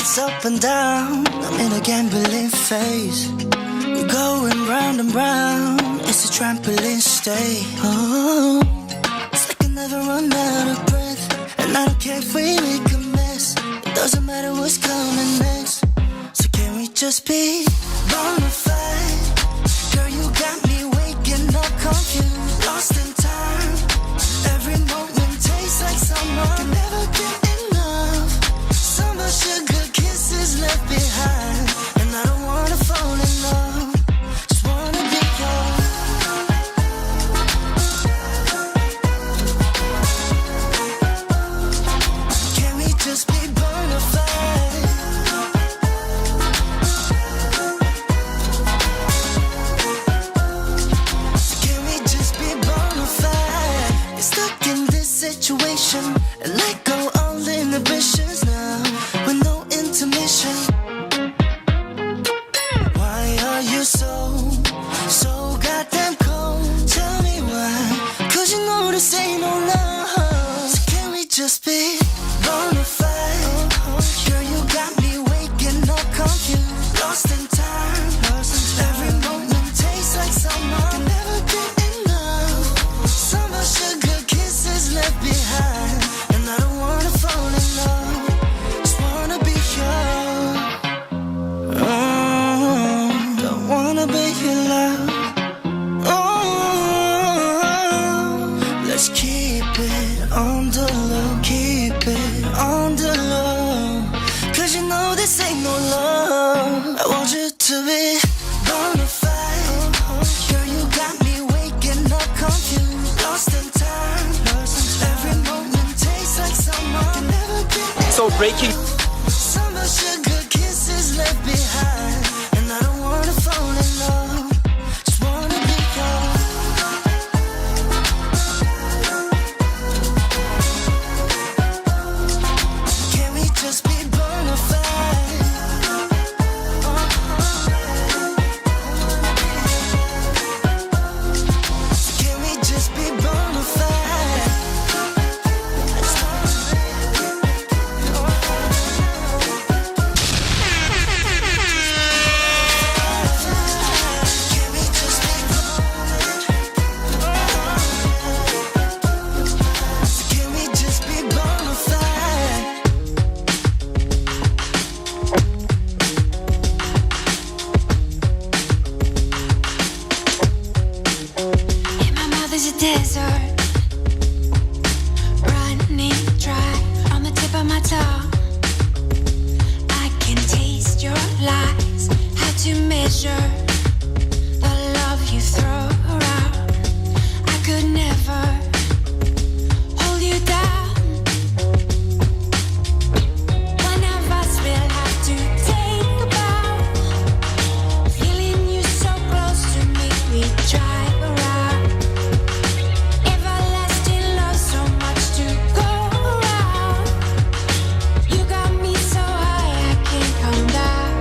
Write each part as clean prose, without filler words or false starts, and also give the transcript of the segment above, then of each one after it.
It's up and down, I'm in a gambling phase. We're going round and round, it's a trampoline stay. Oh, it's like I never run out of breath. And I don't care if we make a mess, it doesn't matter what's coming next. So can we just be bona fide? Girl, you got me waking up confused, lost in time. Every moment tastes like summer, can never get enough. Summer sugar kisses left behind, and I don't wanna fall in love, just wanna be yours. Can we just be bona fide? Can we just be bona fide? Get stuck in this situation and let go all inhibitions now, with no intermission. Why are you so goddamn cold? Tell me why, 'cause you know this ain't no love. So can we just be bona fide? Girl, you got me waking up confused, lost in time. Every moment tastes like summer, can never get enough. Summer sugar kisses left behind, and I don't wanna fall in love, just wanna be yours. Oh, don't wanna be your love. Oh, let's keep it on the low, keep it on the low, 'cause you know this ain't no love. I want you to be bona fide. Girl, you got me waking up confused, lost in time. Every moment tastes like summer, can never get So breaking. summer sugar kisses left behind, and I don't wanna fall in love, just wanna be yours. Can we just be bona fide? Can we just be bona fide? Can we just be Can we just be bona fide? In my mouth is a desert, running dry on the tip of my tongue. I can taste your lies, how to measure the love you throw around. I could never hold you down. One of us will have to take a bow. Feeling you so close to me, we drive around. Everlasting love, so much to go around. You got me so high, I can't come down.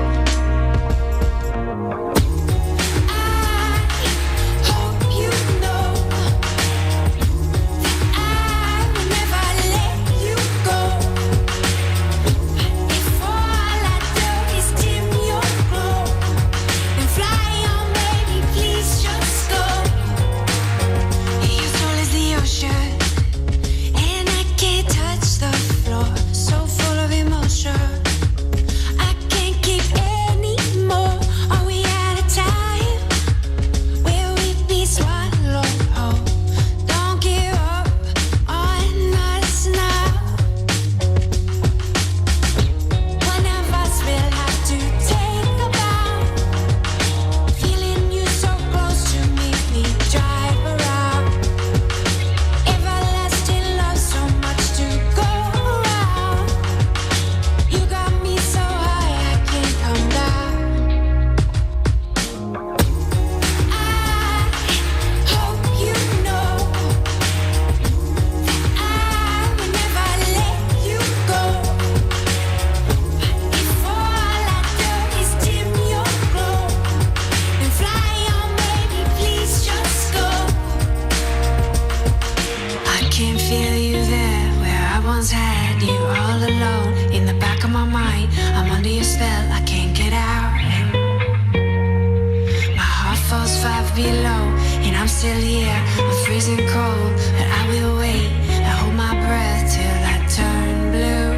still here, I'm freezing cold, and I will wait and hold my breath till I turn blue.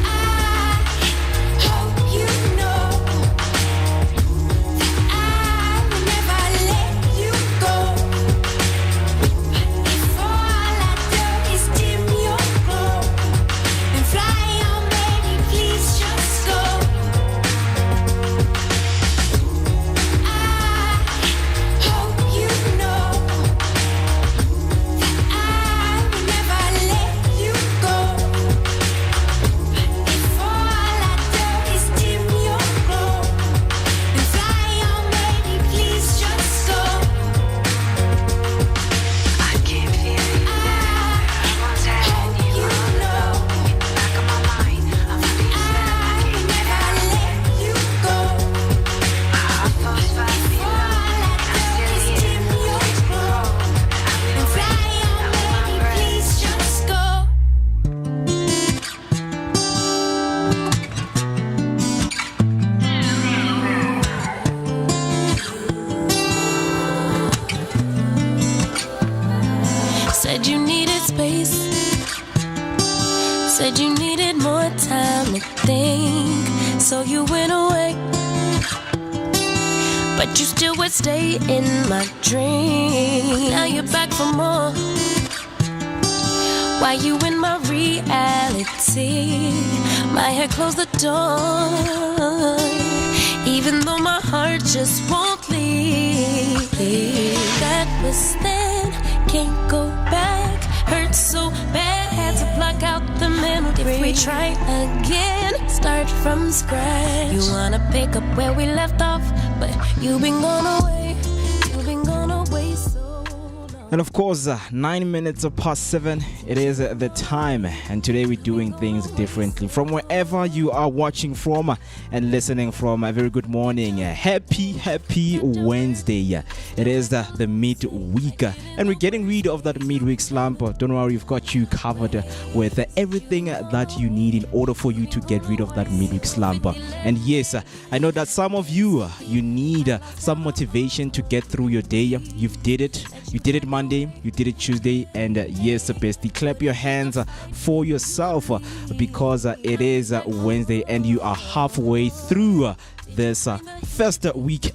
I hope you know that I will never let you go. If all I do is dim your glow and fly on, baby, please just go. I hope you know that I will never let you go. If all I do is dim your glow and fly on, baby, please just go. I keep feeling that I want to have you know. In the back of my mind, I'm feeling that I will never let you go. My heart goes fast below, and I still hear your glow. And fly on, baby, please just go. Said you needed space. Said you needed more time to think. So you went away. But you still would stay in my dream. Now you're back for more. Why you in my reality? My head closed the door. Even though my heart just won't leave. That was then, can't go back. Hurt so bad, had to block out the memory. If we try again, start from scratch. You wanna pick up where we left off, but you've been gone away. You've been gone away so long. And of course, 9 minutes past 7, it is the time. And today we're doing things differently. From wherever you are watching from and listening from, a very good morning. Happy Wednesday. It is the midweek. And we're getting rid of that midweek slump. Don't worry, we've got you covered with everything that you need in order for you to get rid of that midweek slump. And yes, I know that some of you need some motivation to get through your day. You've did it. You did it Monday, you did it Tuesday, and yes, bestie, clap your hands for yourself because it is Wednesday and you are halfway through this first week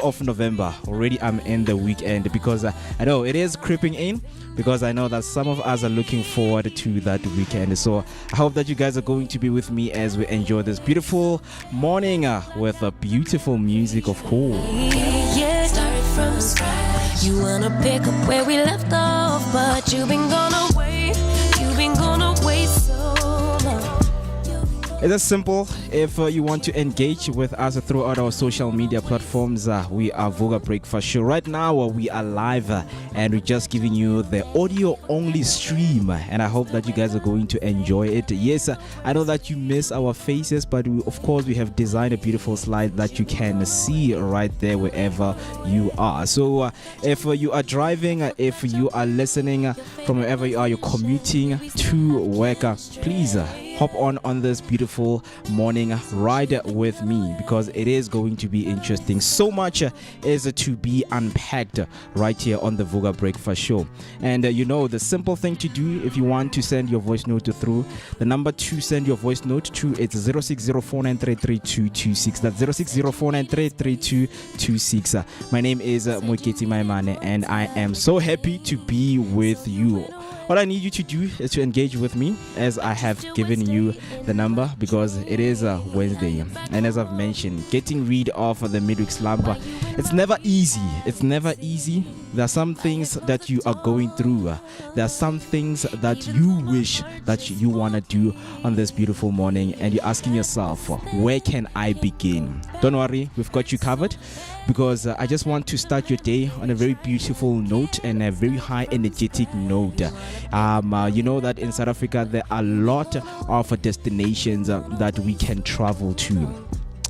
of November. Already I'm in the weekend because I know it is creeping in, because I know that some of us are looking forward to that weekend. So I hope that you guys are going to be with me as we enjoy this beautiful morning with beautiful music, of course. Yeah, start from scratch. You wanna pick up where we left off, but you've been gone away. You've been gone away so long. It is simple. If you want to engage with us throughout our social media platforms, we are Vooka Breakfast Show. Right now, we are live and we're just giving you the audio only stream. And I hope that you guys are going to enjoy it. Yes, I know that you miss our faces, but of course, we have designed a beautiful slide that you can see right there wherever you are. So if you are driving, if you are listening from wherever you are, you're commuting to work, please hop on this beautiful morning ride with me, because it is going to be interesting. So much is to be unpacked right here on the Vooka Breakfast Show. And you know, the simple thing to do if you want to send your voice note through, the number to send your voice note to, it's 0604933226. That's 0604933226. My name is Mweketi Maimane and I am so happy to be with you. All I need you to do is to engage with me, as I have given you the number, because it is Wednesday. And as I've mentioned, getting rid of the midweek slump, it's never easy. It's never easy. There are some things that you are going through. There are some things that you wish that you want to do on this beautiful morning, and you're asking yourself, where can I begin? Don't worry, we've got you covered, because I just want to start your day on a very beautiful note and a very high energetic note. You know that in South Africa there are a lot of destinations that we can travel to.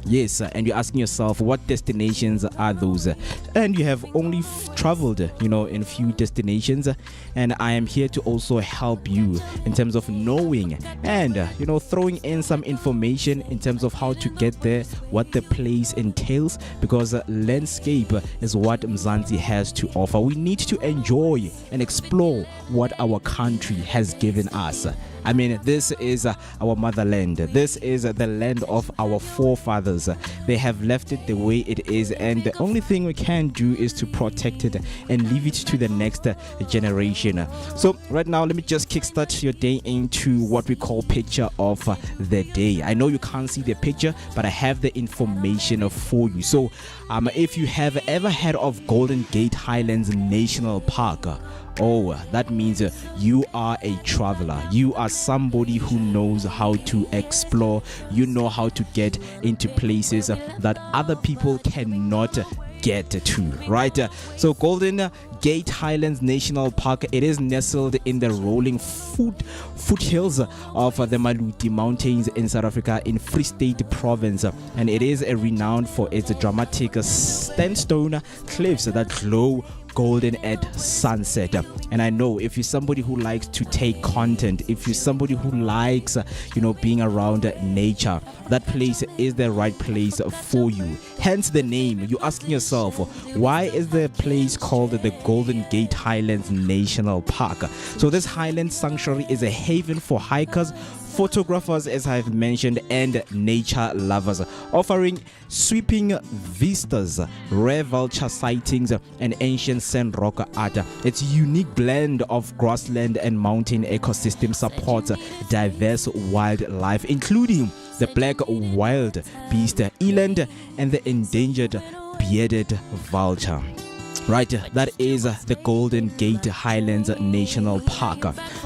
Yes, and you're asking yourself what destinations are those, and you have only traveled, in a few destinations, and I am here to also help you in terms of knowing and throwing in some information in terms of how to get there, what the place entails, because landscape is what Mzansi has to offer. We need to enjoy and explore what our country has given us. I mean, this is our motherland. This is the land of our forefathers. They have left it the way it is, and the only thing we can do is to protect it and leave it to the next generation. So right now, let me just kickstart your day into what we call picture of the day. I know you can't see the picture, but I have the information for you. So if you have ever heard of Golden Gate Highlands National Park, that means you are a traveler. You are somebody who knows how to explore. You know how to get into places that other people cannot get to, right? So Golden Gate Highlands National Park, it is nestled in the rolling foothills of the Maluti Mountains in South Africa in Free State Province, and it is renowned for its dramatic sandstone cliffs that glow golden at sunset. And I know if you're somebody who likes to take content, if you're somebody who likes being around nature, that place is the right place for you. Hence the name. You're asking yourself, why is the place called the Golden Gate Highlands National Park? So this highland sanctuary is a haven for hikers, photographers, as I've mentioned, and nature lovers, offering sweeping vistas, rare vulture sightings, and ancient sand rock art. Its unique blend of grassland and mountain ecosystem supports diverse wildlife, including the black wild beast eland and the endangered bearded vulture. Right, that is the Golden Gate Highlands National Park.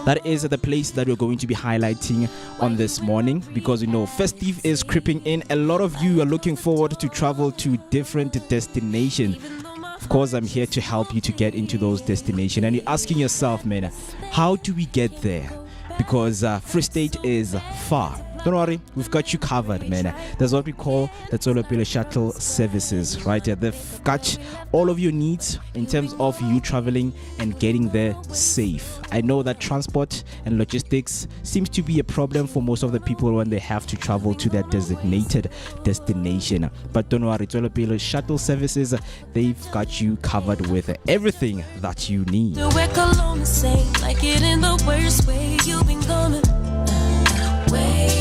That is the place that we're going to be highlighting on this morning, because festive is creeping in. A lot of you are looking forward to travel to different destinations. Of course, I'm here to help you to get into those destinations, and you're asking yourself, man, how do we get there? Because Free State is far. Don't worry, we've got you covered, man. There's what we call the Topical shuttle services, right? They've got all of your needs in terms of you traveling and getting there safe. I know that transport and logistics seems to be a problem for most of the people when they have to travel to their designated destination. But don't worry, Topical shuttle services, they've got you covered with everything that you need. Like it in the worst way, you've been gone away.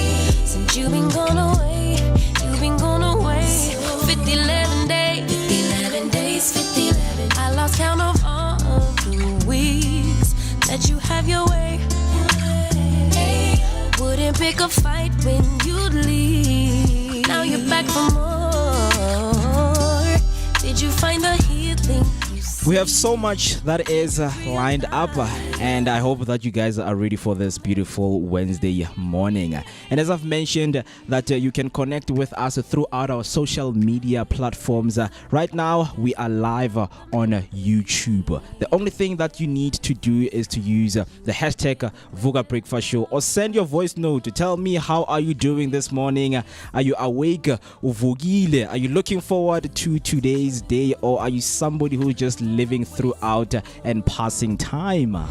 Since you've been gone away, you've been gone away. 11 days, 11. I lost count of all of the weeks that you have your way. Wouldn't pick a fight when you'd leave. Now you're back for more. Did you find the healing? We have so much that is lined up, and I hope that you guys are ready for this beautiful Wednesday morning. And as I've mentioned, that you can connect with us throughout our social media platforms. Right now, we are live on YouTube. The only thing that you need to do is to use the hashtag Vooka Breakfast Show, or send your voice note to tell me how are you doing this morning. Are you awake? Uvugile? Are you looking forward to today's day, or are you somebody who just living throughout and passing time? I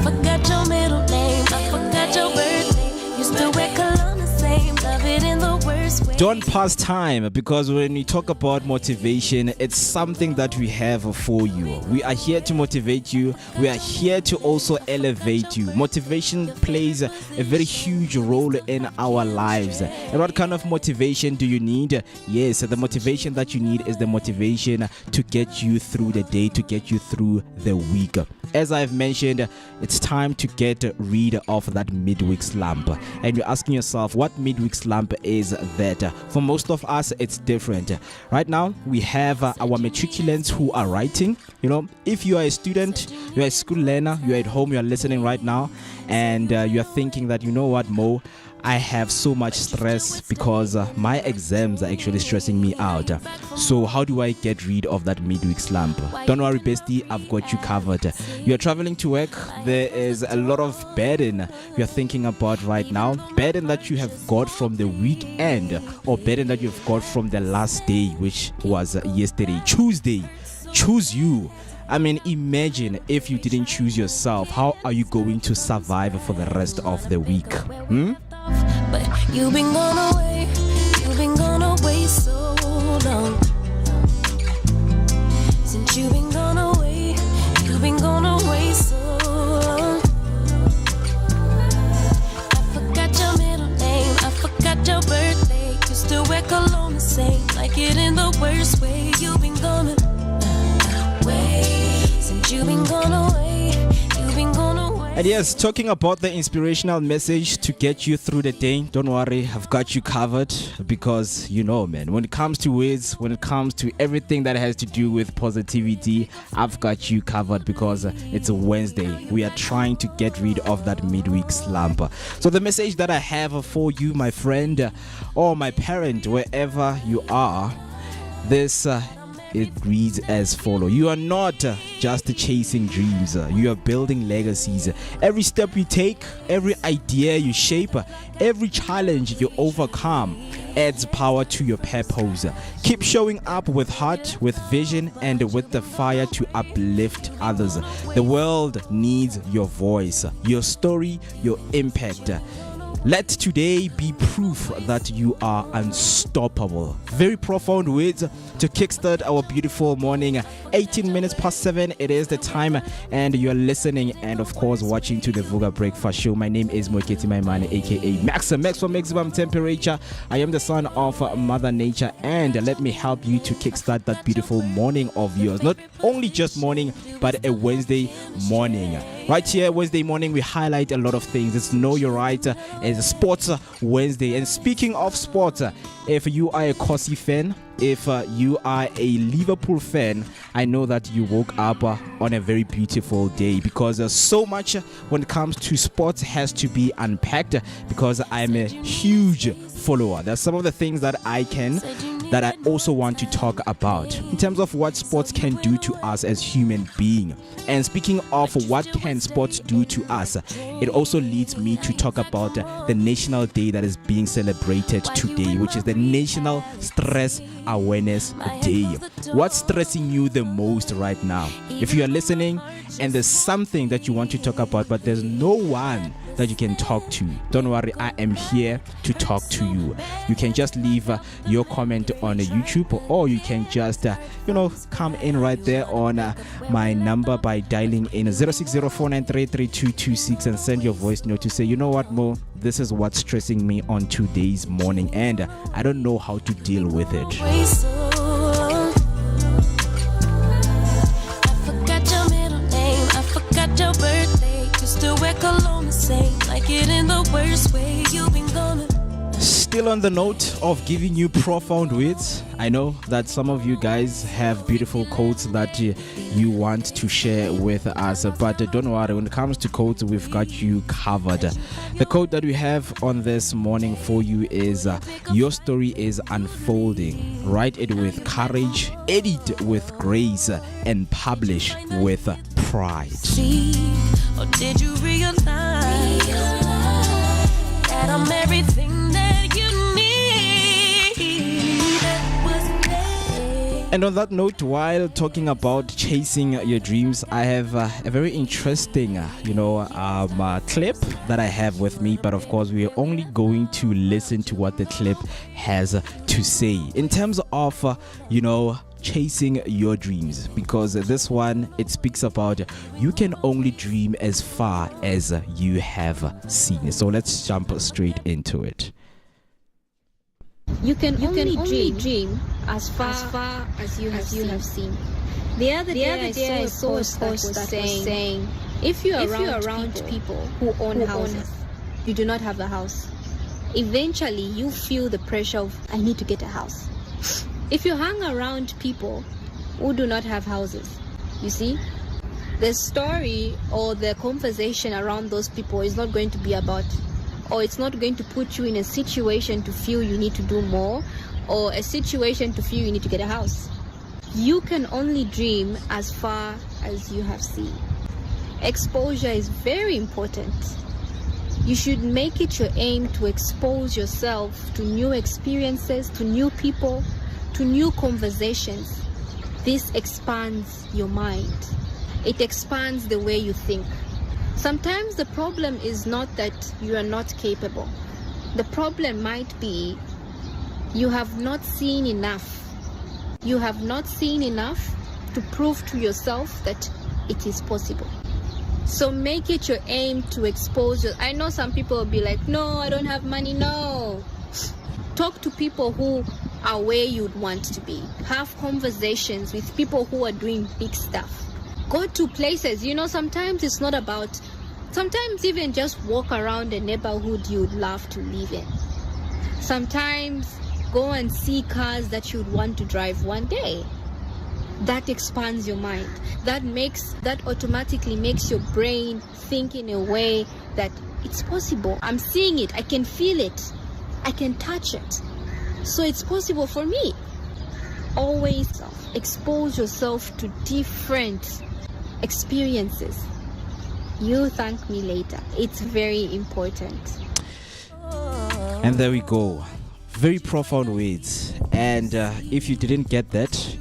forgot your middle name, I forgot your birthday. You still wear cologne the same, love it in the worst way. Don't pass time, because when we talk about motivation, it's something that we have for you. We are here to motivate you. We are here to also elevate you. Motivation plays a very huge role in our lives. And what kind of motivation do you need? Yes, the motivation that you need is the motivation to get you through the day, to get you through the week. As I've mentioned, it's time to get rid of that midweek slump. And you're asking yourself, what midweek slump is that? For most of us, it's different. Right now, we have our matriculants who are writing. If you are a student, you're a school learner, you're at home, you're listening right now, and you're thinking that, you know what, Mo, I have so much stress because my exams are actually stressing me out. So how do I get rid of that midweek slump? Don't worry, bestie, I've got you covered. You're traveling to work, there is a lot of burden you're thinking about right now. Burden that you have got from the weekend, or burden that you've got from the last day, which was yesterday, Tuesday. Choose you. I mean, imagine if you didn't choose yourself. How are you going to survive for the rest of the week? But you've been gone away so long. Since you've been gone away so long. I forgot your middle name, I forgot your birthday. You still wear cologne the same, like it in the worst way. You've been gone away. Since you've been gone away, you've been gone away. And yes, talking about the inspirational message to get you through the day, don't worry, I've got you covered, because you know, man, when it comes to words, when it comes to everything that has to do with positivity, I've got you covered, because it's a Wednesday. We are trying to get rid of that midweek slump. So the message that I have for you, my friend, or my parent, wherever you are, this it reads as follows. You are not just chasing dreams, you are building legacies. Every step you take, every idea you shape, every challenge you overcome adds power to your purpose. Keep showing up with heart, with vision, and with the fire to uplift others. The world needs your voice, your story, your impact. Let today be proof that you are unstoppable. Very profound words to kickstart our beautiful morning. 18 minutes past 7, it is the time, and you're listening and of course watching to the Vooka Breakfast Show. My name is Moeketi Maimane, aka Max for maximum temperature. I am the son of Mother Nature, and let me help you to kickstart that beautiful morning of yours. Not only just morning, but a Wednesday morning. Right here, Wednesday morning, we highlight a lot of things. It's Know Your Right, it's Sports Wednesday. And speaking of sports, if you are a Kossie fan, if you are a Liverpool fan, I know that you woke up on a very beautiful day, because so much when it comes to sports has to be unpacked, because I'm a huge follower. There's some of the things that I also want to talk about in terms of what sports can do to us as human beings. And speaking of what can sports do to us, it also leads me to talk about the national day that is being celebrated today, which is the National Stress Awareness Day. What's stressing you the most right now? If you are listening and there's something that you want to talk about, but there's no one that you can talk to, don't worry, I am here to talk to you. You can just leave your comment on YouTube, or you can just come in right there on my number by dialing in 0604933226 and send your voice note to say, you know what, Mo, this is what's stressing me on today's morning and I don't know how to deal with it. I forgot your middle name, I forgot your birthday. You still wear cologne the same, like it in the worst way. You've been gone. Still on the note of giving you profound words, I know that some of you guys have beautiful quotes that you want to share with us, but don't worry, when it comes to quotes, we've got you covered. The quote that we have on this morning for you is, your story is unfolding. Write it with courage, edit with grace, and publish with pride. See, or did you realize that I'm everything that you need? And on that note, while talking about chasing your dreams, I have a very interesting, clip that I have with me. But of course, we are only going to listen to what the clip has to say in terms of, chasing your dreams, because this one, it speaks about you can only dream as far as you have seen. So let's jump straight into it. You can only dream as far as you have seen. The other day I saw a post that was saying, if you are around people who own houses, you do not have a house. Eventually you feel the pressure of, I need to get a house. If you hang around people who do not have houses, you see, the story or the conversation around those people is not going to be about, or it's not going to put you in a situation to feel you need to do more, or a situation to feel you need to get a house. You can only dream as far as you have seen. Exposure is very important. You should make it your aim to expose yourself to new experiences, to new people, to new conversations. This expands your mind. It expands the way you think. Sometimes the problem is not that you are not capable. The problem might be you have not seen enough. You have not seen enough to prove to yourself that it is possible. So make it your aim to expose your... I know some people will be like, no, I don't have money. No. Talk to people who are where you'd want to be. Have conversations with people who are doing big stuff. Go to places. Sometimes it's not about... Sometimes even just walk around a neighborhood you'd love to live in. Sometimes go and see cars that you'd want to drive one day. That expands your mind. That automatically makes your brain think in a way that it's possible. I'm seeing it. I can feel it. I can touch it. So it's possible for me. Always expose yourself to different experiences. You thank me later. It's very important. And there we go. Very profound words. And if you didn't get that,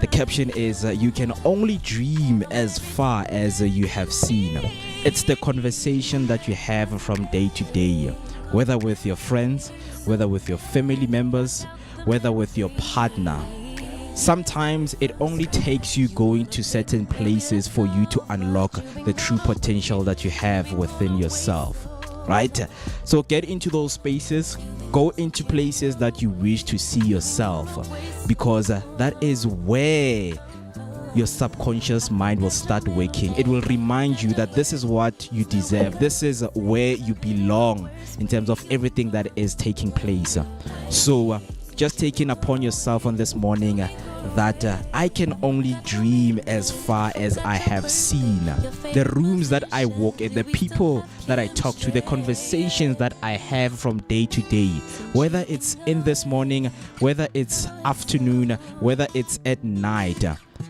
the caption is you can only dream as far as you have seen. It's the conversation that you have from day to day, whether with your friends, whether with your family members, whether with your partner. Sometimes it only takes you going to certain places for you to unlock the true potential that you have within yourself. Right? So get into those spaces, go into places that you wish to see yourself, because that is where your subconscious mind will start working. It will remind you that this is what you deserve. This is where you belong in terms of everything that is taking place. So just taking upon yourself on this morning that I can only dream as far as I have seen. The rooms that I walk in, the people that I talk to, the conversations that I have from day to day, whether it's in this morning, whether it's afternoon, whether it's at night,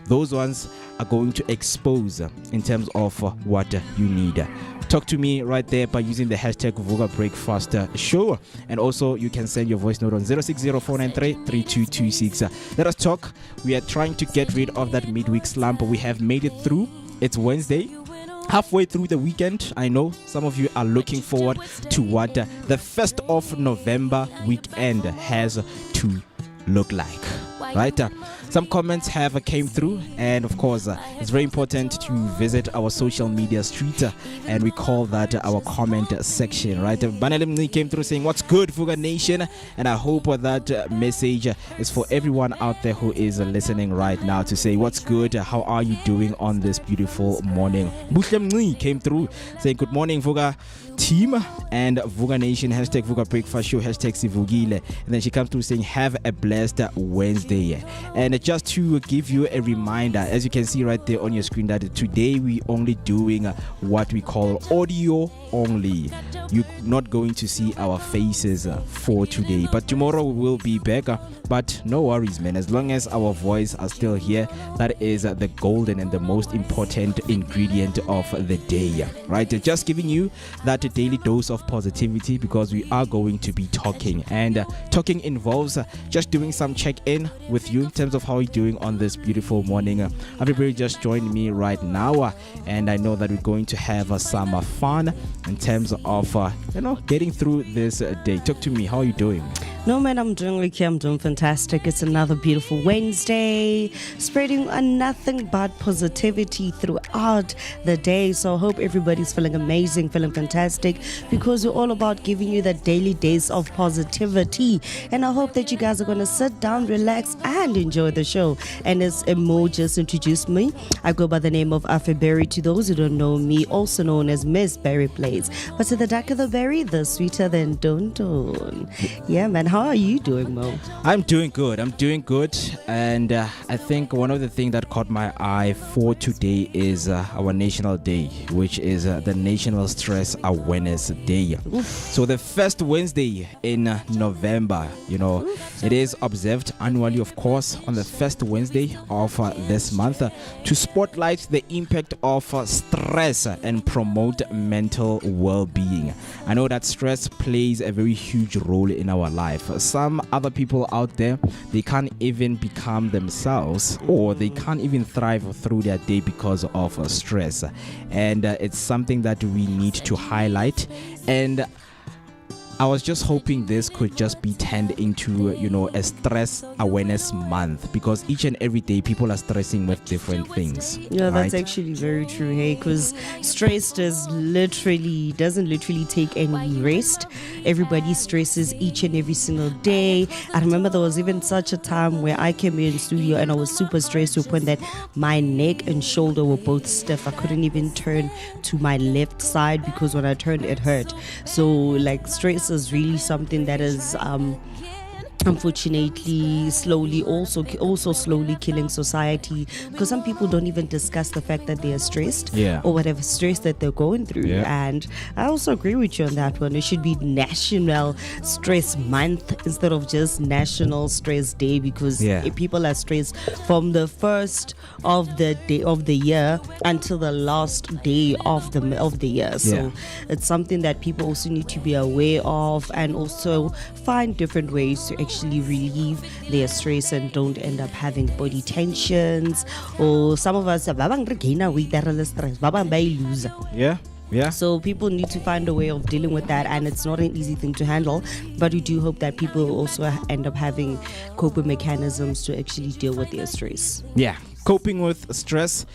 those ones are going to expose in terms of what you need. Talk to me right there by using the hashtag Vooka Breakfast Show. And also you can send your voice note on 0604933226. Let us talk. We are trying to get rid of that midweek slump. We have made it through. It's Wednesday. Halfway through the weekend. I know some of you are looking forward to what the 1st of November weekend has to look like. Right? Some comments have came through, and of course it's very important to visit our social media street, and we call that our comment section. Right? Banelimni came through saying, "What's good, Vooka Nation?" And I hope that message is for everyone out there who is listening right now to say, "What's good? How are you doing on this beautiful morning?" Bushlemni came through saying, "Good morning, Vooka team and Vooka Nation, hashtag Vooka Breakfast Show, hashtag Sivugile." And then she comes through saying, "Have a blessed Wednesday." And just to give you a reminder, as you can see right there on your screen, that today we only doing what we call audio only. You're not going to see our faces for today, but tomorrow we will be back. But no worries, man, as long as our voice are still here, that is the golden and the most important ingredient of the day, right? Just giving you that daily dose of positivity, because we are going to be talking, and talking involves just doing some check-in with you in terms of how you're doing on this beautiful morning. Everybody just joined me right now, and I know that we're going to have some fun in terms of getting through this day. Talk to me, how are you doing? No, man, I'm doing okay. I'm doing fantastic. It's another beautiful Wednesday, spreading nothing but positivity throughout the day. So I hope everybody's feeling amazing, feeling fantastic, because we're all about giving you that daily dose of positivity. And I hope that you guys are going to sit down, relax, and enjoy the show. And as Mo just introduced me, I go by the name of Afe Berry. To those who don't know me, also known as Miss Berry Plays. But to the darker the berry, the sweeter than Don Don. Yeah, man. how are you doing, Mo? I'm doing good. And I think one of the things that caught my eye for today is our national day, which is the National Stress Awareness Day. So the first Wednesday in November, it is observed annually, of course, on the first Wednesday of this month to spotlight the impact of stress and promote mental well-being. I know that stress plays a very huge role in our life. Some other people out there, they can't even become themselves, or they can't even thrive through their day because of stress. And it's something that we need to highlight. And I was just hoping this could just be turned into, a stress awareness month, because each and every day people are stressing with different things. Yeah, that's right? actually very true, hey, because stress doesn't literally take any rest. Everybody stresses each and every single day. I remember there was even such a time where I came in studio and I was super stressed to a point that my neck and shoulder were both stiff. I couldn't even turn to my left side because when I turned it hurt. So like stress is really something that is unfortunately slowly killing society, because some people don't even discuss the fact that they are stressed or whatever stress that they're going through. And I also agree with you on that one. It should be National Stress Month instead of just National Stress Day, because people are stressed from the first of the day of the year until the last day of the year. So it's something that people also need to be aware of, and also find different ways to actually relieve their stress and don't end up having body tensions. Or some of us lose. Yeah. So people need to find a way of dealing with that, and it's not an easy thing to handle, but we do hope that people also end up having coping mechanisms to actually deal with their stress. Coping with stress.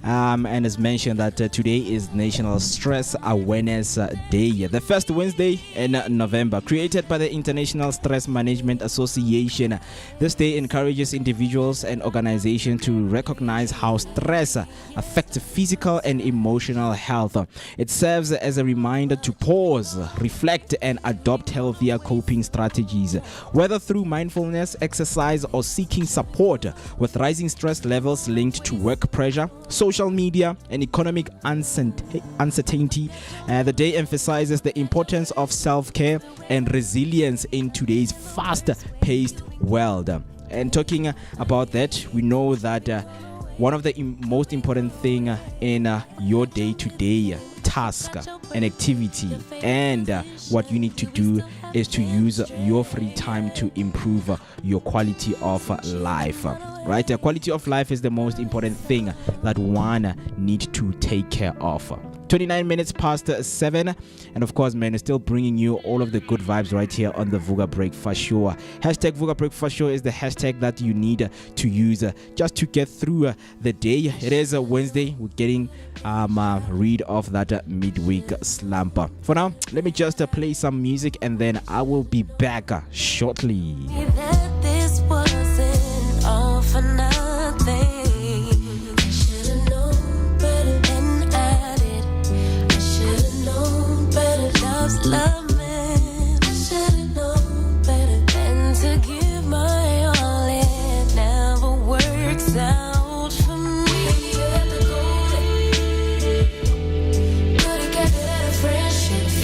And as mentioned that today is National Stress Awareness Day, the first Wednesday in November, created by the International Stress Management Association. This day encourages individuals and organizations to recognize how stress affects physical and emotional health. It serves as a reminder to pause, reflect, and adopt healthier coping strategies, whether through mindfulness, exercise, or seeking support with rising stress levels linked to work pressure, social media, and economic uncertainty. The day emphasizes the importance of self-care and resilience in today's fast-paced world. And talking about that, we know that one of the most important thing in your day-to-day task and activity and what you need to do is to use your free time to improve your quality of life. Right? The quality of life is the most important thing that one needs to take care of. 29 minutes past 7, and of course, man, still bringing you all of the good vibes right here on the Vooka Breakfast Show. Hashtag Vooka Breakfast Show is the hashtag that you need to use just to get through the day. It is a Wednesday. We're getting rid of that midweek slump. For now, let me just play some music, and then I will be back shortly. This wasn't all for nothing. I should've known better than I did. I should've known better. Love's love, man. I should've known better than to give my all. It never works out for me. Could've kept it at a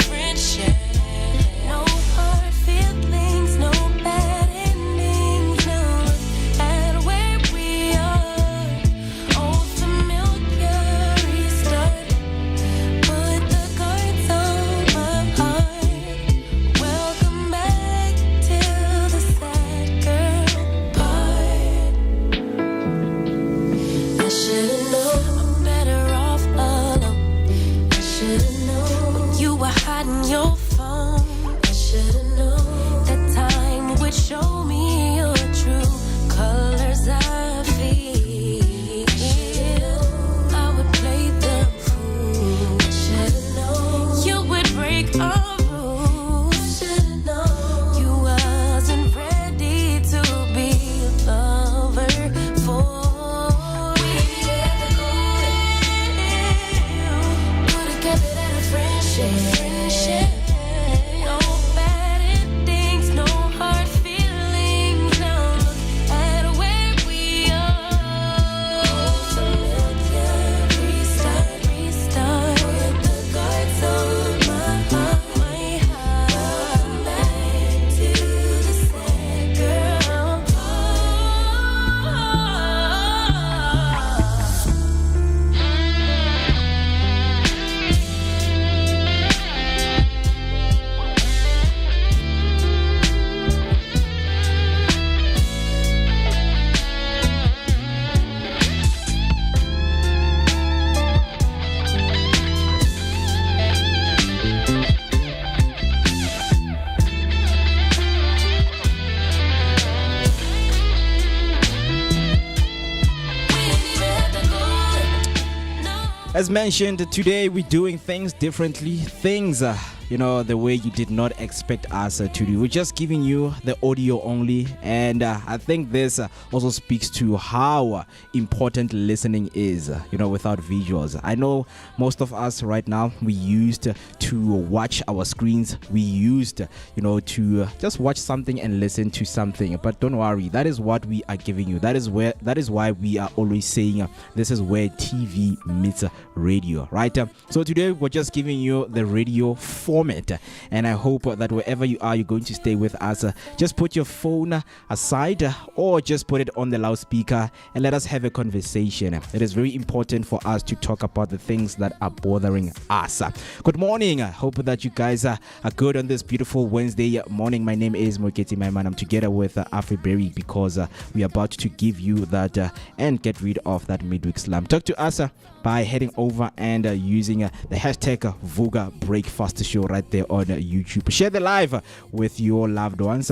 friendship. No hard feelings, no bad endings. Now look at where we are. Old familiar restart. Put the cards on my heart. Welcome back till the sad girl part. I should've known I'm better off alone. I should've known when you were hiding your phone. I should've known that time would show me your true colors. I feel I would play the fool. I should've known you would break our rules. I should've known you wasn't ready to be a lover for real. Could've kept it at a friendship. No bad endings, no hard As mentioned, today we're doing things differently. Things, the way you did not expect us to do. We're just giving you the audio only. And I think this also speaks to how important listening is, without visuals. I know most of us right now, we used to watch our screens. We used, to just watch something and listen to something. But don't worry, that is what we are giving you. That is why we are always saying this is where TV meets radio, right? So today we're just giving you the radio format, and I hope that wherever you are, you're going to stay with us. Just put your phone aside or just put it on the loudspeaker and let us have a conversation. It is very important for us to talk about the things that are bothering us. Good morning. I hope that you guys are good on this beautiful Wednesday morning. My name is Moketi Maiman. I'm together with Afriberry because we are about to give you that and get rid of that midweek slump. Talk to us by heading over and using the hashtag Vooka Breakfast Show right there on YouTube. Share the live with your loved ones.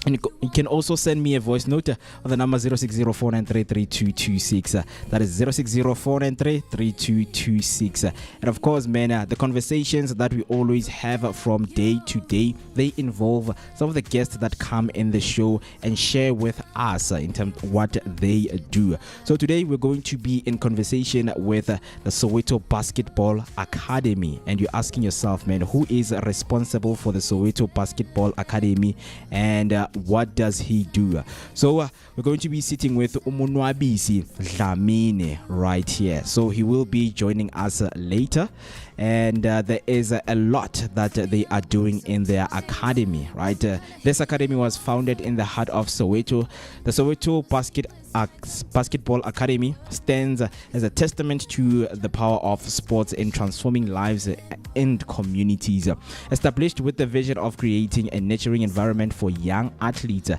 And you can also send me a voice note on the number 0604933226. That is 0604933226. And of course, man, the conversations that we always have from day to day, they involve some of the guests that come in the show and share with us in terms of what they do. So today we're going to be in conversation with the Soweto Basketball Academy. And you're asking yourself, man, who is responsible for the Soweto Basketball Academy and what does he do? So we're going to be sitting with Umunwabisi Dlamini right here. So he will be joining us later. And there is a lot that they are doing in their academy, right? This academy was founded in the heart of Soweto. The Soweto Basketball Academy stands as a testament to the power of sports in transforming lives and communities. Established with the vision of creating a nurturing environment for young athletes,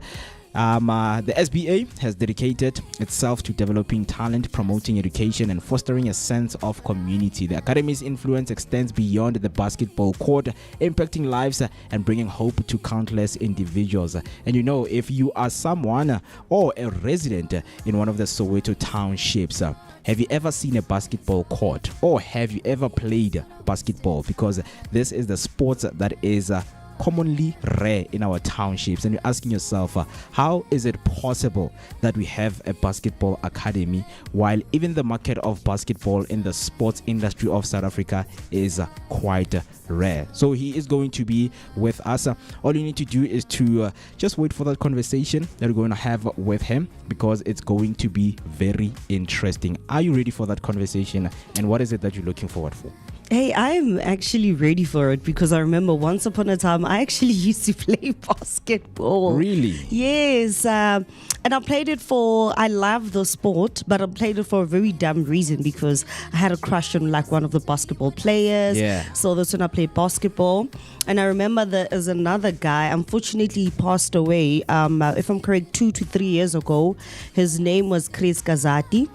the SBA has dedicated itself to developing talent, promoting education, and fostering a sense of community. The Academy's influence extends beyond the basketball court, impacting lives and bringing hope to countless individuals. And if you are someone or a resident in one of the Soweto townships, have you ever seen a basketball court or have you ever played basketball? Because this is the sport that is commonly rare in our townships, and you're asking yourself, how is it possible that we have a basketball academy while even the market of basketball in the sports industry of South Africa is quite rare? So he is going to be with us. All you need to do is to just wait for that conversation that we're going to have with him, because it's going to be very interesting. Are you ready for that conversation, and what is it that you're looking forward for? Hey, I'm actually ready for it because I remember once upon a time I actually used to play basketball. Really? Yes. And I love the sport, but I played it for a very dumb reason because I had a crush on one of the basketball players. Yeah. So that's when I played basketball. And I remember there is another guy, unfortunately he passed away, if I'm correct, 2 to 3 years ago. His name was Chris Kazati.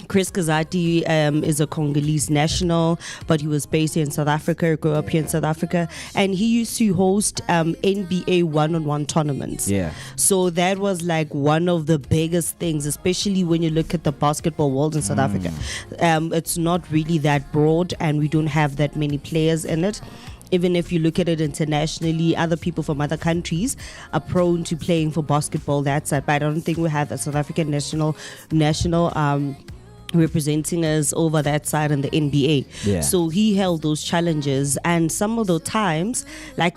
Chris Kazati is a Congolese national, but he was based here in South Africa, grew up here in South Africa, and he used to host NBA one-on-one tournaments. Yeah. So that was one of the biggest things, especially when you look at the basketball world in South Africa. It's not really that broad, and we don't have that many players in it. Even if you look at it internationally, other people from other countries are prone to playing for basketball that side, but I don't think we have a South African national representing us over that side in the NBA. Yeah. So he held those challenges, and some of the times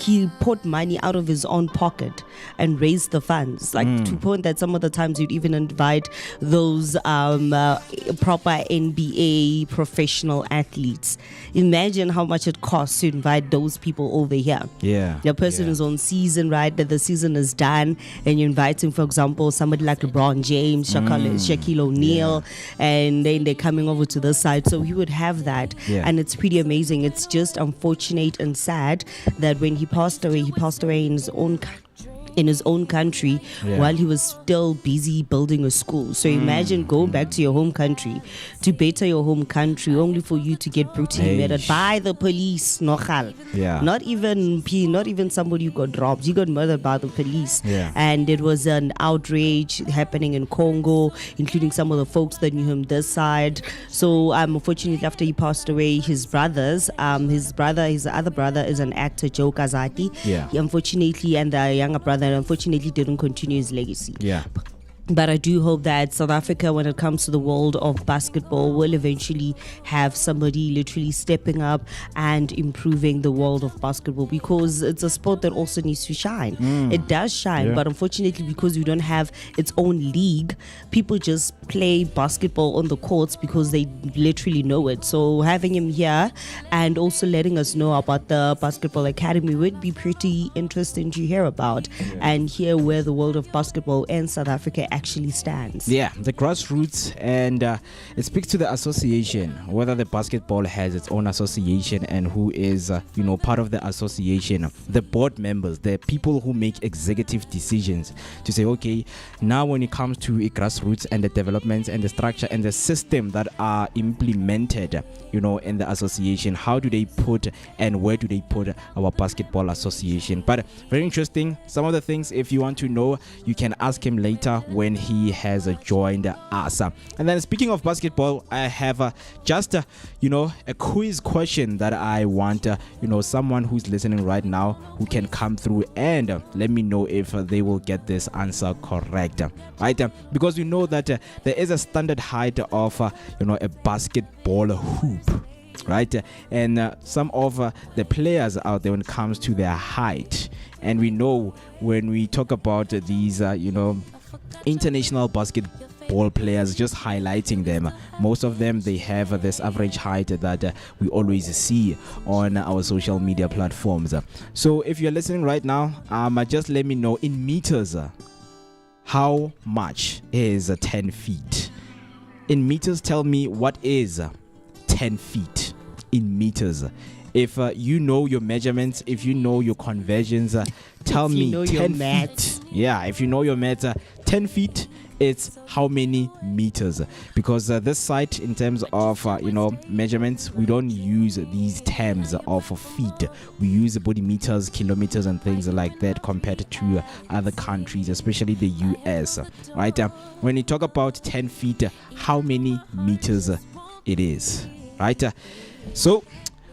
he put money out of his own pocket and raised the funds, to the point that some of the times you'd even invite those proper NBA professional athletes. Imagine how much it costs to invite those people over here. Yeah. The person is on season, right? That the season is done, and you're inviting, for example, somebody like LeBron James, Shaquille O'Neal, and then they're coming over to this side. So he would have that, and it's pretty amazing. It's just unfortunate and sad that when he passed away in his own in his own country while he was still busy building a school. So imagine going back to your home country to better your home country only for you to get brutally murdered by the police. Not even somebody who got robbed. He got murdered by the police. And it was an outrage happening in Congo, including some of the folks that knew him this side. So unfortunately, after he passed away, his other brother is an actor, Joe Kazati. He unfortunately, and the younger brother unfortunately didn't continue his legacy. But I do hope that South Africa, when it comes to the world of basketball, will eventually have somebody literally stepping up and improving the world of basketball, because it's a sport that also needs to shine. It does shine, but unfortunately, because we don't have its own league, people just play basketball on the courts because they literally know it. So having him here and also letting us know about the Basketball Academy would be pretty interesting to hear about and hear where the world of basketball in South Africa actually stands. The grassroots, and it speaks to the association, whether the basketball has its own association and who is part of the association, the board members, the people who make executive decisions to say, okay, now when it comes to a grassroots and the developments and the structure and the system that are implemented in the association, how do they put and where do they put our basketball association? But very interesting, some of the things, if you want to know, you can ask him later when he has joined us. And then speaking of basketball, I have just a quiz question that I want someone who's listening right now who can come through and let me know if they will get this answer correct, right? Because we know that there is a standard height of a basketball hoop, right? And some of the players out there, when it comes to their height, and we know when we talk about these international basketball players, just highlighting them, most of them, they have this average height that we always see on our social media platforms. So if you're listening right now, just let me know in meters, how much is 10 feet? In meters, tell me what is 10 feet in meters. If you know your measurements, if you know your conversions, tell me 10 feet. Yeah, if you know your maths, 10 feet, it's how many meters? Because this site, in terms of measurements, we don't use these terms of feet. We use body meters, kilometers, and things like that compared to other countries, especially the US. Right? When you talk about 10 feet, how many meters it is? Right? So,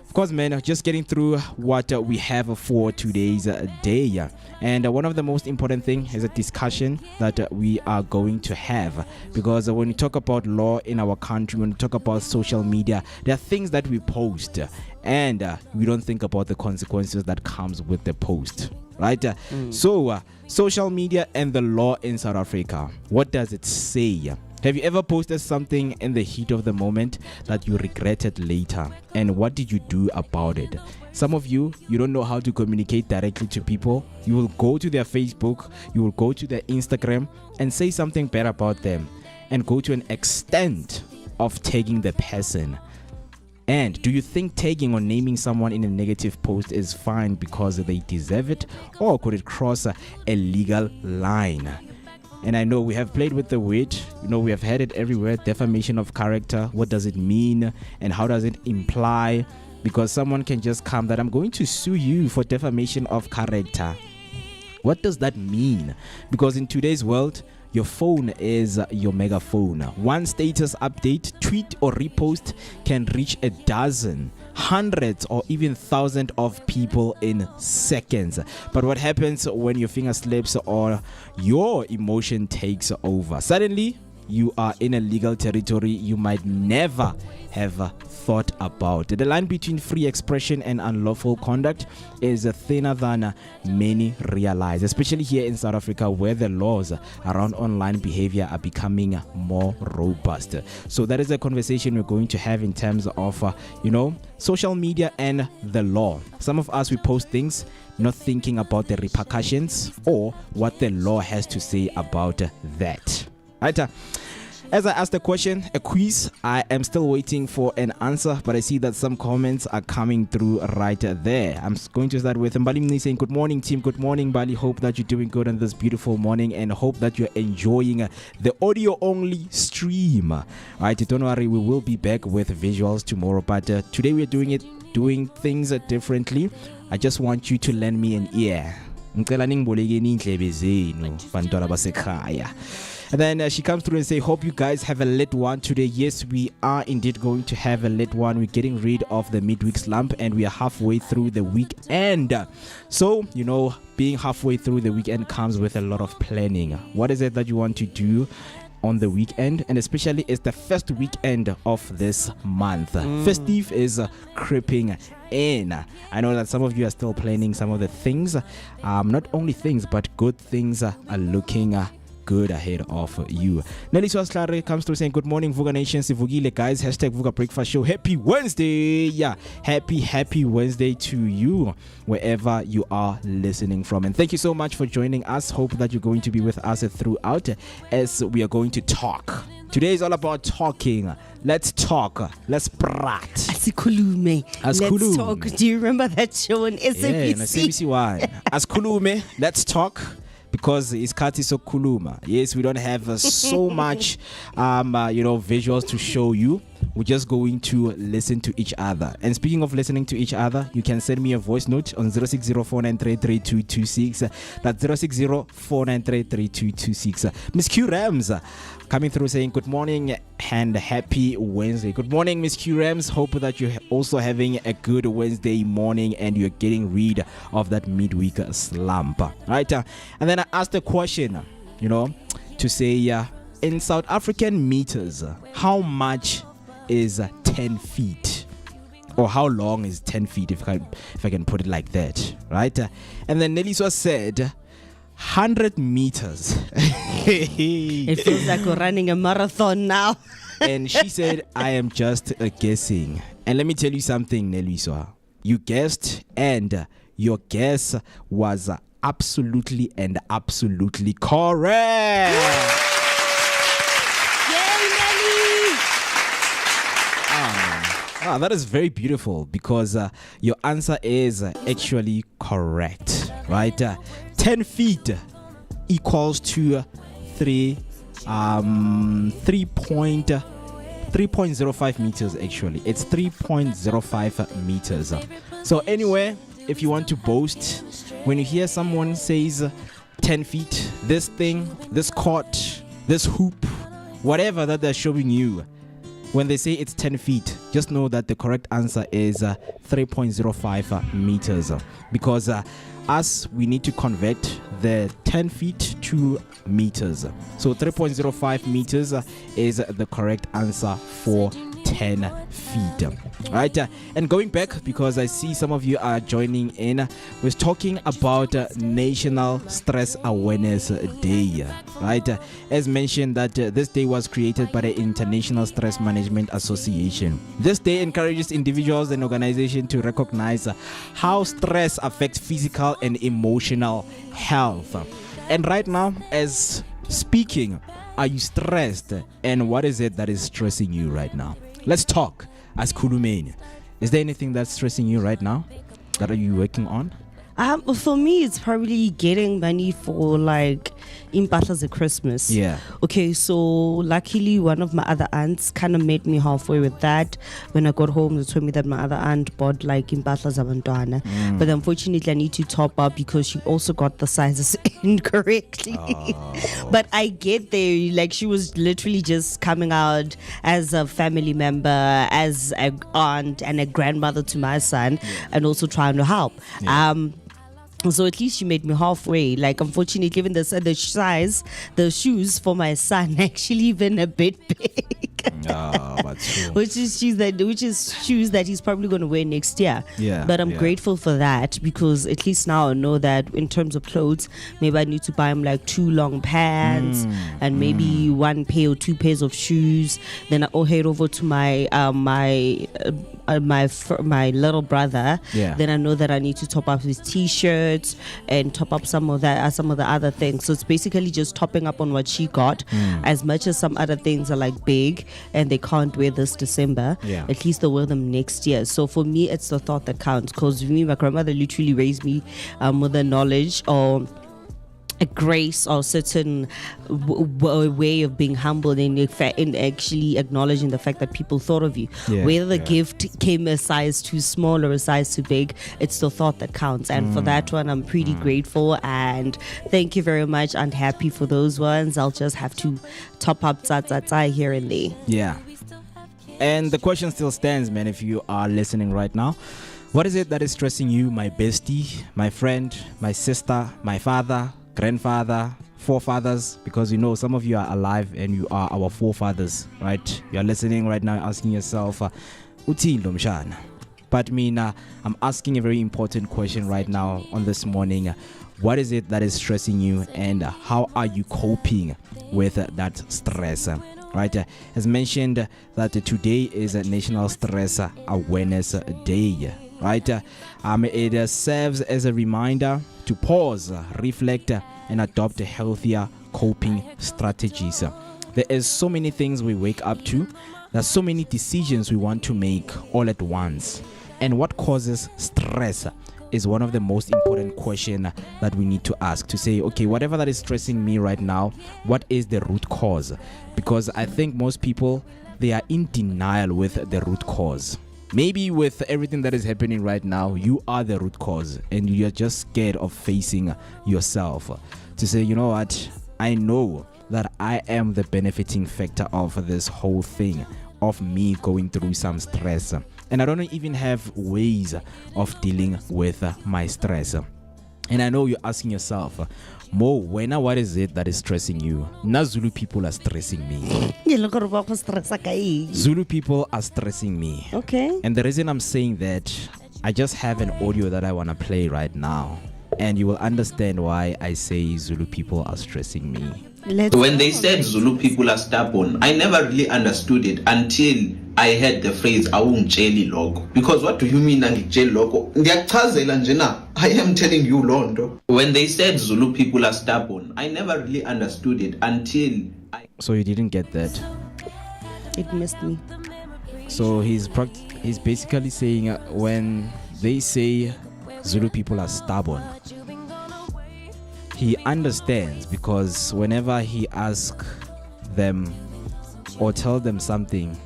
of course, man, just getting through what we have for today's day. And one of the most important things is a discussion that we are going to have. Because when we talk about law in our country, when we talk about social media, there are things that we post and we don't think about the consequences that comes with the post. Right? So, social media and the law in South Africa, what does it say? Have you ever posted something in the heat of the moment that you regretted later? And what did you do about it? Some of you don't know how to communicate directly to people. You will go to their Facebook, you will go to their Instagram and say something bad about them and go to an extent of tagging the person. And do you think tagging or naming someone in a negative post is fine because they deserve it? Or could it cross a legal line? And I know we have played with the word, we have heard it everywhere, defamation of character. What does it mean and how does it imply? Because someone can just come that I'm going to sue you for defamation of character. What does that mean? Because in today's world, your phone is your megaphone. One status update, tweet or repost can reach a dozen, hundreds or even thousands of people in seconds. But what happens when your finger slips or your emotion takes over? Suddenly, you are in a legal territory you might never have thought about. The line between free expression and unlawful conduct is thinner than many realize, especially here in South Africa, where the laws around online behavior are becoming more robust. So that is a conversation we're going to have in terms of, social media and the law. Some of us, we post things not thinking about the repercussions or what the law has to say about that. Right? As I asked the question, a quiz, I am still waiting for an answer, but I see that some comments are coming through right there. I'm going to start with Mbali Mni saying, good morning, team. Good morning, Bali. Hope that you're doing good on this beautiful morning and hope that you're enjoying the audio-only stream. All right, don't worry, we will be back with visuals tomorrow, but today we're doing things differently. I just want you to lend me an ear. And then she comes through and say, hope you guys have a lit one today. Yes, we are indeed going to have a lit one. We're getting rid of the midweek slump and we are halfway through the weekend. So, being halfway through the weekend comes with a lot of planning. What is it that you want to do on the weekend? And especially it's the first weekend of this month. Festive is creeping in. I know that some of you are still planning some of the things. Not only things, but good things are looking good ahead of you. Nelly Swasklare comes through saying, good morning, Vooka Nation. Sivugile, guys. Hashtag Vooka Breakfast Show. Happy Wednesday. Yeah, happy Wednesday to you, wherever you are listening from. And thank you so much for joining us. Hope that you're going to be with us throughout as we are going to talk. Today is all about talking. Let's talk. Let's brat. Asikulume. Let's talk. Do you remember that show on SABC? Yeah, on SABC One. Asikulume. Let's talk. Because it's Kati Sokuluma. Yes, we don't have so much, visuals to show you. We're just going to listen to each other. And speaking of listening to each other, you can send me a voice note on 06049333226. That's 06049333226. Miss Q Rams coming through saying, good morning and happy Wednesday. Good morning, Miss Q Rams. Hope that you're also having a good Wednesday morning and you're getting rid of that midweek slump. Right? And then I asked the question, to say, in South African meters, how much is 10 feet? Or how long is 10 feet, if I can put it like that, right? And then Neliswa said 100 meters. It feels like we're running a marathon now. And she said, I am just guessing. And let me tell you something, Neliswa. You guessed, and your guess was absolutely correct. That is very beautiful because your answer is actually correct, right? 10 feet equals to 3.05 meters actually. It's 3.05 meters. So anyway, if you want to boast, when you hear someone says 10 feet, this thing, this court, this hoop, whatever that they're showing you, when they say it's 10 feet, just know that the correct answer is 3.05 meters. Because we need to convert the 10 feet to meters. So 3.05 meters is the correct answer for 10 feet. Right? And going back, because I see some of you are joining in, we're talking about National Stress Awareness Day. Right? As mentioned, that this day was created by the International Stress Management Association. This day encourages individuals and organizations to recognize how stress affects physical and emotional health. And right now, as speaking, are you stressed? And what is it that is stressing you right now? Let's talk as Kulumane. Is there anything that's stressing you right now? That are you working on? For me, it's probably getting money for impahlas at Christmas. Yeah. Okay, so luckily one of my other aunts kind of met me halfway with that. When I got home, they told me that my other aunt bought impahlas abantwana. But unfortunately, I need to top up because she also got the sizes incorrectly. Oh. But I get there, she was literally just coming out as a family member, as an aunt and a grandmother to my son, and also trying to help. Yeah. So at least she made me halfway. Unfortunately, given the size, the shoes for my son actually even a bit big. But which is shoes that he's probably going to wear next year. Yeah, But I'm yeah. grateful for that, because at least now I know that in terms of clothes, maybe I need to buy him like 2 long pants and maybe 1 pair or 2 pairs of shoes. Then I'll head over to my my little brother. Yeah. Then I know that I need to top up his t-shirts and top up some of the other things. So it's basically just topping up on what she got. As much as some other things are like big and they can't wear this December, Yeah. at least they'll wear them next year. So for me, it's the thought that counts, because me, my grandmother literally raised me with the knowledge or a grace or certain way of being humble in actually acknowledging the fact that people thought of you. Yeah, Whether the yeah. gift came a size too small or a size too big, it's the thought that counts. And for that one, I'm pretty grateful, and thank you very much. I'm happy for those ones. I'll just have to top up here and there. Yeah. And the question still stands, man, if you are listening right now. What is it that is stressing you, my bestie, my friend, my sister, my father, grandfather, forefathers? Because you know, some of you are alive and you are our forefathers, right? You are listening right now asking yourself, Uthini lo mshana? But I'm asking a very important question right now on this morning. What is it that is stressing you, and how are you coping with that stress? Right, as mentioned that today is a National Stress Awareness Day. Right, it serves as a reminder to pause, reflect, and adopt healthier coping strategies. There is so many things we wake up to. There's so many decisions we want to make all at once. And what causes stress is one of the most important questions that we need to ask, to say, okay, whatever that is stressing me right now, what is the root cause? Because I think most people, they are in denial with the root cause. Maybe with everything that is happening right now, you are the root cause and you're just scared of facing yourself. To say, you know what, I know that I am the benefiting factor of this whole thing, of me going through some stress. And I don't even have ways of dealing with my stress. And I know you're asking yourself, Mo, what is it that is stressing you? Na Zulu people are stressing me. Zulu people are stressing me. Okay. And the reason I'm saying that, I just have an audio that I want to play right now. And you will understand why I say Zulu people are stressing me. When they said Zulu people are stubborn, I never really understood it until I heard the phrase awungitsheli lokho. Because what do you mean angitsheli lokho? Ngiyakuchazela nje na. I am telling you Londo. When they said Zulu people are stubborn, I never really understood it until I... So you didn't get that? It missed me. So he's basically saying when they say Zulu people are stubborn, he understands, because whenever he asks them or tell them something,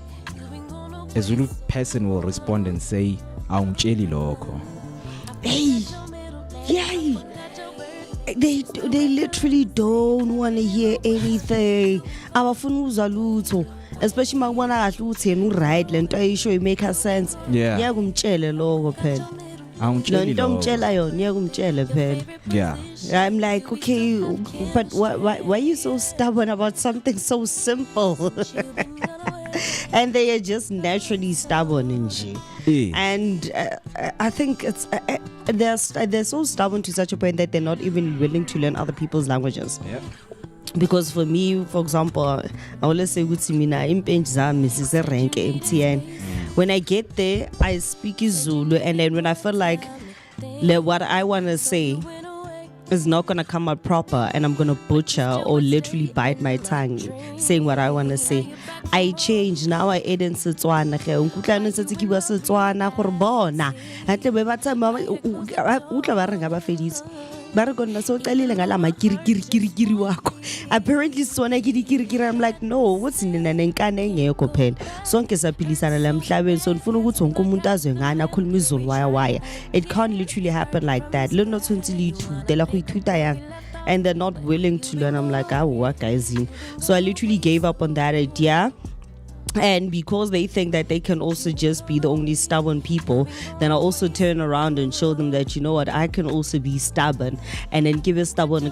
a Zulu person will respond and say, "Awungitsheli lokho." Hey, yay! They literally don't want to hear anything. Abafuna uzwa lutho, especially makubona kahle ukuthi yena uright lento ayisho imake sense. Yeah. Ngiyakutshela lokho phela. Awungitsheli Lento lokho. ngitshela yona ngiyakutshela phela. Yeah. I'm like, okay, but why are you so stubborn about something so simple? And they are just naturally stubborn in G. Eh. And I think it's they're so stubborn to such a point that they're not even willing to learn other people's languages. Yep. Because for me, for example, I always say with mina impenji zami siserenke MTN. When I get there, I speak Zulu, and then when I feel like what I want to say is not going to come out proper and I'm going to butcher or literally bite my tongue saying what I want to say, I change. Now I add in Setswana. Nkutlana setse ke bua Setswana gore bona hatle be batsa mama utla ba re nga ba fedise ba re gonna so qalile ngala ma kiri wako. Apparently sona ke dikiri. I'm like, no, what's in nenkane engekho phela sonke saphilisana la emhlabeni, so ngifuna ukuthi wonke umuntu azwe ngani akhuluma izulu waya. It can't literally happen like that. Le no tshwantse ithute la go ithuta yang, and they're not willing to learn. I'm like, what guys in? So I literally gave up on that idea. And because they think that they can also just be the only stubborn people, then I'll also turn around and show them that, you know what, I can also be stubborn. And then give a stubborn no,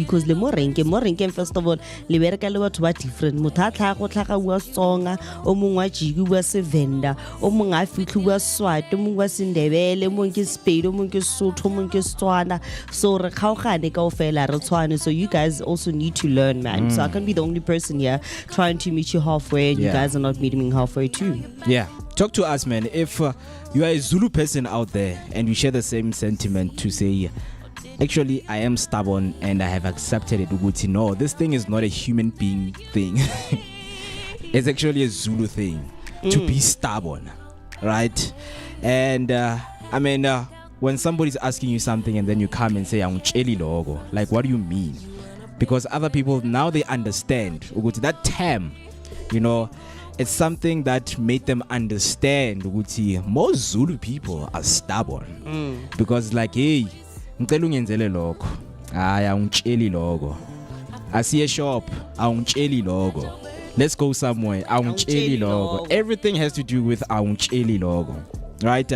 because le mo renke first of all le bereka le batho ba different. Motho a tlhaga bua Tsonga, o mongwe wa Jigi bua Sevenda, o mongwe a fitlhe bua Swati, o mongwe wa Sindebele, o mongwe ke Sepedi, o mongwe ke Sotho, o mongwe ke Setswana. So re kgaogane kaofela re tshwane. So you guys also need to learn, man. So I can't be the only person here trying to meet you halfway, and you guys are not meeting me halfway too. Yeah, talk to us, man. If you are a Zulu person out there and you share the same sentiment to say, actually I am stubborn and I have accepted it, Uguti, no, this thing is not a human being thing. It's actually a Zulu thing to be stubborn, right? And I mean, when somebody's asking you something and then you come and say, logo, like, what do you mean? Because other people now they understand that term, you know, it's something that made them understand most Zulu people are stubborn. Because like, hey, logo, I see a shop, logo, let's go somewhere, logo. Everything has to do with logo, right?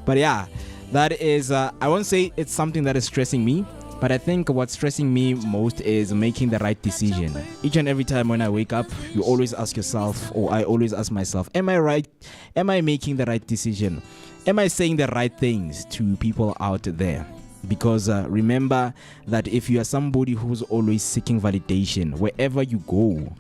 But yeah, that is I won't say it's something that is stressing me, but I think what's stressing me most is making the right decision. Each and every time when I wake up, you always ask yourself, or I always ask myself, am I right? Am I making the right decision? Am I saying the right things to people out there? Because remember that if you are somebody who's always seeking validation, wherever you go,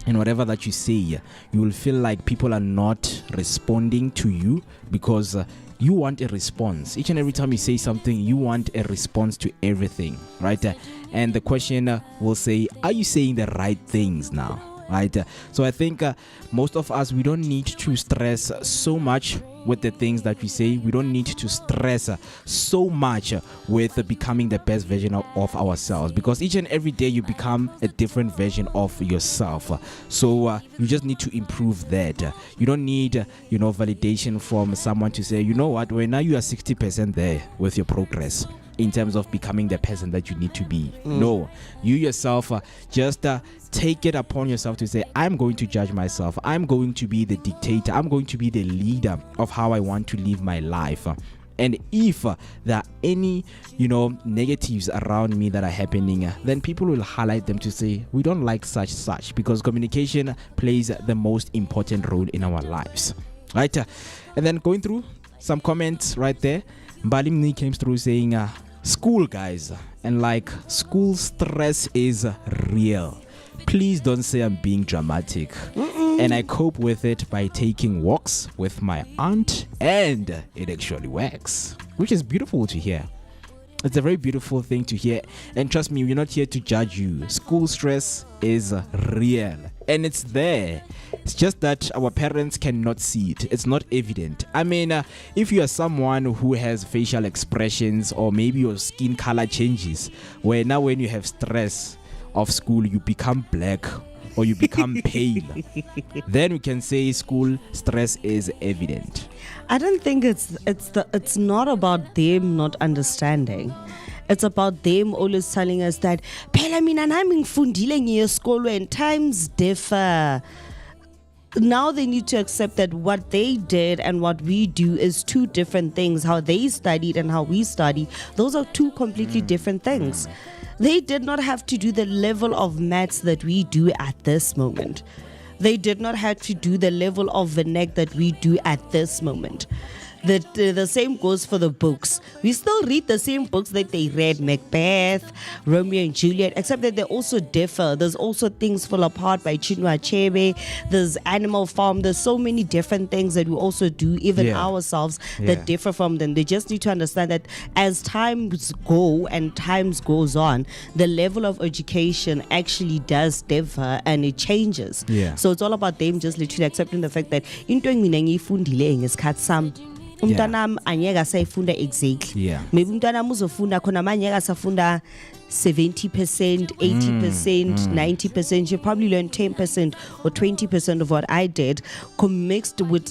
and whatever that you say, you will feel like people are not responding to you because you want a response. Each and every time you say something, you want a response to everything, right? And the question will say, are you saying the right things now? Right? So I think most of us, we don't need to stress so much with the things that we say. We don't need to stress so much with becoming the best version of ourselves, because each and every day you become a different version of yourself. So you just need to improve that. You don't need validation from someone to say, you know what, well, now you are 60% there with your progress in terms of becoming the person that you need to be. No, you yourself just take it upon yourself to say, I'm going to judge myself. I'm going to be the dictator. I'm going to be the leader of how I want to live my life. And if there are any, negatives around me that are happening, then people will highlight them to say, we don't like such, because communication plays the most important role in our lives, right? And then going through some comments right there, Mbalimni came through saying, school, guys, and like, school stress is real. Please don't say I'm being dramatic. And I cope with it by taking walks with my aunt, and it actually works, which is beautiful to hear. It's a very beautiful thing to hear. And trust me, we're not here to judge you. School stress is real and it's there. It's just that our parents cannot see it. It's not evident. I mean, if you are someone who has facial expressions, or maybe your skin color changes, where now when you have stress of school, you become black or you become pale, then we can say school stress is evident. I don't think it's not about them not understanding. It's about them always telling us that phela mina nami ngifundile ngiye esikolweni and times differ. Now they need to accept that what they did and what we do is two different things. How they studied and how we study, those are two completely different things. They did not have to do the level of maths that we do at this moment. They did not have to do the level of vernac that we do at this moment. The same goes for the books. We still read the same books that they read, Macbeth, Romeo and Juliet, except that they also differ. There's also things Fall Apart by Chinua Achebe. There's Animal Farm. There's so many different things that we also do, even ourselves, that differ from them. They just need to understand that as times go and times goes on, the level of education actually does differ and it changes. So it's all about them just literally accepting the fact that into mina ngiyifundile ngesikhathi sami. Umntwana anyeka sayifunda exactly. Maybe umntwana uzofunda khona manje anyeka safunda 70%, 80%, 90%. You probably learn 10% or 20% of what I did, mixed with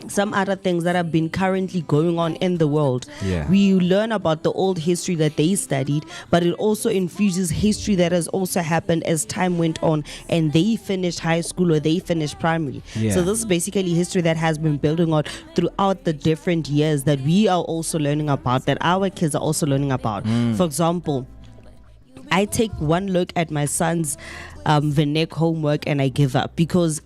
some other things that have been currently going on in the world. Yeah. We learn about the old history that they studied, but it also infuses history that has also happened as time went on and they finished high school or they finished primary. Yeah. So this is basically history that has been building on throughout the different years that we are also learning about, that our kids are also learning about. For example, I take one look at my son's Venek homework and I give up because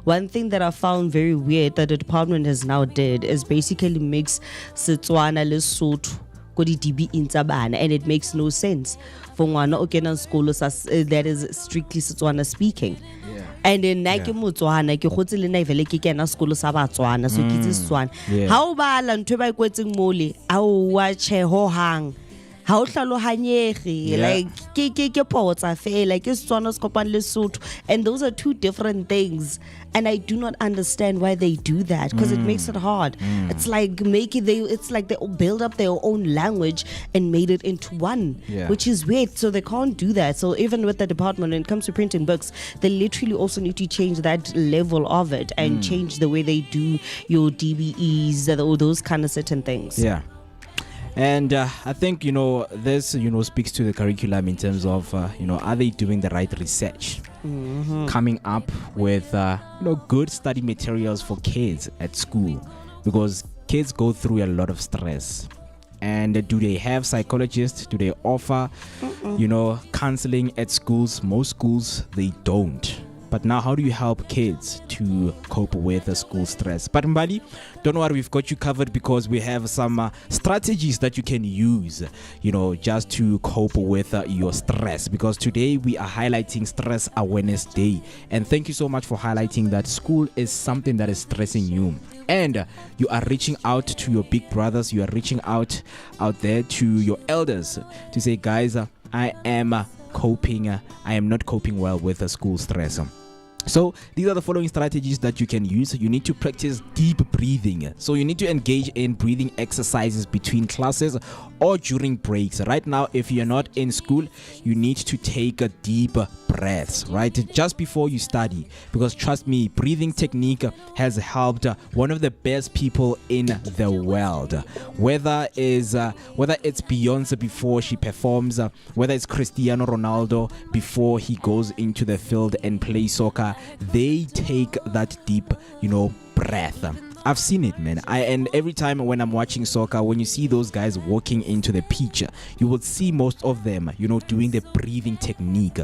one thing that I found very weird that the department has now did is basically mix Setswana Lesotho ko di DB inta bana, and it makes no sense for ngwana o kena sekolo that is strictly Setswana speaking. And then na ke Motswana ke gotse le na vele ke kena sekolo sa Batswana so ke itse Setswana ha o bala ntwe ba ikwetseng mole a o wa che ho hang ha o hlalohanyege like ke potsa fela ke Setswana se kopane le Sotho, and those are two different things, and I do not understand why they do that because it makes it hard. It's like they build up their own language and made it into one, which is weird. So they can't do that. So even with the department, when it comes to printing books, they literally also need to change that level of it and change the way they do your DBEs or those kind of certain things. Yeah. And I think, this, speaks to the curriculum in terms of, are they doing the right research? Coming up with, good study materials for kids at school, because kids go through a lot of stress. And do they have psychologists? Do they offer, counseling at schools? Most schools, they don't. But now, how do you help kids to cope with the school stress? But Mbali, don't worry, we've got you covered because we have some strategies that you can use, just to cope with your stress. Because today we are highlighting Stress Awareness Day. And thank you so much for highlighting that school is something that is stressing you. And you are reaching out to your big brothers, you are reaching out there to your elders to say, guys, I am not coping well with the school stress. So these are the following strategies that you can use. You need to practice deep breathing. So you need to engage in breathing exercises between classes or during breaks. Right now, if you're not in school, you need to take a deep breaths, right? Just before you study. Because trust me, breathing technique has helped one of the best people in the world. Whether it's Beyonce before she performs, whether it's Cristiano Ronaldo before he goes into the field and plays soccer, they take that deep, breath. I've seen it, man. And every time when I'm watching soccer, when you see those guys walking into the pitch, you will see most of them, doing the breathing technique.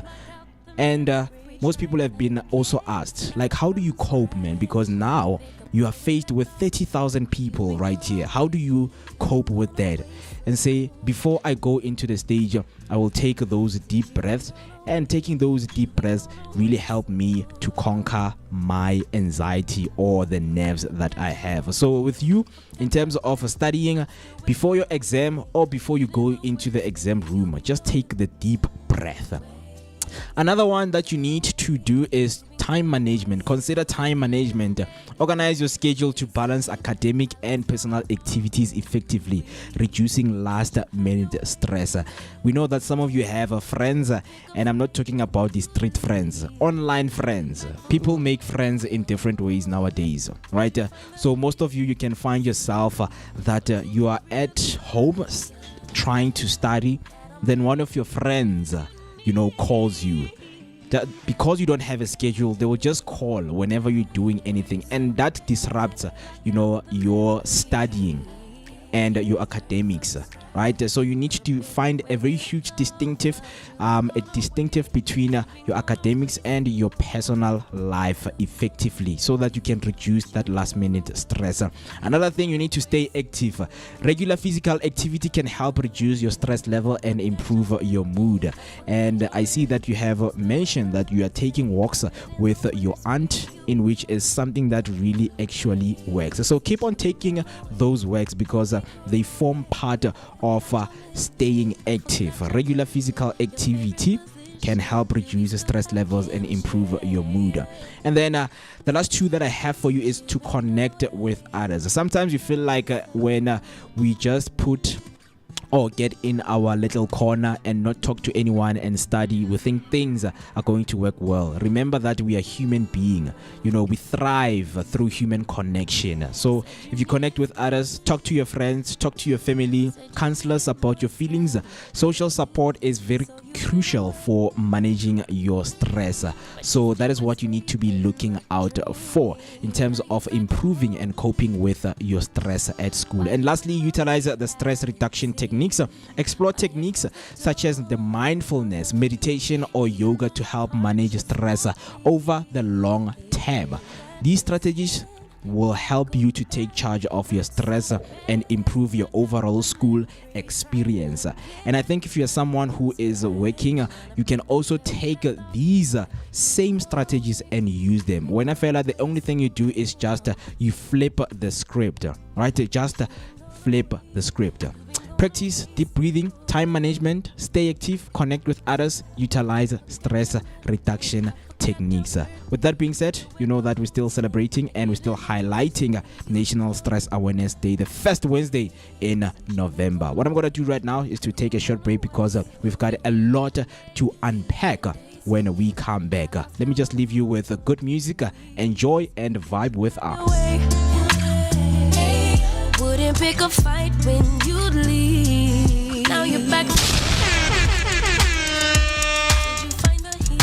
And most people have been also asked, like, how do you cope, man? Because now you are faced with 30,000 people right here. How do you cope with that? And say, before I go into the stage, I will take those deep breaths. And taking those deep breaths really helped me to conquer my anxiety or the nerves that I have. So with you, in terms of studying, before your exam or before you go into the exam room, just take the deep breath. Another one that you need to do is time management. Consider time management. Organize your schedule to balance academic and personal activities effectively, reducing last minute stress. We know that some of you have friends, and I'm not talking about the street friends, online friends. People make friends in different ways nowadays, right? So most of you can find yourself that you are at home trying to study, then one of your friends calls you. That because you don't have a schedule, they will just call whenever you're doing anything, and that disrupts your studying and your academics, right? So you need to find a very huge distinctive between your academics and your personal life effectively, so that you can reduce that last minute stress. Another thing, you need to stay active. Regular physical activity can help reduce your stress level and improve your mood. And I see that you have mentioned that you are taking walks with your aunt, in which is something that really actually works. So keep on taking those walks because they form part of staying active. Regular physical activity can help reduce stress levels and improve your mood. And then the last two that I have for you is to connect with others. Sometimes you feel like when we just put or get in our little corner and not talk to anyone and study, we think things are going to work well. Remember that we are human beings. We thrive through human connection. So if you connect with others, talk to your friends, talk to your family, counselors about your feelings. Social support is very crucial for managing your stress. So that is what you need to be looking out for in terms of improving and coping with your stress at school. And lastly, utilize the stress reduction techniques. Explore techniques such as the mindfulness, meditation, or yoga to help manage stress over the long term. These strategies will help you to take charge of your stress and improve your overall school experience. And I think if you're someone who is working, you can also take these same strategies and use them. When I feel like the only thing you do is just you flip the script, right? Just flip the script. Practice deep breathing, time management, stay active, connect with others, utilize stress reduction techniques. With that being said, you know that we're still celebrating and we're still highlighting National Stress Awareness Day, the first Wednesday in November. What I'm going to do right now is to take a short break because we've got a lot to unpack when we come back. Let me just leave you with good music. Enjoy and vibe with us. Wouldn't pick a fight when you'd leave. Now you're back. Did you find the healing?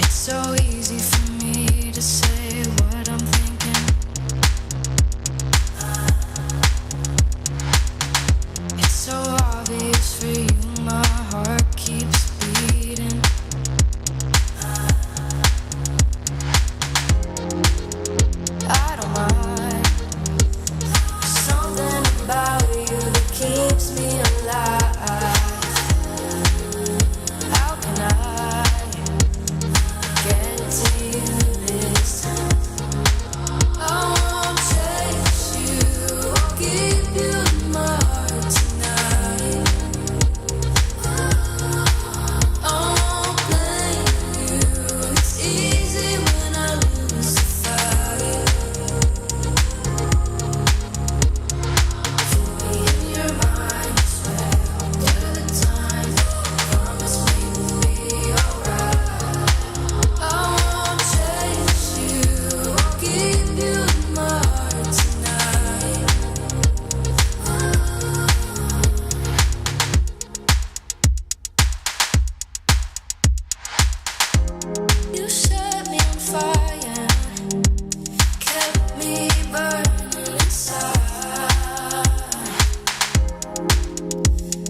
So easy for me to say what I'm thinking. It's so obvious for you, my heart keeps beating. I don't mind. Something about you that keeps me alive. How can I get to you this time? I won't chase you, I'll give you my heart tonight. I won't blame you, it's easy when I lose the fight. Keep me in your mind, I swear I'll do the time. Promise me we'll be alright. I won't chase you, I'll give you my heart tonight. You set me on fire, kept me burning inside.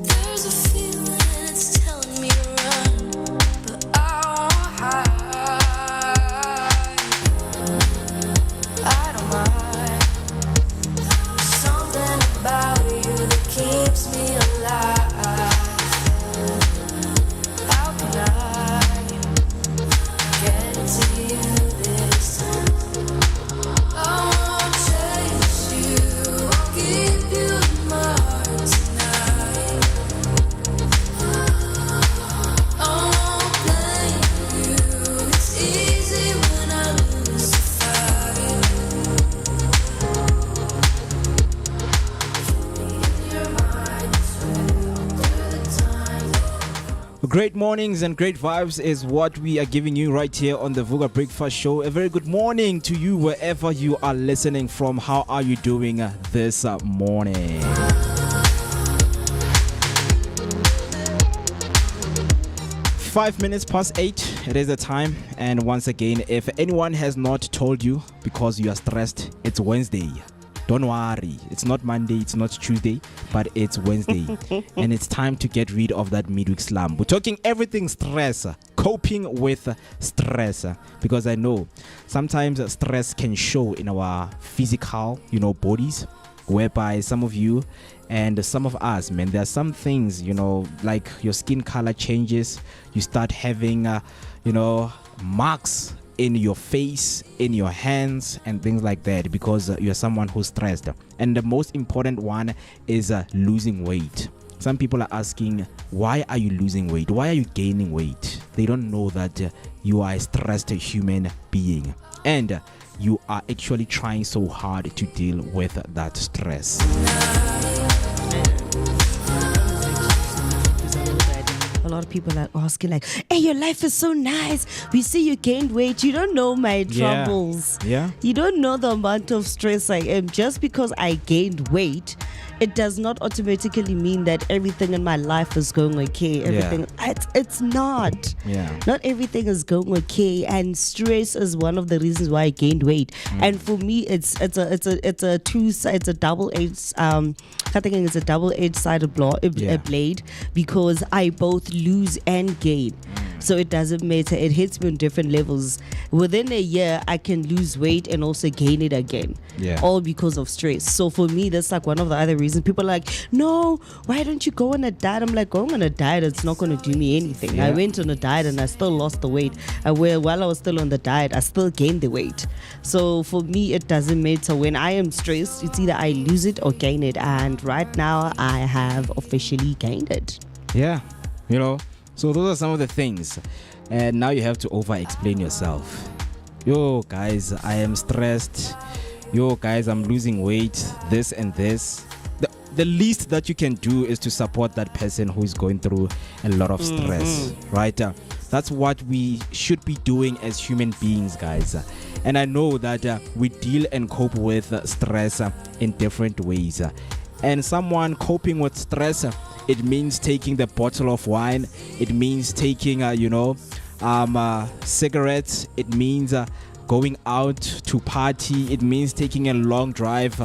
There's a feeling it's telling me to run, but I won't hide. I don't mind. Something about you that keeps me alive. How can I get to you this time? I won't chase you, I'll give you my heart tonight. I won't blame you, it's easy when I lose the fight. Keep me in your mind, I swear I'll do the time. Great mornings and great vibes is what we are giving you right here on the Vooka Breakfast Show. A very good morning to you wherever you are listening from. How are you doing this morning? 5 minutes past 8, it is the time. And once again, if anyone has not told you because you are stressed, it's Wednesday. Don't worry, it's not Monday, it's not Tuesday, but it's Wednesday. And it's time to get rid of that midweek slump. We're talking everything stress, coping with stress, because I know sometimes stress can show in our physical, bodies, whereby some of you and some of us, man, there are some things, like your skin color changes, you start having, marks in your face, in your hands, and things like that, because you're someone who's stressed. And the most important one is losing weight. Some people are asking, why are you losing weight? Why are you gaining weight? They don't know that you are a stressed human being, and you are actually trying so hard to deal with that stress. A lot of people are asking like, hey, your life is so nice. We see you gained weight. You don't know my troubles. Yeah. You don't know the amount of stress I am. Just because I gained weight, it does not automatically mean that everything in my life is going okay. Everything, it's not. Yeah. Not everything is going okay, and stress is one of the reasons why I gained weight. And for me, it's a double-edged. I think it's a double-edged sided blade, because I both lose and gain. So it doesn't matter. It hits me on different levels. Within a year, I can lose weight and also gain it again. Yeah. All because of stress. So for me, that's like one of the other reasons. People are like, no, why don't you go on a diet? I'm like, going on a diet, it's not going to do me anything. Yeah. I went on a diet and I still lost the weight. While I was still on the diet, I still gained the weight. So for me, it doesn't matter. When I am stressed, it's either I lose it or gain it. And right now, I have officially gained it. Yeah. So those are some of the things. And now you have to over-explain yourself. Yo, guys, I am stressed. Yo, guys, I'm losing weight. This and this. The least that you can do is to support that person who is going through a lot of stress, right? That's what we should be doing as human beings, guys. And I know that we deal and cope with stress in different ways. And someone coping with stress, it means taking the bottle of wine. It means taking, cigarettes. It means going out to party. It means taking a long drive,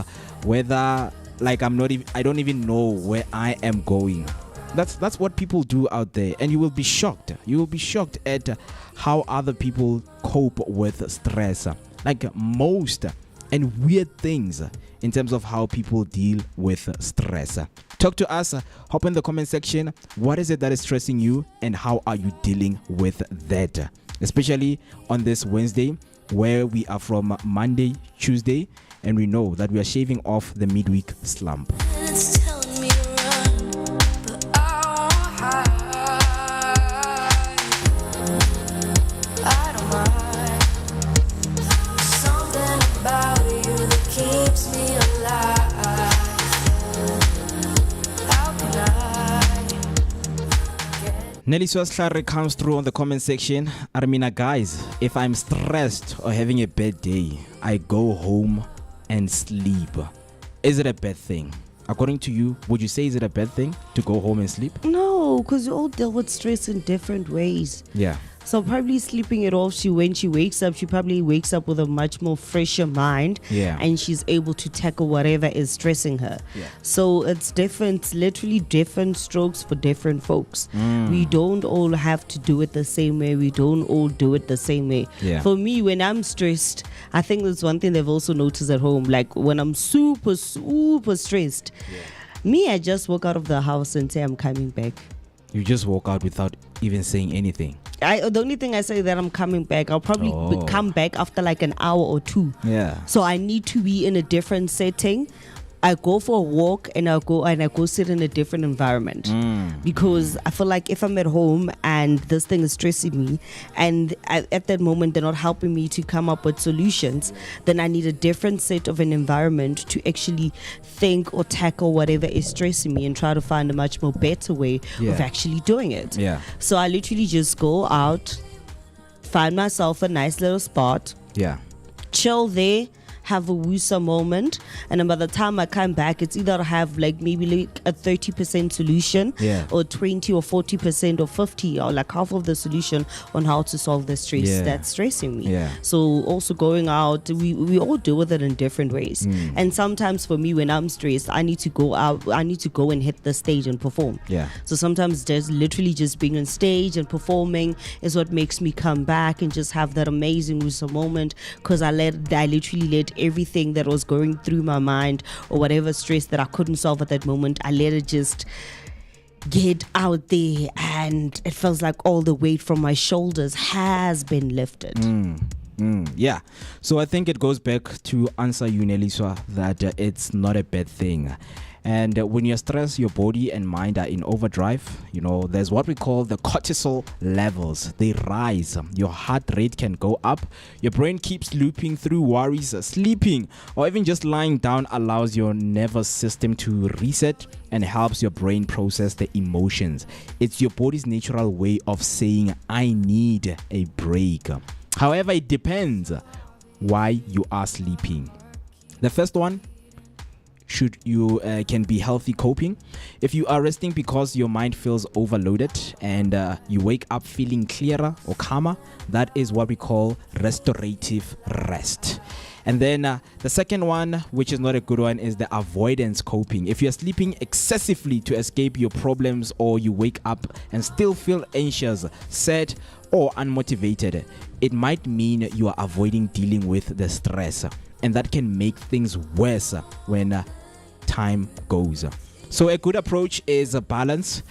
whether like I don't even know where I am going. That's what people do out there, and you will be shocked. You will be shocked at how other people cope with stress, like most and weird things in terms of how people deal with stress. Talk to us, hop in the comment section. What is it that is stressing you, and how are you dealing with that? Especially on this Wednesday, where we are from Monday, Tuesday, and we know that we are shaving off the midweek slump. It's telling me to run, but I won't hide. I don't mind. There's something about you that keeps me alive. How can I? Nelly Swashlare comes through on the comment section. Armina, guys, if I'm stressed or having a bad day, I go home and sleep. Is it a bad thing? According to you, would you say is it a bad thing to go home and sleep? No, because you all deal with stress in different ways. Yeah. So probably sleeping it off, when she wakes up, she probably wakes up with a much more fresher mind. Yeah. And she's able to tackle whatever is stressing her. Yeah. So it's different, literally different strokes for different folks. We don't all have to do it the same way. We don't all do it the same way. Yeah. For me, when I'm stressed, I think that's one thing they've also noticed at home. Like when I'm super, super stressed, me, I just walk out of the house and say I'm coming back. You just walk out without even saying anything. The only thing I say that I'm coming back, I'll probably come back after like an hour or two. Yeah. So I need to be in a different setting. I go for a walk and I go sit in a different environment, because I feel like if I'm at home and this thing is stressing me, and at that moment they're not helping me to come up with solutions, then I need a different set of an environment to actually think or tackle whatever is stressing me and try to find a much more better way of actually doing it. Yeah. So I literally just go out, find myself a nice little spot, chill there, have a woosa moment, and then by the time I come back, it's either have like maybe like a 30% solution, or 20 or 40% or 50 or like half of the solution on how to solve the stress that's stressing me. So also going out, we all deal with it in different ways. And sometimes for me, when I'm stressed, I need to go out, I need to go and hit the stage and perform. So sometimes there's literally just being on stage and performing is what makes me come back and just have that amazing woosa moment, because I literally let everything that was going through my mind or whatever stress that I couldn't solve at that moment, I let it just get out there and it feels like all the weight from my shoulders has been lifted. Yeah. So I think it goes back to answer you, Neliswa, that it's not a bad thing. And when you're stressed, your body and mind are in overdrive. You know, there's what we call the cortisol levels. They rise. Your heart rate can go up. Your brain keeps looping through worries. Sleeping or even just lying down allows your nervous system to reset and helps your brain process the emotions. It's your body's natural way of saying, I need a break. However, it depends why you are sleeping. The first one, can be healthy coping. If you are resting because your mind feels overloaded and you wake up feeling clearer or calmer, that is what we call restorative rest. And then the second one, which is not a good one, is the avoidance coping. If you're sleeping excessively to escape your problems, or you wake up and still feel anxious, sad, or unmotivated, it might mean you are avoiding dealing with the stress. And that can make things worse when time goes. So a good approach is a balance.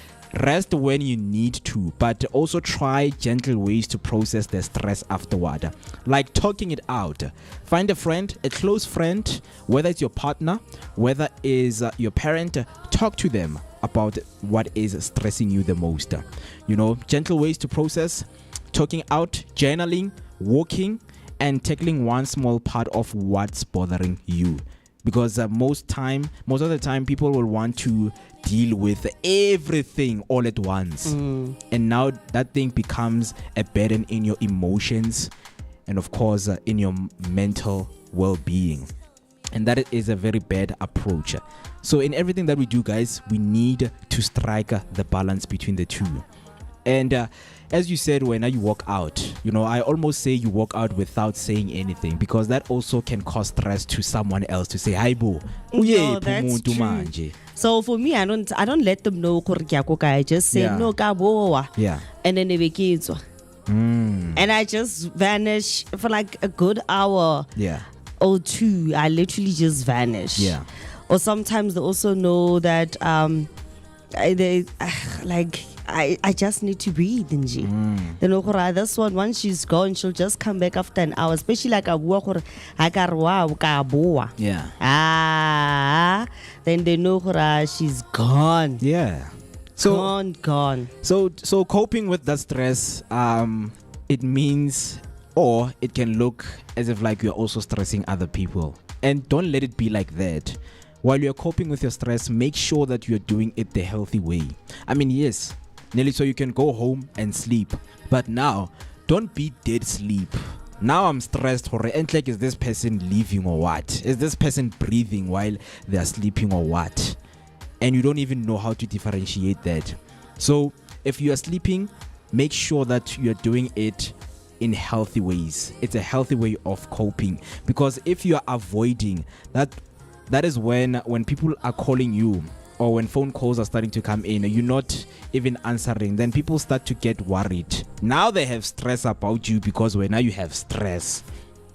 Rest when you need to, but also try gentle ways to process the stress afterward, like talking it out. Find a friend, a close friend, whether it's your partner, whether it's your parent. Talk to them about what is stressing you the most. You know, gentle ways to process: talking out, journaling, walking, and tackling one small part of what's bothering you. Because most of the time, people will want to deal with everything all at once. And now that thing becomes a burden in your emotions and, of course, in your mental well-being. And that is a very bad approach. So in everything that we do, guys, we need to strike the balance between the two. And as you said, when you walk out, you know, I almost say you walk out without saying anything, because that also can cause stress to someone else to say, hi bo. No, that's true. So for me, I don't let them know. I just say no ka boa. Yeah. And then they begin. And I just vanish for like a good hour. Yeah. Or two. I literally just vanish. Yeah. Or sometimes they also know that I just need to breathe, Nji. Then this one, once she's gone, she'll just come back after an hour. Especially like a yeah. Then they know she's gone. Yeah. Gone. So coping with that stress, it means, or it can look as if like you're also stressing other people. And don't let it be like that. While you're coping with your stress, make sure that you're doing it the healthy way. I mean, yes, Nelly, so you can go home and sleep. But now, don't be dead sleep. Now I'm stressed. Like, is this person leaving or what? Is this person breathing while they're sleeping or what? And you don't even know how to differentiate that. So if you are sleeping, make sure that you're doing it in healthy ways. It's a healthy way of coping. Because if you are avoiding that is when people are calling you, or when phone calls are starting to come in, you're not even answering, then people start to get worried. Now they have stress about you because now you have stress.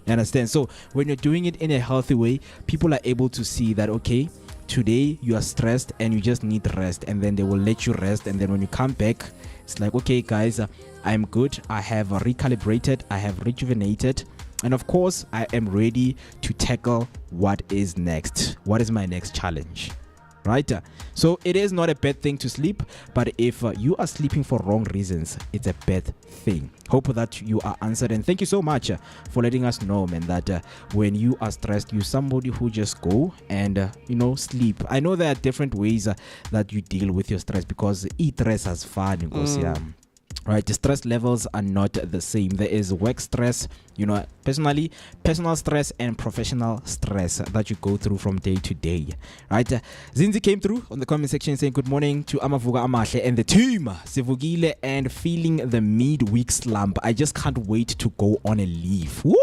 You understand? So when you're doing it in a healthy way, people are able to see that, okay, today you are stressed and you just need rest, and then they will let you rest. And then when you come back, it's like, okay guys, I'm good, I have recalibrated, I have rejuvenated, and of course I am ready to tackle what is next. What is my next challenge? Right? So it is not a bad thing to sleep, but if you are sleeping for wrong reasons, it's a bad thing. Hope that you are answered, and thank you so much for letting us know, man, that when you are stressed, you're somebody who just go and sleep. I know there are different ways that you deal with your stress, because stress has fun, right? The stress levels are not the same. There is work stress, personal stress, and professional stress that you go through from day to day, right? Zinzi came through on the comment section saying good morning to Vooka Academy and the team. Sivugile and feeling the midweek slump. I just can't wait to go on a leave. Woo!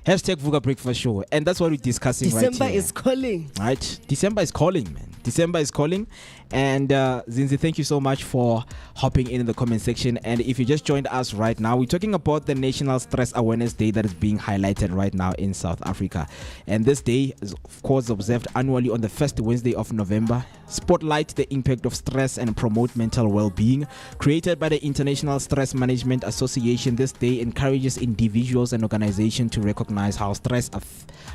Hashtag Vooka Breakfast Show. And that's what we're discussing. December right here. Is calling. Right? December is calling, man. December is calling. And Zinzi, thank you so much for hopping in the comment section. And if you just joined us right now, we're talking about the National Stress Awareness Day that is being highlighted right now in South Africa. And this day is, of course, observed annually on the first Wednesday of November. Spotlight the impact of stress and promote mental well-being. Created by the International Stress Management Association, this day encourages individuals and organizations to recognize how stress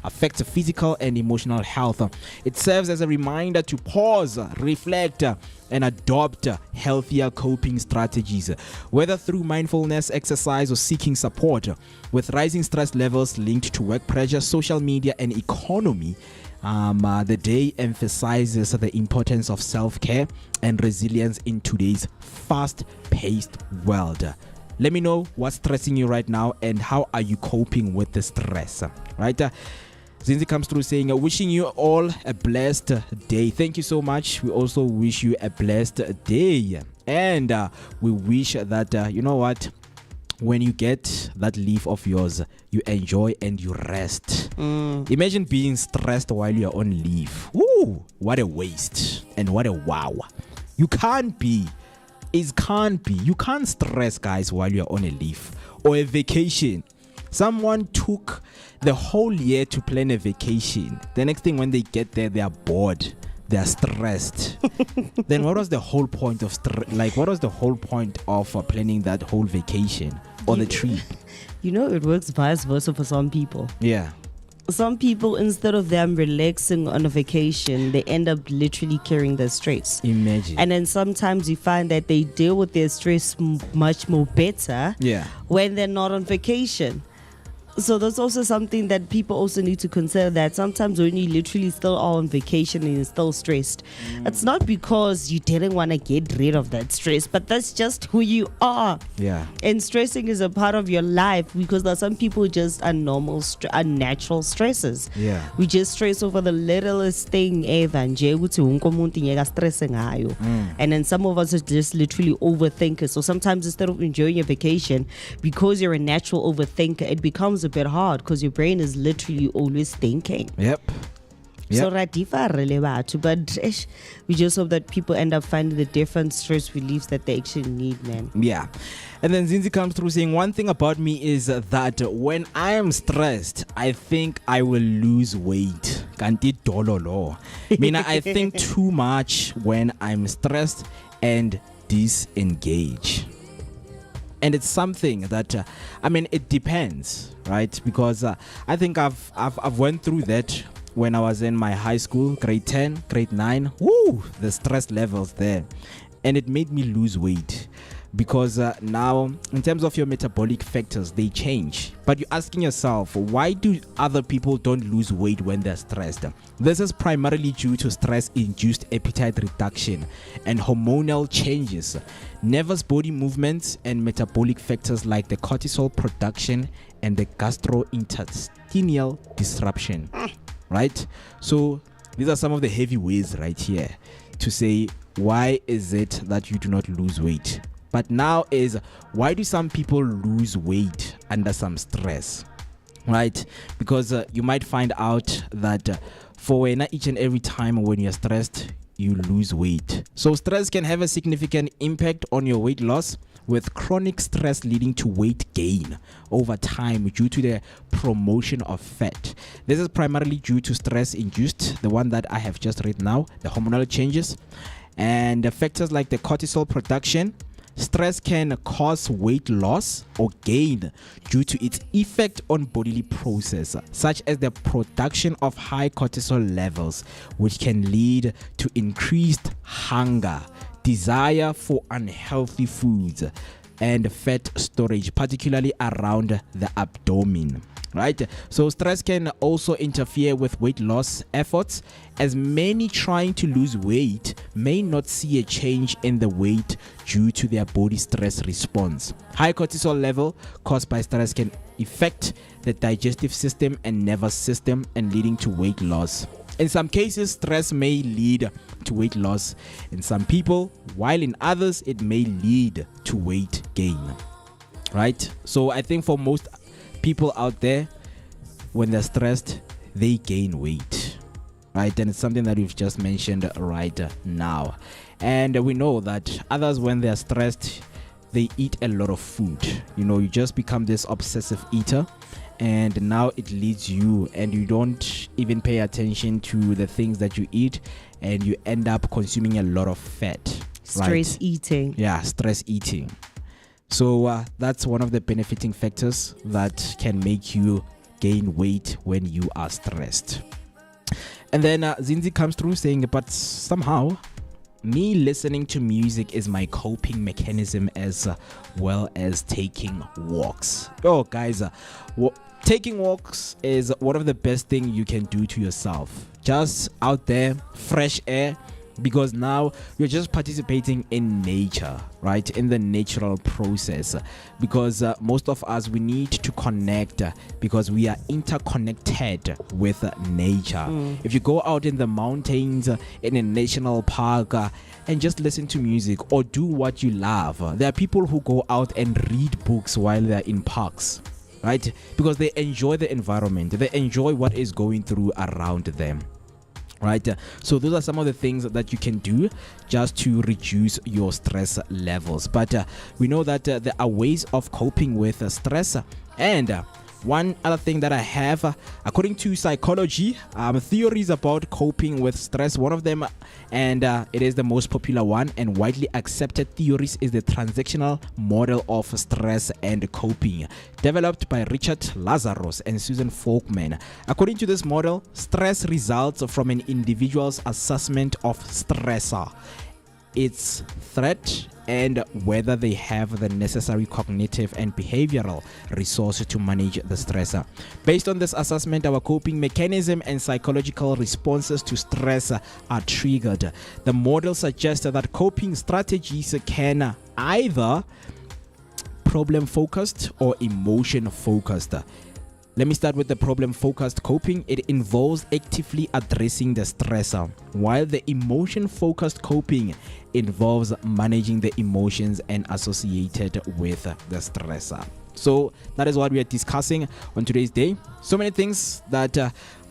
affects physical and emotional health. It serves as a reminder to pause, reflect, and adopt healthier coping strategies, whether through mindfulness, exercise, or seeking support. With rising stress levels linked to work pressure, social media, and economy, the day emphasizes the importance of self-care and resilience in today's fast-paced world. Let me know what's stressing you right now and how are you coping with the stress, right? Zinzi comes through saying, wishing you all a blessed day. Thank you so much. We also wish you a blessed day. And we wish that, you know what, when you get that leave of yours, you enjoy and you rest. Imagine being stressed while you're on leave. Woo, what a waste and what a wow. You can't be. It can't be. You can't stress, guys, while you're on a leave or a vacation. Someone took the whole year to plan a vacation. The next thing, when they get there, they are bored. They are stressed. Then what was the whole point of what was the whole point of planning that whole vacation or the trip? You know, it works vice versa for some people. Yeah. Some people, instead of them relaxing on a vacation, they end up literally carrying their stress. Imagine. And then sometimes you find that they deal with their stress much more better when they're not on vacation. So that's also something that people also need to consider, that sometimes when you literally still are on vacation and you're still stressed, it's not because you didn't want to get rid of that stress, but that's just who you are. Yeah. And stressing is a part of your life, because there are some people just are unnatural stresses. Yeah. We just stress over the littlest thing ever. And then some of us are just literally overthinkers. So sometimes instead of enjoying your vacation, because you're a natural overthinker, it becomes a bit hard because your brain is literally always thinking. Yep. So but we just hope that people end up finding the different stress reliefs that they actually need, man. Yeah. And then Zinzi comes through saying, one thing about me is that when I am stressed, I think I will lose weight. Kanti dololo. I think too much when I'm stressed and disengage. And it's something that it depends, right? Because I think I've went through that when I was in my high school, grade 10, grade 9. Woo, the stress levels there, and it made me lose weight. Because now, in terms of your metabolic factors, they change. But you're asking yourself, why do other people don't lose weight when they're stressed? This is primarily due to stress-induced appetite reduction and hormonal changes, nervous body movements, and metabolic factors like the cortisol production and the gastrointestinal disruption. Right? So these are some of the heavy ways right here to say, why is it that you do not lose weight? But now is, why do some people lose weight under some stress, right? Because you might find out that for each and every time when you're stressed, you lose weight. So stress can have a significant impact on your weight loss, with chronic stress leading to weight gain over time due to the promotion of fat. This is primarily due to stress-induced, the one that I have just read now, the hormonal changes, and the factors like the cortisol production. Stress can cause weight loss or gain due to its effect on bodily processes, such as the production of high cortisol levels, which can lead to increased hunger, desire for unhealthy foods, and fat storage, particularly around the abdomen. Right? So stress can also interfere with weight loss efforts, as many trying to lose weight may not see a change in the weight due to their body stress response. High cortisol level caused by stress can affect the digestive system and nervous system, and leading to weight loss. In some cases, stress may lead to weight loss in some people, while in others it may lead to weight gain. Right? So I think for most people out there, when they're stressed, they gain weight, right? And it's something that we've just mentioned right now. And we know that others, when they're stressed, they eat a lot of food. You just become this obsessive eater, and now it leads you, and you don't even pay attention to the things that you eat, and you end up consuming a lot of fat. Stress eating. Yeah, stress eating. So that's one of the benefiting factors that can make you gain weight when you are stressed. And then Zinzi comes through saying, but somehow me listening to music is my coping mechanism as well as taking walks. Oh, guys, taking walks is one of the best things you can do to yourself. Just out there, fresh air, because now you're just participating in nature, right? In the natural process, because most of us, we need to connect because we are interconnected with nature. If you go out in the mountains, in a national park, and just listen to music or do what you love. There are people who go out and read books while they're in parks, right? Because they enjoy the environment, they enjoy what is going through around them. Right, so those are some of the things that you can do just to reduce your stress levels. But we know that there are ways of coping with stress. And one other thing that I have, according to psychology, theories about coping with stress. One of them, and it is the most popular one and widely accepted theories, is the transactional model of stress and coping, developed by Richard Lazarus and Susan Folkman. According to this model, stress results from an individual's assessment of stressor, its threat, and whether they have the necessary cognitive and behavioral resources to manage the stressor. Based on this assessment, our coping mechanism and psychological responses to stress are triggered. The model suggests that coping strategies can either problem-focused or emotion-focused. Let me start with the problem-focused coping. It involves actively addressing the stressor, while the emotion-focused coping involves managing the emotions and associated with the stressor. So that is what we are discussing on today's day. So many things that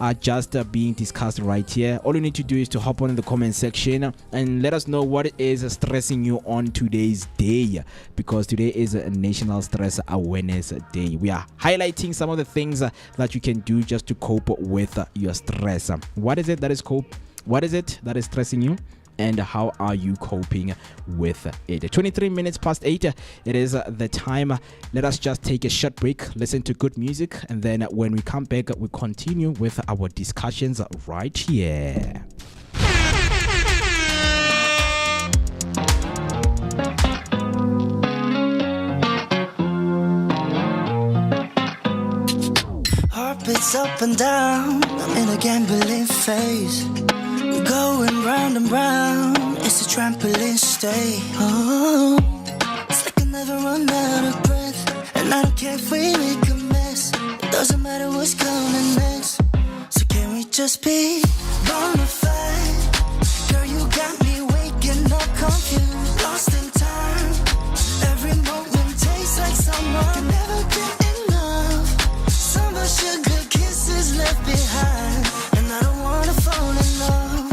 are just being discussed right here. All you need to do is to hop on in the comment section and let us know what is stressing you on today's day, because today is a National Stress Awareness Day. We are highlighting some of the things that you can do just to cope with your stress. What is it that is stressing you? And how are you coping with it? 23 minutes past 8. It is the time. Let us just take a short break, listen to good music, and then when we come back, we continue with our discussions right here. Heartbeats up and down, I'm in a gambling phase. We're going round and round, it's a trampoline stay. Oh, it's like I never run out of breath, and I don't care if we make a mess. It doesn't matter what's coming next. So can we just be bona fide? Girl, you got me waking up confused, lost in time. Every moment tastes like summer, can never get enough. Summer sugar kisses left behind, and I don't wanna fall in love.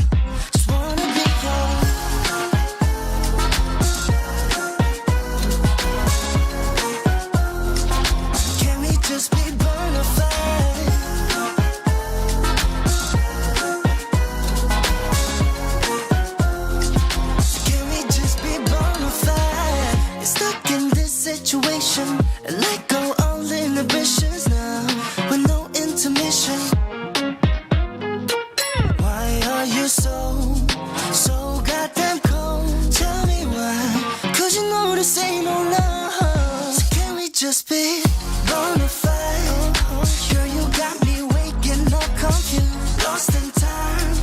And let go all inhibitions now, with no intermission. Why are you so goddamn cold? Tell me why, 'cause you know this ain't no love. So can we just be bona fide? Girl, you got me waking up confused, lost in time.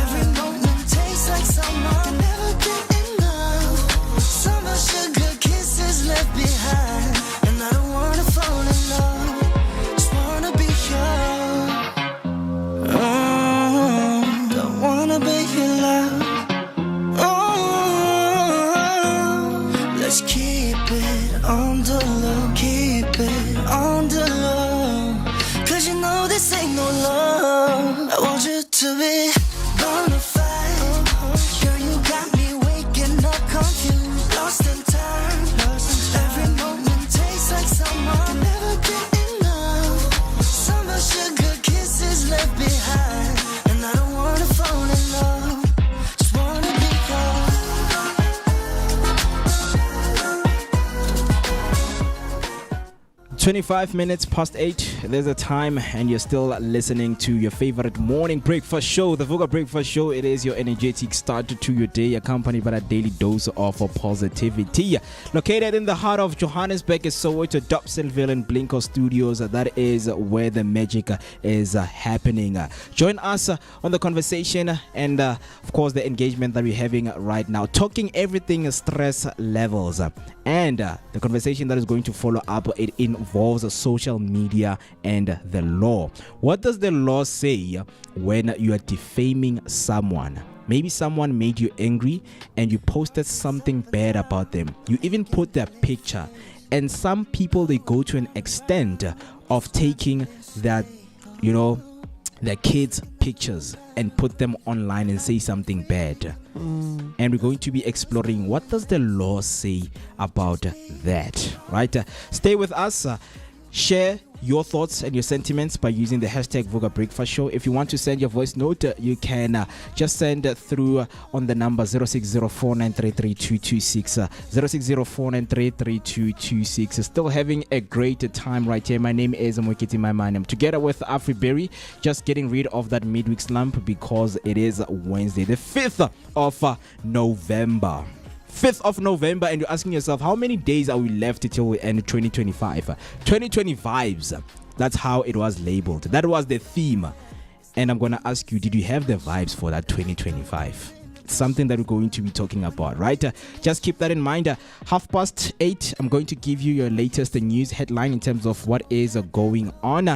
Every moment tastes like summer, can never get enough. Summer sugar kisses left behind, and I don't wanna fall in love, just wanna be yours. Oh, don't wanna be your love. Oh, let's keep it on the low, keep 25 minutes past 8, there's a time, and you're still listening to your favorite morning breakfast show, the Vooka Breakfast Show. It is your energetic start to your day, accompanied by a daily dose of positivity. Located in the heart of Johannesburg is Soweto, Dobsonville, and Blinko Studios. That is where the magic is happening. Join us on the conversation and, of course, the engagement that we're having right now, talking everything stress levels. And the conversation that is going to follow up, it involves social media and the law. What does the law say when you are defaming someone? Maybe someone made you angry and you posted something bad about them. You even put their picture. And some people, they go to an extent of taking their kids' pictures and put them online and say something bad. And we're going to be exploring what does the law say about that, right? Stay with us. Share your thoughts and your sentiments by using the hashtag Vooka Breakfast Show. If you want to send your voice note, you can just send through on the number 0604933226. 0604933226. Still having a great time right here. My name is Mwikiti Maimane. I'm together with Afriberry, just getting rid of that midweek slump because it is Wednesday, the 5th of November. 5th of November, and you're asking yourself, how many days are we left till we end 2025? 2020 vibes. That's how it was labeled. That was the theme. And I'm going to ask you, did you have the vibes for that 2025? It's something that we're going to be talking about, right? Just keep that in mind. 8:30, I'm going to give you your latest news headline in terms of what is going on.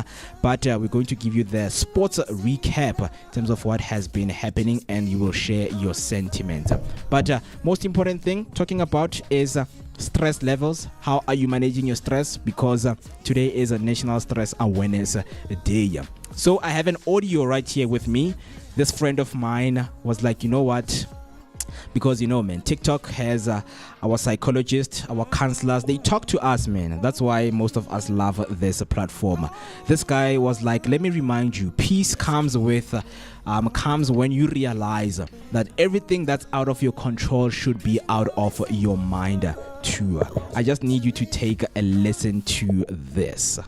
But we're going to give you the sports recap in terms of what has been happening, and you will share your sentiment. But most important thing talking about is stress levels. How are you managing your stress? Because today is a National Stress Awareness Day. So I have an audio right here with me. This friend of mine was like, you know what? Because, man, TikTok has our psychologists, our counselors. They talk to us, man. That's why most of us love this platform. This guy was like, let me remind you, peace comes when you realize that everything that's out of your control should be out of your mind too. I just need you to take a listen to this.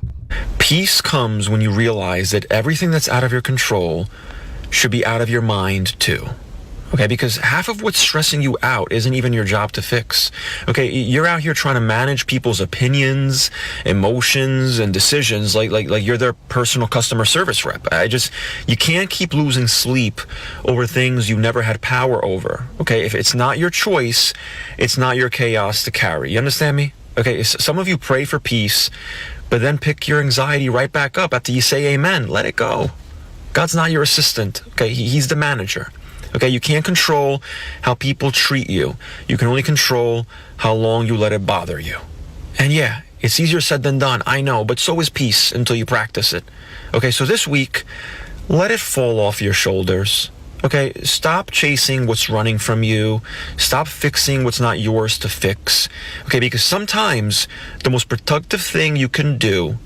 Peace comes when you realize that everything that's out of your control should be out of your mind too. Okay, because half of what's stressing you out isn't even your job to fix. Okay, you're out here trying to manage people's opinions, emotions, and decisions like you're their personal customer service rep. You can't keep losing sleep over things you never had power over. Okay, if it's not your choice, it's not your chaos to carry. You understand me? Okay, some of you pray for peace, but then pick your anxiety right back up after you say amen. Let it go. God's not your assistant. Okay, He's the manager. Okay, you can't control how people treat you. You can only control how long you let it bother you. And yeah, it's easier said than done, I know, but so is peace until you practice it. Okay, so this week, let it fall off your shoulders. Okay, stop chasing what's running from you. Stop fixing what's not yours to fix. Okay, because sometimes the most productive thing you can do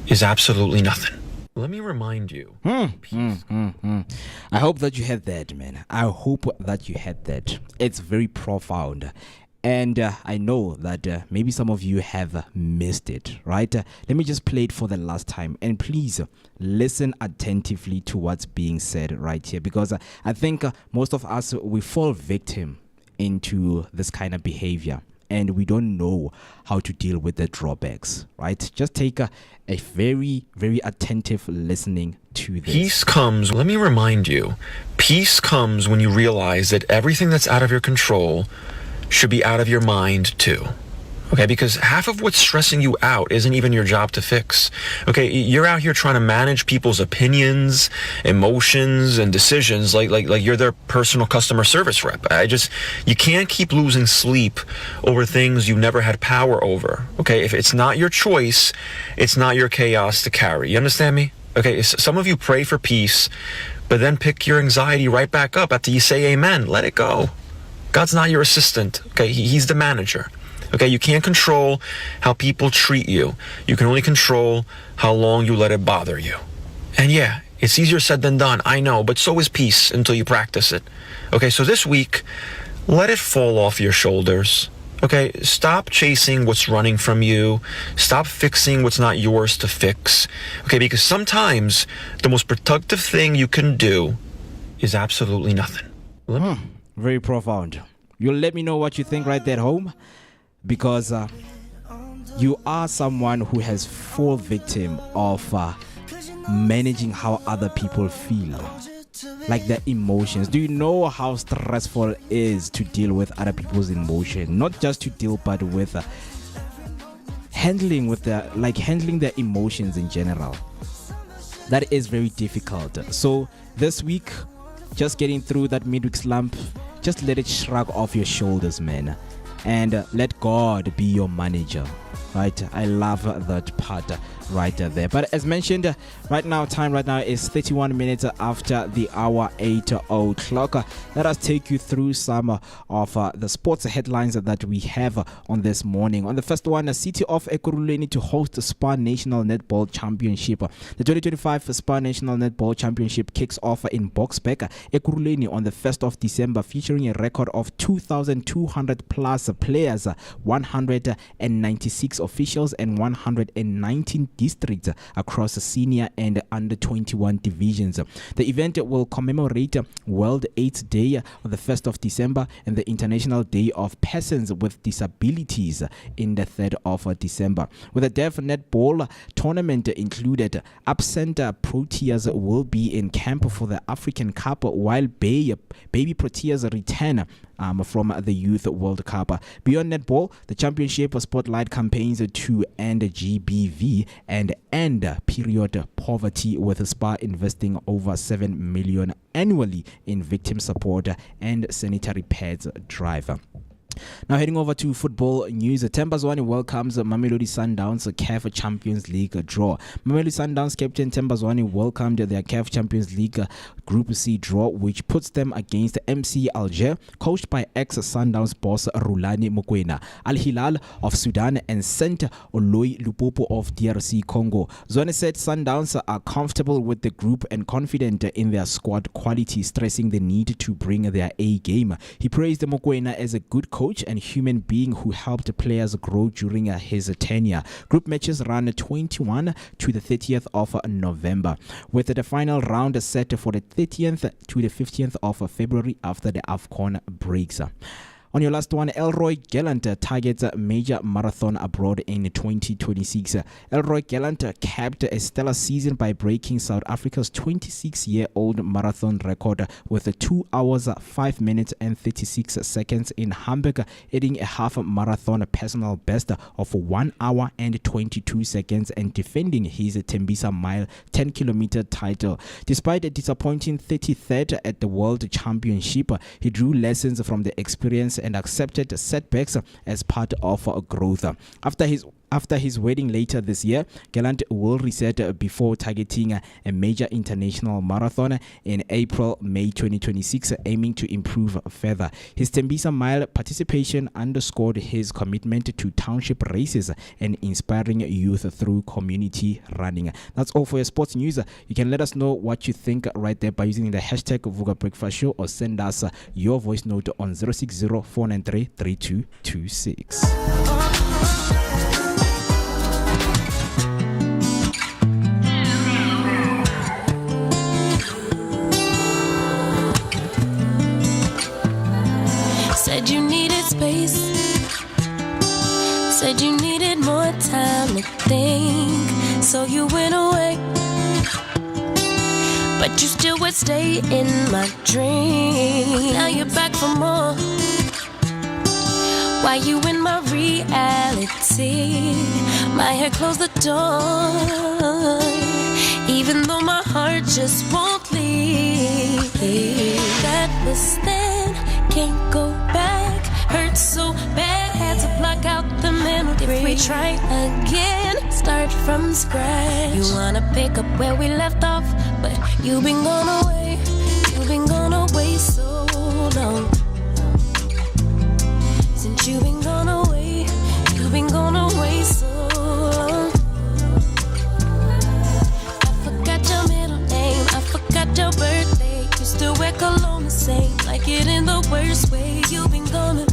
is absolutely nothing. Let me remind you. I hope that you had that, man. I hope that you had that. It's very profound. And I know that maybe some of you have missed it, right? Let me just play it for the last time. And please listen attentively to what's being said right here. Because I think most of us, we fall victim into this kind of behavior. And we don't know how to deal with the drawbacks, right? Just take a very, very attentive listening to this. Peace comes, let me remind you, peace comes when you realize that everything that's out of your control should be out of your mind too. Okay, because half of what's stressing you out isn't even your job to fix. Okay, you're out here trying to manage people's opinions, emotions, and decisions like you're their personal customer service rep. You can't keep losing sleep over things you never had power over. Okay, if it's not your choice, it's not your chaos to carry. You understand me? Okay, some of you pray for peace, but then pick your anxiety right back up after you say amen. Let it go. God's not your assistant. Okay, He's the manager. Okay, you can't control how people treat you. You can only control how long you let it bother you. And yeah, it's easier said than done, I know, but so is peace until you practice it. Okay, so this week, let it fall off your shoulders. Okay, stop chasing what's running from you. Stop fixing what's not yours to fix. Okay, because sometimes the most productive thing you can do is absolutely nothing. Very profound. You'll let me know what you think right there at home, because you are someone who has fallen victim of managing how other people feel, like their emotions. Do you know how stressful it is to deal with other people's emotions? Not just to deal, but with handling their emotions in general. That is very difficult. So this week, just getting through that midweek slump, just let it shrug off your shoulders, man, and let God be your manager. Right, I love that part right there. But as mentioned, time right now is 31 minutes after the hour 8 o'clock. Let us take you through some of the sports headlines that we have on this morning. On the first one, the city of Ekurhuleni to host the Spar National Netball Championship. The 2025 Spar National Netball Championship kicks off in Boksburg, Ekurhuleni on the 1st of December, featuring a record of 2,200 plus players, 196 officials and 119 districts across the senior and under 21 divisions. The event will commemorate World AIDS Day on the 1st of December and the International Day of Persons with Disabilities in the 3rd of December. With the Deaf Netball tournament included, absent Proteas will be in camp for the African Cup, while baby Proteas return from the Youth World Cup. Beyond netball, the championship spotlight campaigns to end GBV and end period poverty, with SPAR investing over 7 million annually in victim support and sanitary pads drive. Now heading over to football news, Tembazwane welcomes Mamelodi Sundowns CAF Champions League draw. Mamelodi Sundowns captain Tembazwane welcomed their CAF Champions League Group C draw, which puts them against MC Alger, coached by ex-Sundowns boss Rulani Mokoena, Al Hilal of Sudan, and Saint Oloi Lupopo of DRC Congo. Zwane said Sundowns are comfortable with the group and confident in their squad quality, stressing the need to bring their A game. He praised Mokoena as a good coach and human being who helped players grow during his tenure. Group matches run 21 to the 30th of November, with the final round set for the 30th to the 15th of February after the AFCON breaks. On your last one, Elroy Gallant targets major marathon abroad in 2026. Elroy Gallant capped a stellar season by breaking South Africa's 26-year-old marathon record with 2 hours, 5 minutes and 36 seconds in Hamburg, adding a half marathon personal best of 1 hour and 22 seconds and defending his Tembisa Mile 10-kilometer title. Despite a disappointing 33rd at the World Championship, he drew lessons from the experience and accepted setbacks as part of growth. After his wedding later this year, Gallant will reset before targeting a major international marathon in April-May 2026, aiming to improve further. His Tembisa Mile participation underscored his commitment to township races and inspiring youth through community running. That's all for your sports news. You can let us know what you think right there by using the hashtag Vooka Breakfast Show, or send us your voice note on 060-493-3226. Said you needed space, said you needed more time to think, so you went away, but you still would stay in my dream. Now you're back for more. Why you in my reality? My hair closed the door, even though my heart just won't leave. That was then, can't go back. Hurt so bad, had to block out the memory. If we try again, start from scratch. You wanna pick up where we left off, but you've been gone away. You've been gone away so long. Since you've been gone away, you've been gone away so long. I forgot your middle name, I forgot your birthday. You still wear cologne the same, like it in the worst way. You've been gone away.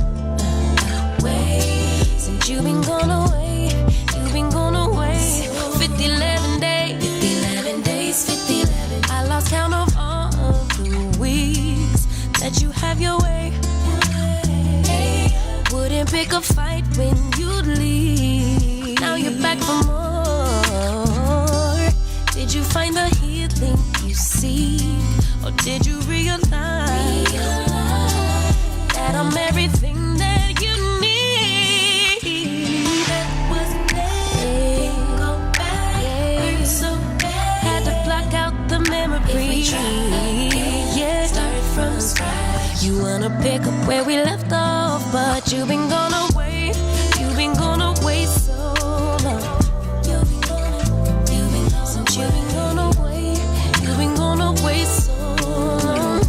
You wanna pick up where we left off, but you've been gone away. You've been gone away so long. Since you've been gone away, you've been gone away so long.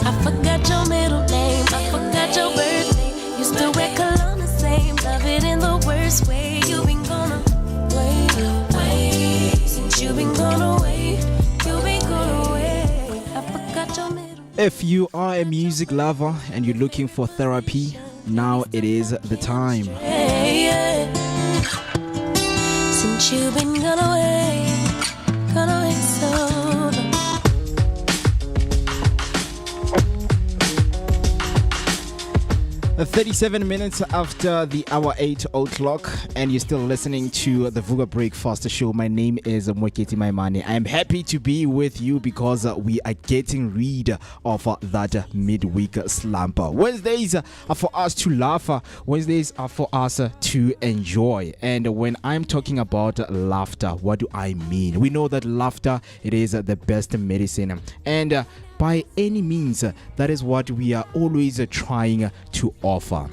I forgot your middle name, I forgot your birthday. You still wear cologne the same, love it in the worst way. You've been gone away, since you've been gone away, you've been gone away. I forgot your middle. If you are a music lover and you're looking for therapy, now it is the time. Since you've been gone away so long. 37 minutes after the hour 8 o'clock, and you're still listening to the Vooka Breakfast Show. My name is Mweketi Maimane. I am happy to be with you because we are getting rid of that midweek slump. Wednesdays are for us to laugh. Wednesdays are for us to enjoy. And when I'm talking about laughter, what do I mean? We know that laughter, it is the best medicine. And by any means, that is what we are always trying to offer.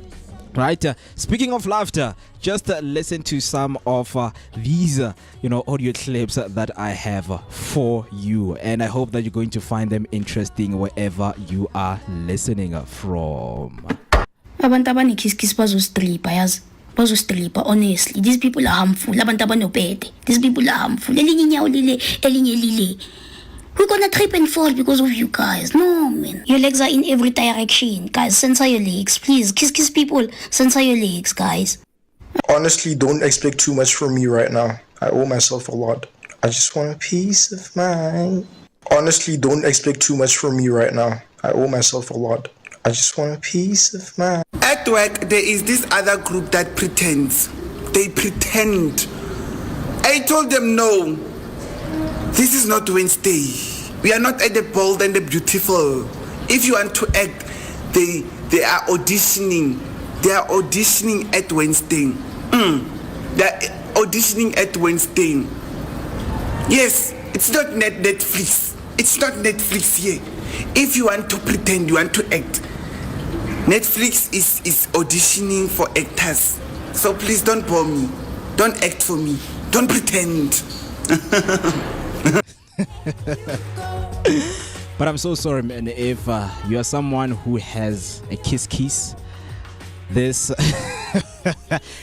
Right? Speaking of laughter, just listen to some of these audio clips that I have for you, and I hope that you're going to find them interesting wherever you are listening from. Abantu abanekiskis bazostripa yazi. Bazostripa, honestly. These people are harmful. Abantu abanopete. These people are harmful. Elinye nyawo lile, elinye lile. We're gonna trip and fall because of you guys. No, man. Your legs are in every direction. Guys, censor your legs. Please, kiss people. Censor your legs, guys. Honestly, don't expect too much from me right now. I owe myself a lot. I just want a peace of mind. Honestly, don't expect too much from me right now. I owe myself a lot. I just want a peace of mind. At work, there is this other group that pretends. They pretend. I told them no. This is not Wednesday. We are not at the bold and the beautiful. If you want to act, they are auditioning. They are auditioning at Wednesday. They are auditioning at Wednesday. Yes, it's not Netflix. It's not Netflix here. If you want to pretend, you want to act, Netflix is auditioning for actors. So please don't bore me. Don't act for me. Don't pretend. But I'm so sorry, man, if you are someone who has a kiss, this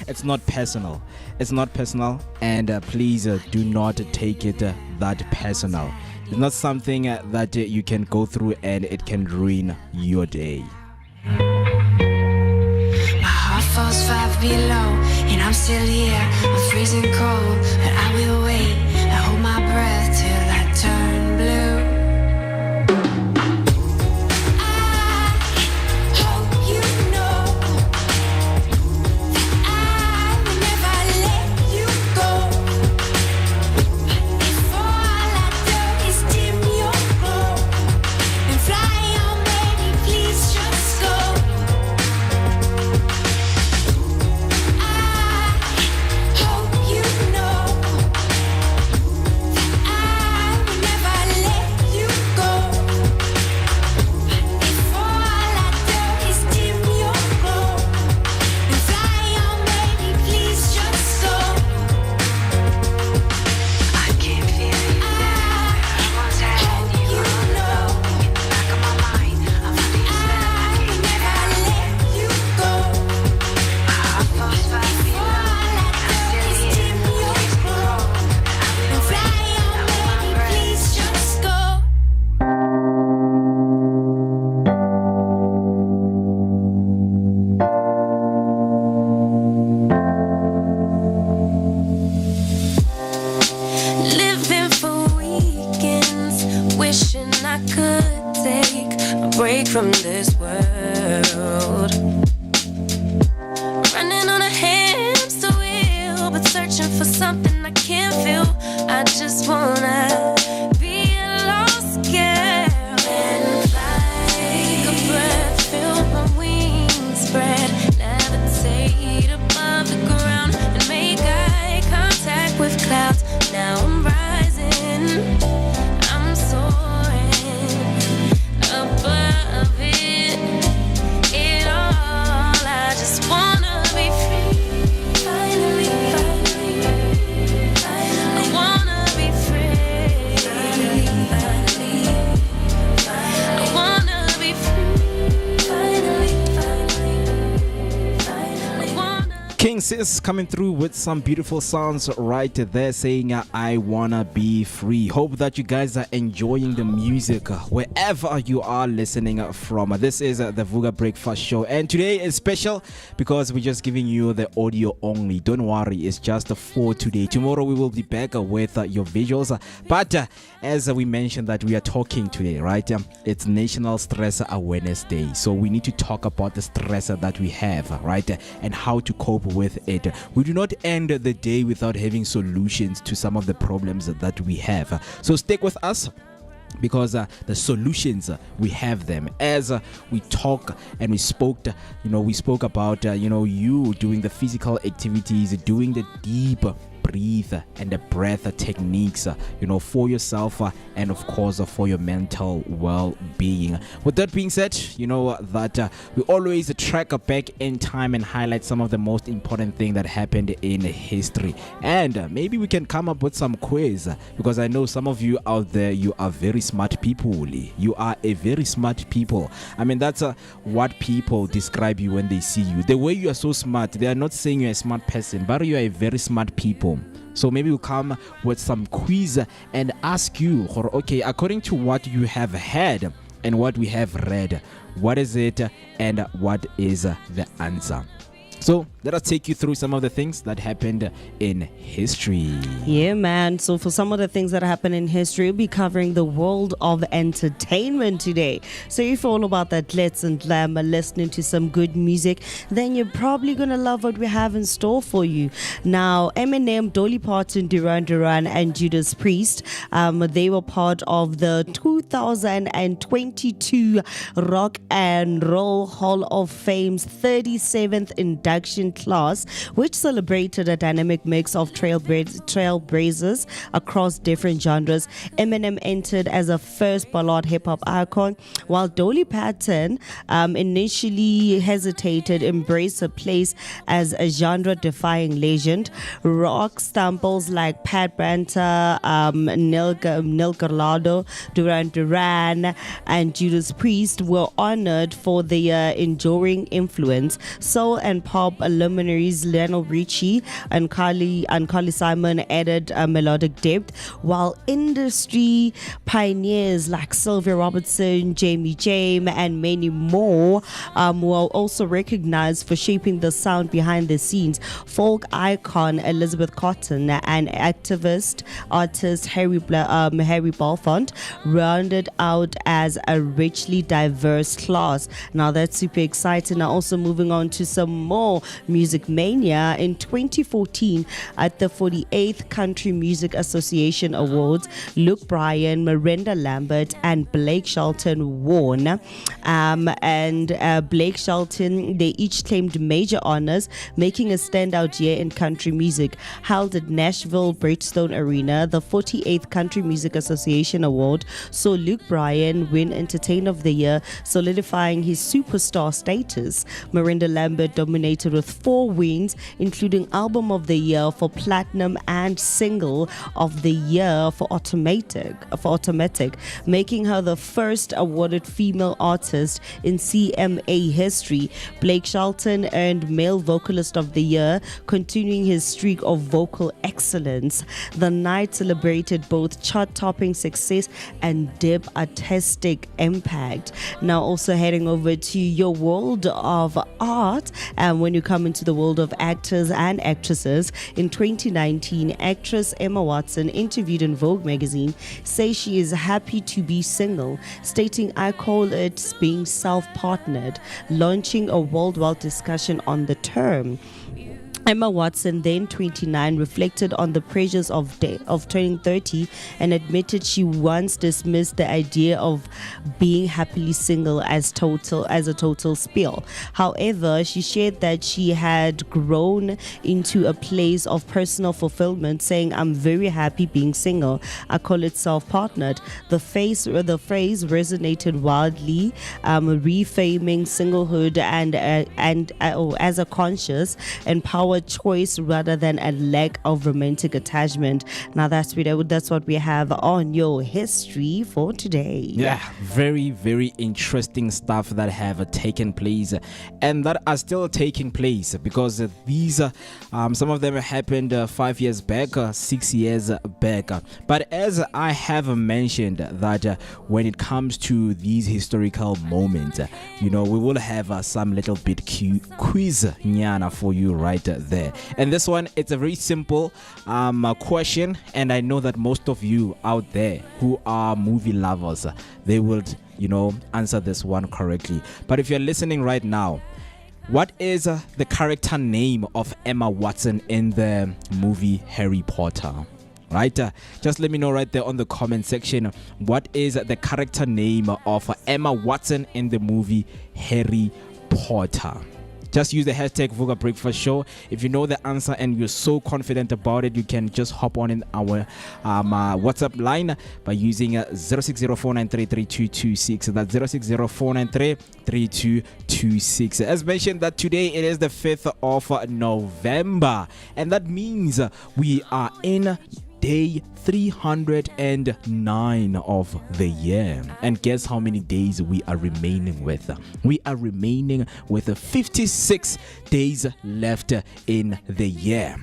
it's not personal. It's not personal, and please do not take it that personal. It's not something that you can go through and it can ruin your day. My heart falls 5 below, and I'm still here. I'm freezing cold, but I will wait. I hold my breath till I turn blue. From this world, running on a hamster wheel, but searching for something I can't feel. I just wanna be a lost girl and fly. Take a breath, feel my wings spread, levitate above the ground and make eye contact with clouds. Now I'm rising, I'm soaring King Sis coming through with some beautiful sounds right there, saying I wanna be free. Hope that you guys are enjoying the music wherever you are listening from. This is the Vooka Breakfast Show, and today is special because we're just giving you the audio only. Don't worry, it's just for today. Tomorrow we will be back with your visuals, but as we mentioned that we are talking today, right? It's National Stress Awareness Day, so we need to talk about the stress that we have, right? And how to cope with it. We do not end the day without having solutions to some of the problems that we have. So stick with us, because the solutions we have them as we talk and we spoke about you doing the physical activities, doing the deep breathe and the breath techniques for yourself and of course for your mental well-being. With that being said, that we always track back in time and highlight some of the most important things that happened in history, and maybe we can come up with some quiz, because I know some of you out there, you are very smart people. You are a very smart people. I mean, that's what people describe you when they see you. The way you are so smart, they are not saying you're a smart person, but you are a very smart people. So maybe we'll come with some quiz and ask you, okay, according to what you have had and what we have read, what is it and what is the answer? So let us take you through some of the things that happened in history. Yeah, man. So for some of the things that happened in history, we'll be covering the world of entertainment today. So if you're all about that glitz and glamour, listening to some good music, then you're probably going to love what we have in store for you. Now, Eminem, Dolly Parton, Duran Duran, and Judas Priest, they were part of the 2022 Rock and Roll Hall of Fame's 37th induction class, which celebrated a dynamic mix of trailblazers across different genres. Eminem entered as a first ballad hip-hop icon, while Dolly Parton initially hesitated, embraced her place as a genre-defying legend. Rock staples like Pat Benatar, Neil Giraldo, Duran Duran, and Judas Priest were honored for their enduring influence. Soul and pop luminaries Lionel Richie and Carly Simon added melodic depth, while industry pioneers like Sylvia Robertson, Jamie James, and many more were also recognized for shaping the sound behind the scenes. Folk icon Elizabeth Cotton and activist artist Harry Belafonte rounded out as a richly diverse class. Now that's super exciting. Now also moving on to some more Music Mania. In 2014, at the 48th Country Music Association Awards, Luke Bryan, Miranda Lambert, and Blake Shelton won. Blake Shelton, they each claimed major honors, making a standout year in country music. Held at Nashville Bridgestone Arena, the 48th Country Music Association Award saw Luke Bryan win Entertainer of the Year, solidifying his superstar status. Miranda Lambert dominated with 4 wins, including Album of the Year for Platinum and Single of the Year for Automatic, making her the first awarded female artist in CMA history. Blake Shelton earned Male Vocalist of the Year, continuing his streak of vocal excellence. The night celebrated both chart-topping success and deep artistic impact. Now also heading over to your world of art, and when you come into the world of actors and actresses, in 2019, actress Emma Watson, interviewed in Vogue magazine, says she is happy to be single, stating, "I call it being self-partnered," launching a worldwide discussion on the term. Emma Watson, then 29, reflected on the pressures of turning 30 and admitted she once dismissed the idea of being happily single as a total spill. However, she shared that she had grown into a place of personal fulfillment, saying, "I'm very happy being single. I call it self-partnered." The phrase resonated wildly, reframing singlehood and as a conscious, empowered our choice rather than a lack of romantic attachment. Now that's what we have on your history for today. Yeah, very, very interesting stuff that have taken place and that are still taking place, because these some of them happened 5 years back, 6 years back. But as I have mentioned that when it comes to these historical moments, we will have some little bit quiz nyana for you right there. And this one, it's a very simple question, and I know that most of you out there who are movie lovers, they will answer this one correctly. But if you're listening right now, what is the character name of Emma Watson in the movie Harry Potter? Right? Just let me know right there on the comment section. What is the character name of Emma Watson in the movie Harry Potter? Just use the hashtag Vooka Breakfast Show. If you know the answer and you're so confident about it, you can just hop on in our WhatsApp line by using 0604933226. That's 0604933226. As mentioned, that today it is the 5th of November, and that means we are in day 309 of the year. And guess how many days we are remaining with? We are remaining with 56 days left in the year.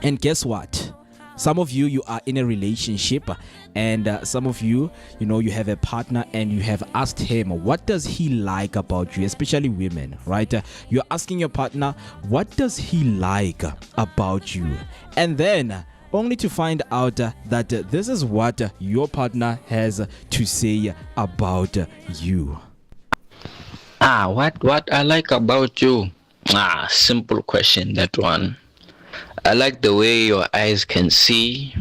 And guess what? Some of you are in a relationship, and some of you, you have a partner and you have asked him, what does he like about you? Especially women, right? You're asking your partner, what does he like about you? And then only to find out that this is what your partner has to say about you. What I like about you? Simple question, that one. I like the way your eyes can see.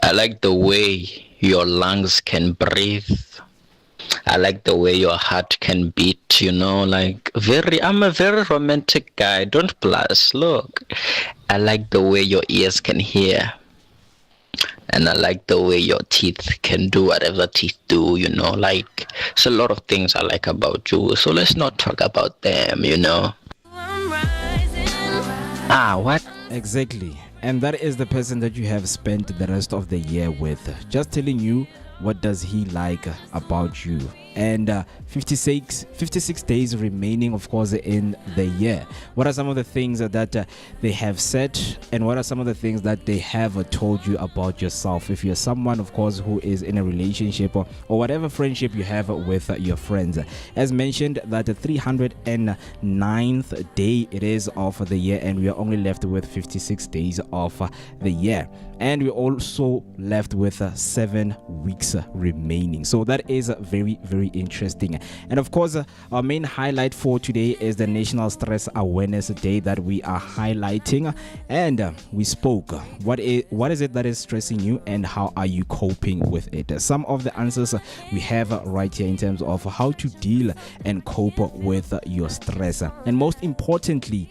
I like the way your lungs can breathe. I like the way your heart can beat, I'm a very romantic guy. Don't blush. Look, I like the way your ears can hear. And I like the way your teeth can do whatever teeth do, It's a lot of things I like about you. So let's not talk about them, What? Exactly. And that is the person that you have spent the rest of the year with. Just telling you, what does he like about you? And 56 days remaining, of course, in the year. What are some of the things that they have said, and what are some of the things that they have told you about yourself? If you're someone, of course, who is in a relationship or whatever friendship you have with your friends. As mentioned, that the 309th day it is of the year, and we are only left with 56 days of the year. And we're also left with 7 weeks remaining. So that is very, very interesting. And of course, our main highlight for today is the National Stress Awareness Day that we are highlighting. And we spoke. What is it that is stressing you, and how are you coping with it? Some of the answers we have right here in terms of how to deal and cope with your stress. And most importantly,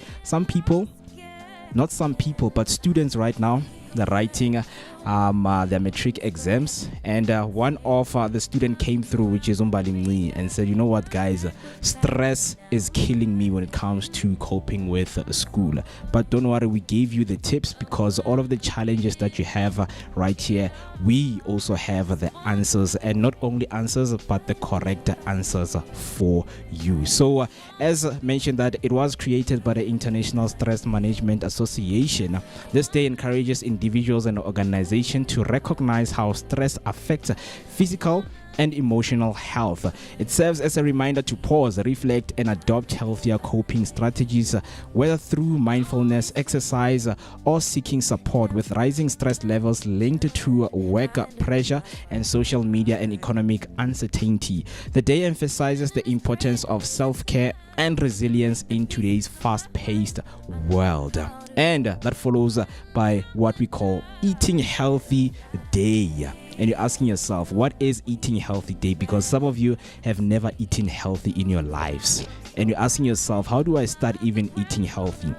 but students right now, they're writing their matric exams, and one of the student came through, which is Umbalimni, and said, you know what, guys, stress is killing me when it comes to coping with school. But don't worry, we gave you the tips, because all of the challenges that you have right here, we also have the answers, and not only answers, but the correct answers for you. So as mentioned, that it was created by the International Stress Management Association. This day encourages individuals and organizations to recognize how stress affects physical and emotional health. It serves as a reminder to pause, reflect, and adopt healthier coping strategies, whether through mindfulness, exercise, or seeking support. With rising stress levels linked to work pressure and social media and economic uncertainty, the day emphasizes the importance of self-care and resilience in today's fast-paced world. And that follows by what we call Eating Healthy Day. And you're asking yourself, what is Eating Healthy Day? Because some of you have never eaten healthy in your lives. And you're asking yourself, how do I start even eating healthy?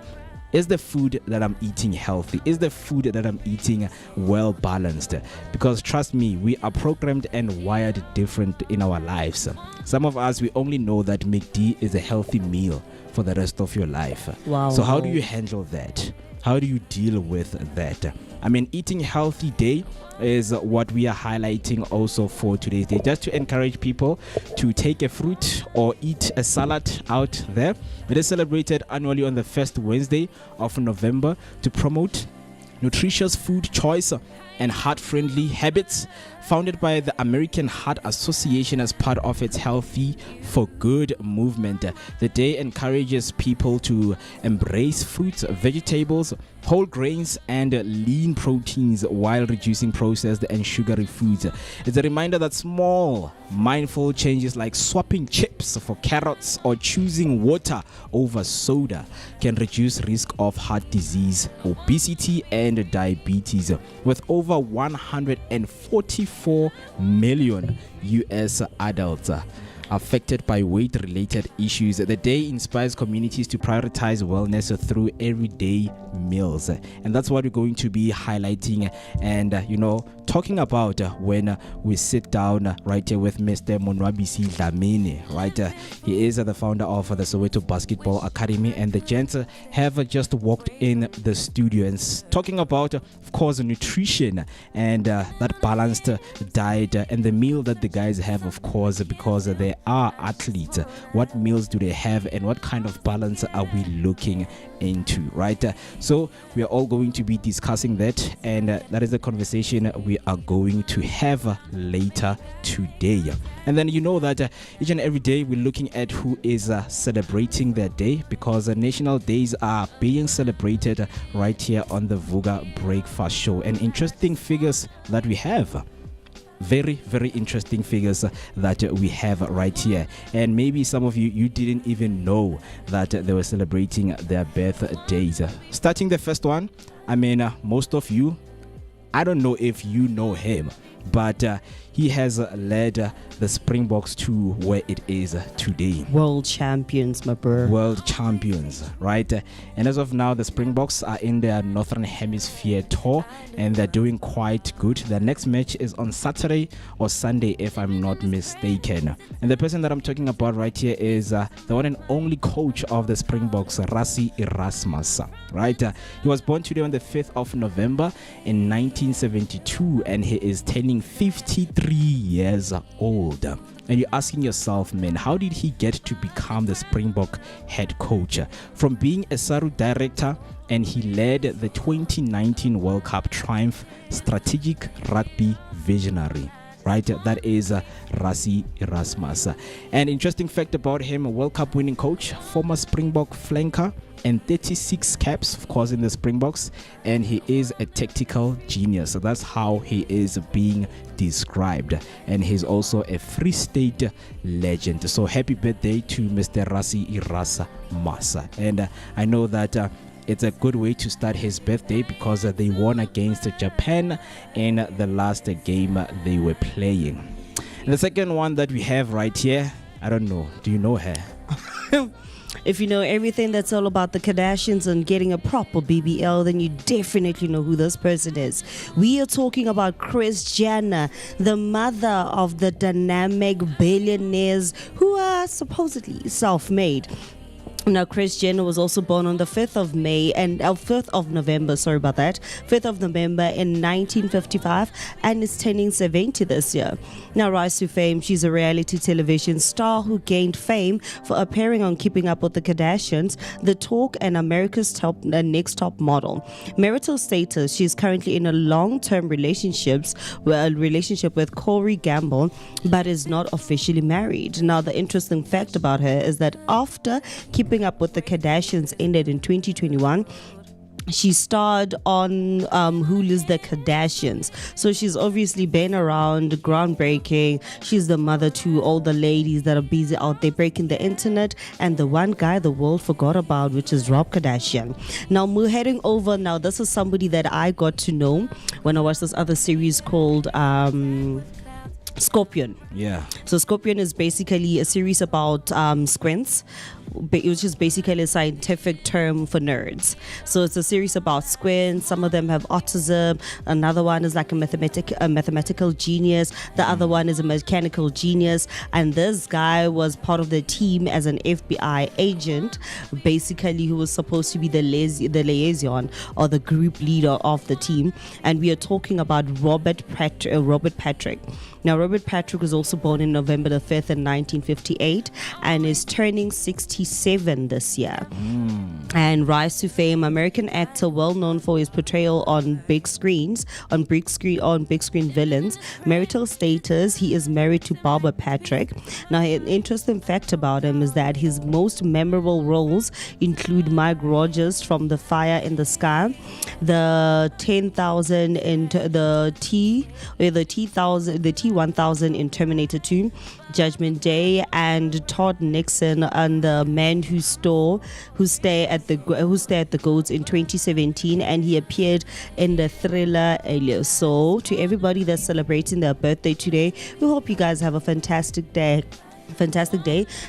Is the food that I'm eating healthy? Is the food that I'm eating well balanced? Because trust me, we are programmed and wired different in our lives. Some of us, we only know that McD is a healthy meal for the rest of your life. Wow. So how do you handle that? How do you deal with that? I mean, eating healthy day is what we are highlighting also for today's day, just to encourage people to take a fruit or eat a salad out there. It is celebrated annually on the first Wednesday of November to promote nutritious food choice and heart-friendly habits, founded by the American Heart Association as part of its Healthy for Good movement. The day encourages people to embrace fruits, vegetables, whole grains, and lean proteins while reducing processed and sugary foods. It's a reminder that small, mindful changes like swapping chips for carrots or choosing water over soda can reduce risk of heart disease, obesity, and diabetes. With over 144 million US adults affected by weight-related issues, the day inspires communities to prioritize wellness through everyday meals, and that's what we're going to be highlighting and talking about when we sit down right here with Mr. Monwabisi Dlamini. Right, he is the founder of the Soweto Basketball Academy, and the gents have just walked in the studio and talking about, of course, nutrition and that balanced diet and the meal that the guys have, of course, because they are athletes. What meals do they have, and what kind of balance are we looking into, right? So we are all going to be discussing that, and that is a conversation we are going to have later today. And then that each and every day we're looking at who is celebrating their day, because national days are being celebrated right here on the Vooka Breakfast Show. And interesting figures that we have, very, very interesting figures that we have right here. And maybe some of you didn't even know that they were celebrating their birthdays. Starting the first one, I mean, most of you, I don't know if you know him, but he has led the Springboks to where it is today. World champions, my bro. World champions, right? And as of now, the Springboks are in their Northern Hemisphere tour, and they're doing quite good. Their next match is on Saturday or Sunday, if I'm not mistaken. And the person that I'm talking about right here is the one and only coach of the Springboks, Rassie Erasmus, right? He was born today on the 5th of November in 1972, and he is turning 53 years old. And you're asking yourself, man, how did he get to become the Springbok head coach? From being a SARU director, and he led the 2019 World Cup triumph, strategic rugby visionary. Right, that is Rassie Erasmus. An interesting fact about him: a World Cup winning coach, former Springbok flanker, and 36 caps, of course, in the Springboks. And he is a tactical genius. So that's how he is being described. And he's also a Free State legend. So happy birthday to Mr. Rassie Erasmus. And I know that it's a good way to start his birthday, because they won against Japan in the last game they were playing. And the second one that we have right here, I don't know, do you know her? If you know everything that's all about the Kardashians and getting a proper BBL, then you definitely know who this person is. We are talking about Kris Jenner, the mother of the dynamic billionaires who are supposedly self-made. Now, Kris Jenner was also born on the 5th of November, 5th of November in 1955, and is turning 70 this year. Now, rise to fame, she's a reality television star who gained fame for appearing on Keeping Up with the Kardashians, The Talk, and America's Next Top Model. Marital status, she's currently in a long-term relationship with Corey Gamble, but is not officially married. Now, the interesting fact about her is that after Keeping Up with the Kardashians ended in 2021, she starred on Hulu's The Kardashians. So she's obviously been around, groundbreaking. She's the mother to all the ladies that are busy out there breaking the internet, and the one guy the world forgot about, which is Rob Kardashian. Now we're heading over. Now this is somebody that I got to know when I watched this other series called Scorpion. Yeah. So Scorpion is basically a series about squints, which is basically a scientific term for nerds. So it's a series about squints. Some of them have autism. Another one is like a mathematical genius. The other one is a mechanical genius. And this guy was part of the team as an FBI agent, basically, who was supposed to be the liaison or the group leader of the team. And we are talking about Robert Patrick. Now, Robert Patrick was also born in November the 5th in 1958 and is turning 67 this year. And rise to fame, American actor well known for his portrayal on big screen villains. Marital status, he is married to Barbara Patrick. Now, an interesting fact about him is that his most memorable roles include Mike Rogers from The Fire in the Sky, the 10,000 in the T-1000 in Terminator 2, Judgment Day, and Todd Nixon on The Men Who Stare at the Goats in 2017, and he appeared in the thriller Alias. So to everybody that's celebrating their birthday today, we hope you guys have a fantastic day.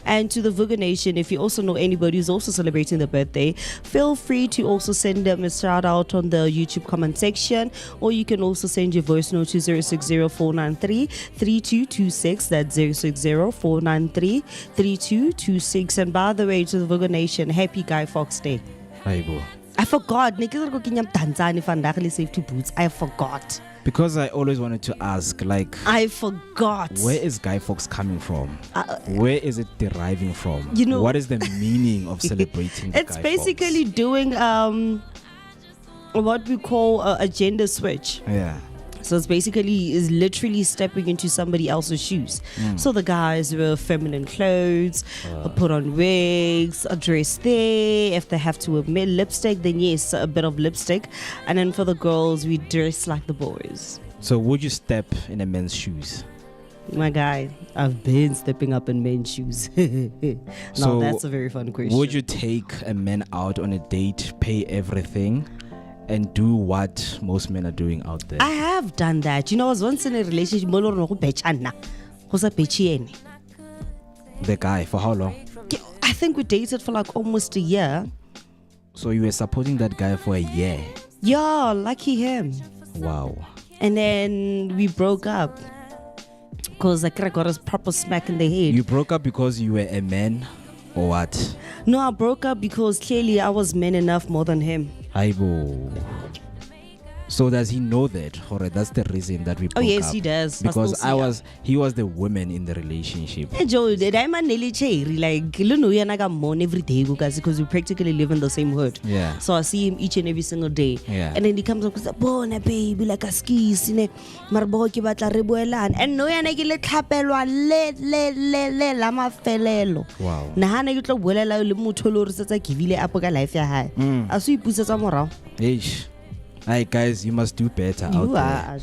And to the Vooka Nation, if you also know anybody who's also celebrating their birthday, feel free to also send them a shout out on the YouTube comment section, or you can also send your voice note to 060-493-3226. That's 060-493-3226. And by the way, to the Vooka Nation, happy Guy Fawkes Day. I forgot. Safety boots. I forgot. Because I always wanted to ask, like, I forgot. Where is Guy Fawkes coming from? Where is it deriving from? You know, what is the meaning of celebrating the It's Guy basically Fawkes? Doing what we call a gender switch. Yeah. So it's basically is literally stepping into somebody else's shoes. So the guys wear feminine clothes, put on wigs, dress there. If they have to wear lipstick, then yes, a bit of lipstick. And then for the girls, we dress like the boys. So would you step in a man's shoes? My guy, I've been stepping up in men's shoes. Now that's a very fun question. Would you take a man out on a date, pay everything, and do what most men are doing out there? I have done that. You know, I was once in a relationship. The guy, for how long? I think we dated for like almost a year. So you were supporting that guy for a year? Yeah, lucky him. Wow. And then we broke up because I got a proper smack in the head. You broke up because you were a man or what? No, I broke up because clearly I was man enough more than him. Aibo. So does he know that? Or that's the reason that we broke up? Oh yes, he does. Because he was the woman in the relationship. Hey Joe, I'm nearly like every day because we practically live in the same hood. Yeah. So I see him each and every single day. Yeah. And then he comes up and says, "Bona baby, like a skis, ne marbo ke batla re boelan." And no yana ke le tlhapelwa le la mafelelo. Wow. Nahana ke tlo boelela le motho lo re setsa givile up ka life ya hae. A se ipusetsa morao. Eish. Hi guys, you must do better out there.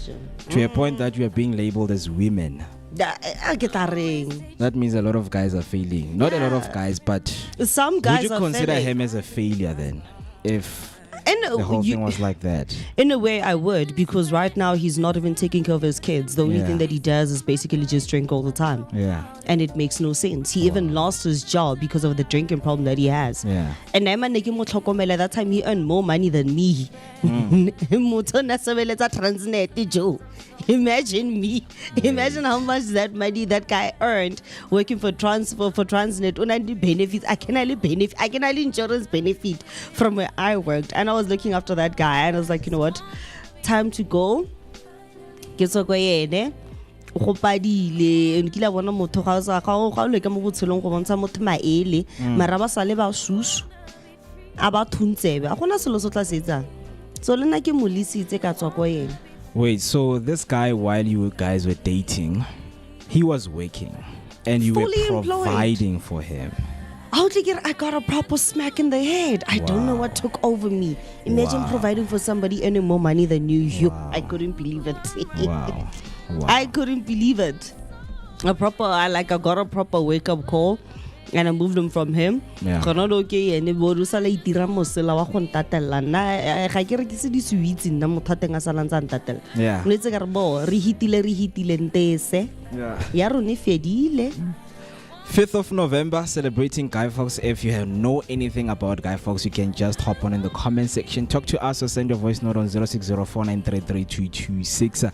To a point that you are being labeled as women. That means a lot of guys are failing. Not a lot of guys, but some guys would you are consider failing. him as a failure then? If the whole thing was like that. In a way I would, because right now he's not even taking care of his kids. The only thing that he does is basically just drink all the time. Yeah. And it makes no sense. He even lost his job because of the drinking problem that he has. Yeah. And that time he earned more money than me. Imagine me. Imagine how much that money that guy earned working for Transnet. Benefits. I can only insurance benefit from where I worked. And I was looking after that guy, and I was like, you know what? Time to go. Wait, so this guy, while you guys were dating, he was working and you Fully were employed. providing for him. I got a proper smack in the head. I don't know what took over me. Imagine providing for somebody earning more money than you. I couldn't believe it. Wow. I couldn't believe it. I got a proper wake up call, and I moved him from him. Yeah. 5th of November, celebrating Guy Fawkes. If you know anything about Guy Fawkes, you can just hop on in the comment section. Talk to us or send your voice note on 0604933226.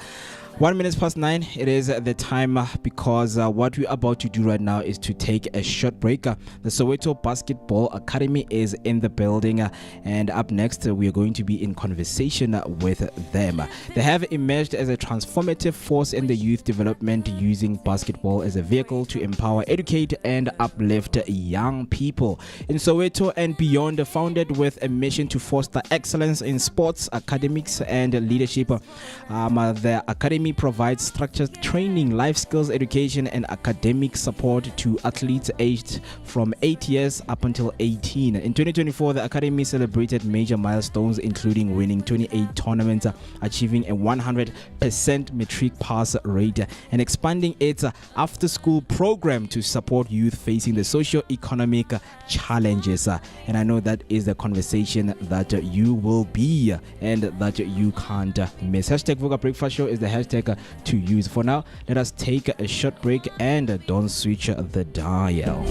1 minute past 9. It is the time because what we're about to do right now is to take a short break. The Soweto Basketball Academy is in the building, and up next we are going to be in conversation with them. They have emerged as a transformative force in the youth development, using basketball as a vehicle to empower, educate, and uplift young people in Soweto and beyond. Founded with a mission to foster excellence in sports, academics, and leadership, the academy provides structured training, life skills education, and academic support to athletes aged from 8 years up until 18. In 2024, the academy celebrated major milestones, including winning 28 tournaments, achieving a 100% metric pass rate, and expanding its after-school program to support youth facing the socio-economic challenges. And I know that is the conversation that you will be and that you can't miss. Hashtag Vooka Breakfast Show is the hashtag to use. For now, let us take a short break and don't switch the dial.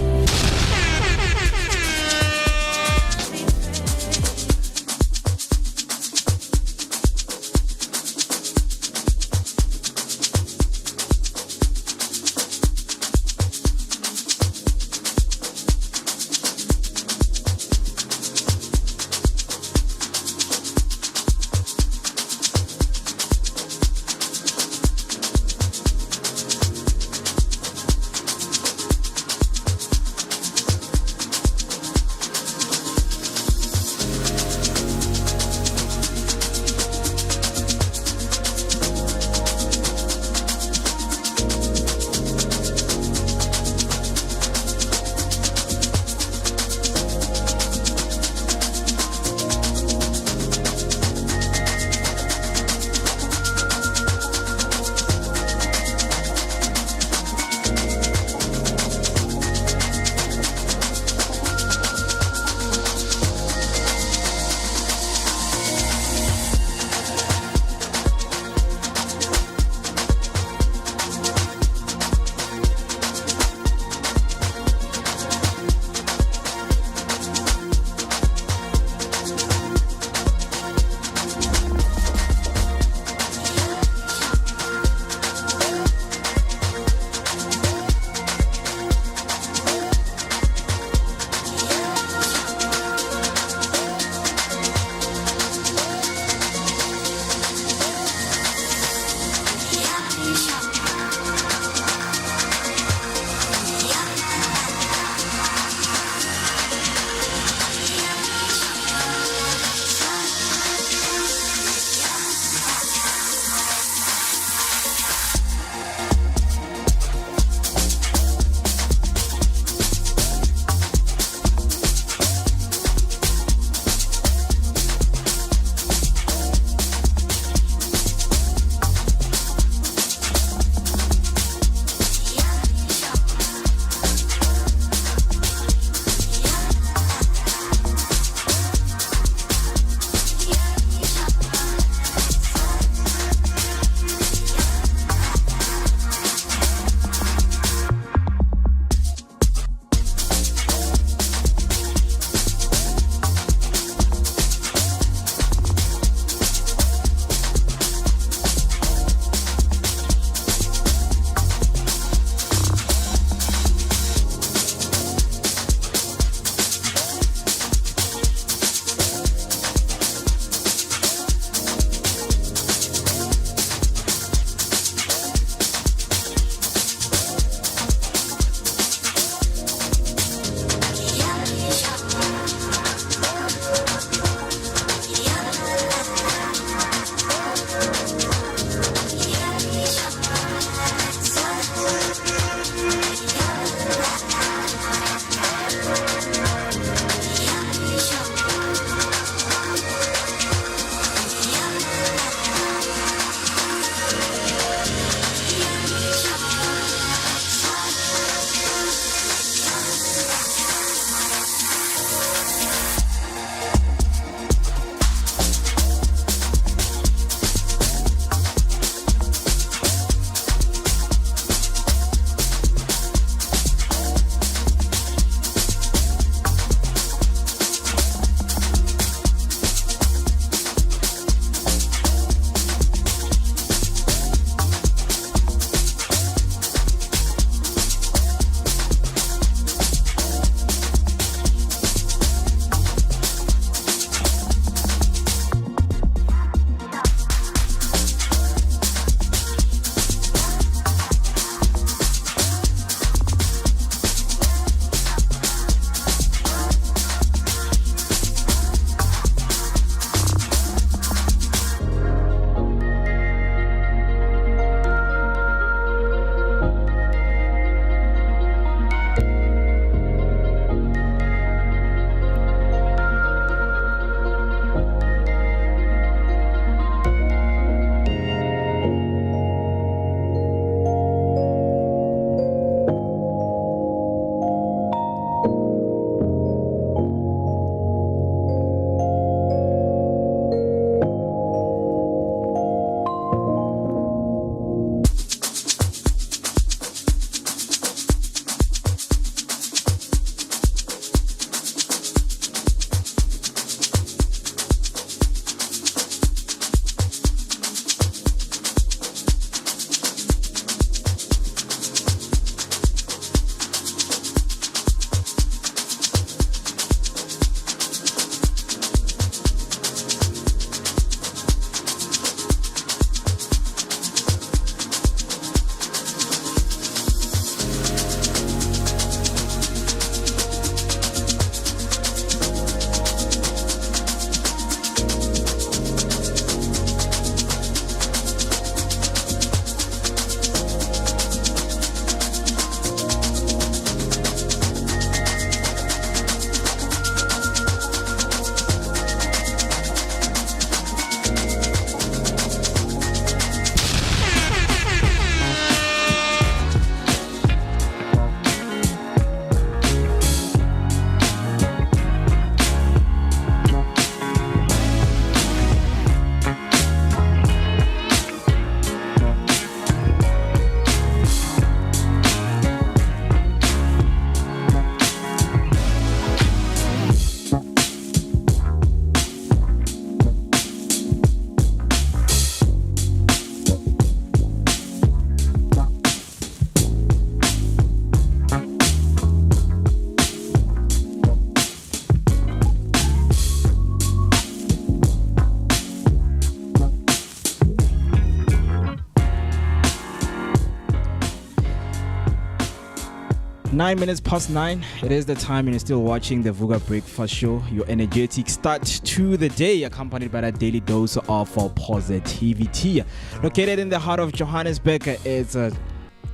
9:09. It is the time and you're still watching the Vooka Breakfast Show. Your energetic start to the day, accompanied by that daily dose of positivity. Located in the heart of Johannesburg, it's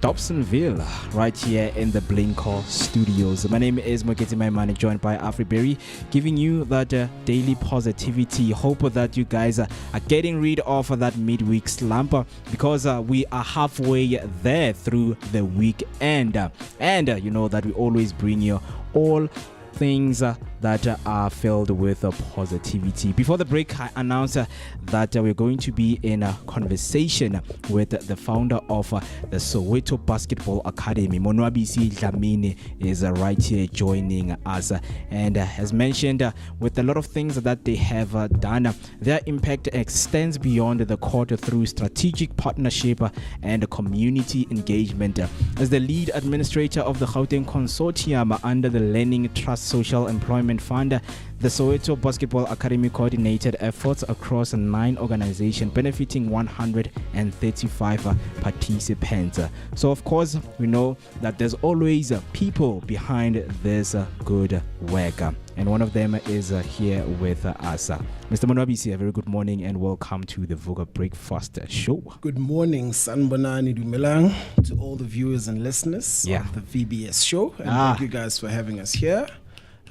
Dobsonville, right here in the Blinko Studios. My name is Moketi Maimane, joined by Afriberry, giving you that daily positivity. Hope that you guys are getting rid of that midweek slump, because we are halfway there through the weekend. And you know that we always bring you all things that are filled with positivity. Before the break, I announced that we're going to be in a conversation with the founder of the Soweto Basketball Academy. Monwabisi Dlamini is right here joining us. And as mentioned, with a lot of things that they have done, their impact extends beyond the court through strategic partnership and community engagement. As the lead administrator of the Gauteng Consortium under the Learning Trust Social Employment Fund, the Soweto Basketball Academy coordinated efforts across 9 organizations, benefiting 135 participants. So of course, we know that there's always people behind this good work. And one of them is here with us. Mr. Monwabisi, a very good morning and welcome to the Vooka Breakfast Show. Good morning, Sanbonani Dumelang, to all the viewers and listeners of the VBS show. And thank you guys for having us here.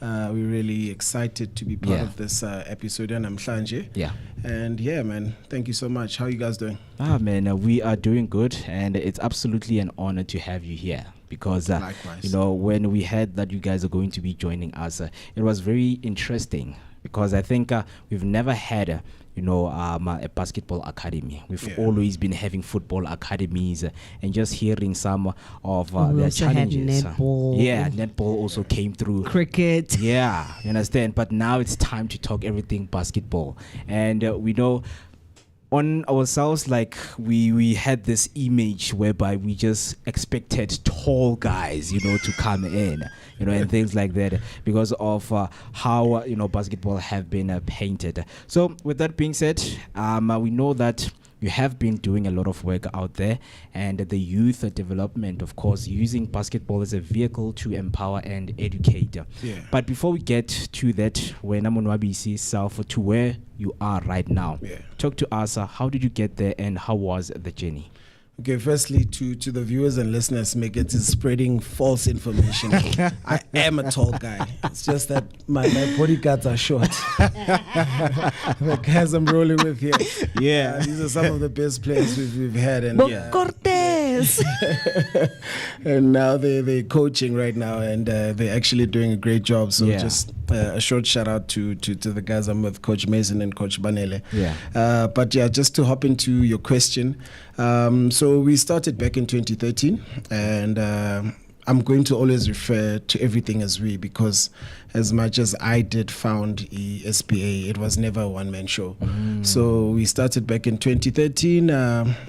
We're really excited to be part of this episode, and I'm Shanje. And man, thank you so much. How are you guys doing? Man, we are doing good, and it's absolutely an honor to have you here. Because, you know, when we heard that you guys are going to be joining us, it was very interesting. Because I think we've never had, a basketball academy. We've always been having football academies and just hearing some of their challenges. Netball. Netball also came through. Cricket. You understand? But now it's time to talk everything basketball. And we know on ourselves, like we had this image whereby we just expected tall guys, to come in, and things like that, because of how basketball have been painted. So with that being said, we know that you have been doing a lot of work out there, and the youth development, of course, using basketball as a vehicle to empower and educate. But before we get to that, when Monwabisi self to where you are right now, talk to us. How did you get there, and how was the journey? Okay, firstly, to the viewers and listeners, make it is spreading false information. I am a tall guy. It's just that my bodyguards are short. The guys I'm rolling with here. These are some of the best players we've had. And Cortez. And now they're coaching right now, and they're actually doing a great job. So just a short shout out to the guys I'm with, Coach Mason and Coach Banele. But just to hop into your question. So we started back in 2013, and I'm going to always refer to everything as we, because as much as I did found ESPA, it was never a one-man show. So we started back in 2013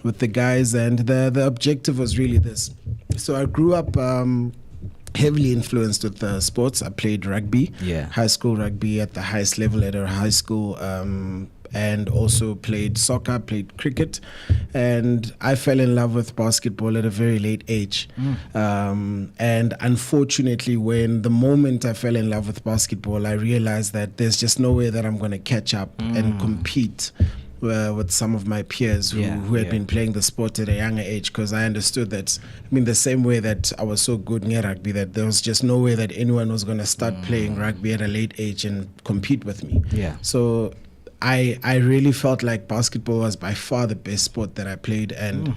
with the guys, and the objective was really this. So I grew up heavily influenced with sports. I played rugby, high school rugby at the highest level at our high school, and also played soccer, played cricket, and I fell in love with basketball at a very late age. And unfortunately, when the moment I fell in love with basketball, I realized that there's just no way that I'm going to catch up and compete with some of my peers who had been playing the sport at a younger age, because I understood that, the same way that I was so good in rugby, that there was just no way that anyone was going to start playing rugby at a late age and compete with me. So I really felt like basketball was by far the best sport that I played, and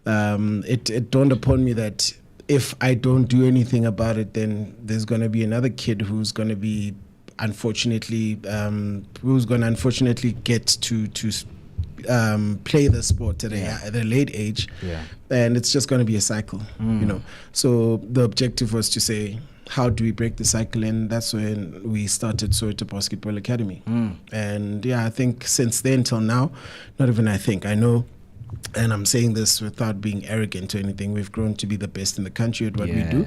it dawned upon me that if I don't do anything about it, then there's going to be another kid who's going to be unfortunately get to play the sport at a late age, and it's just going to be a cycle, So the objective was to say, how do we break the cycle? And that's when we started Soweto Basketball Academy. And I think since then till now, not even I think, I know, and I'm saying this without being arrogant or anything, we've grown to be the best in the country at what we do.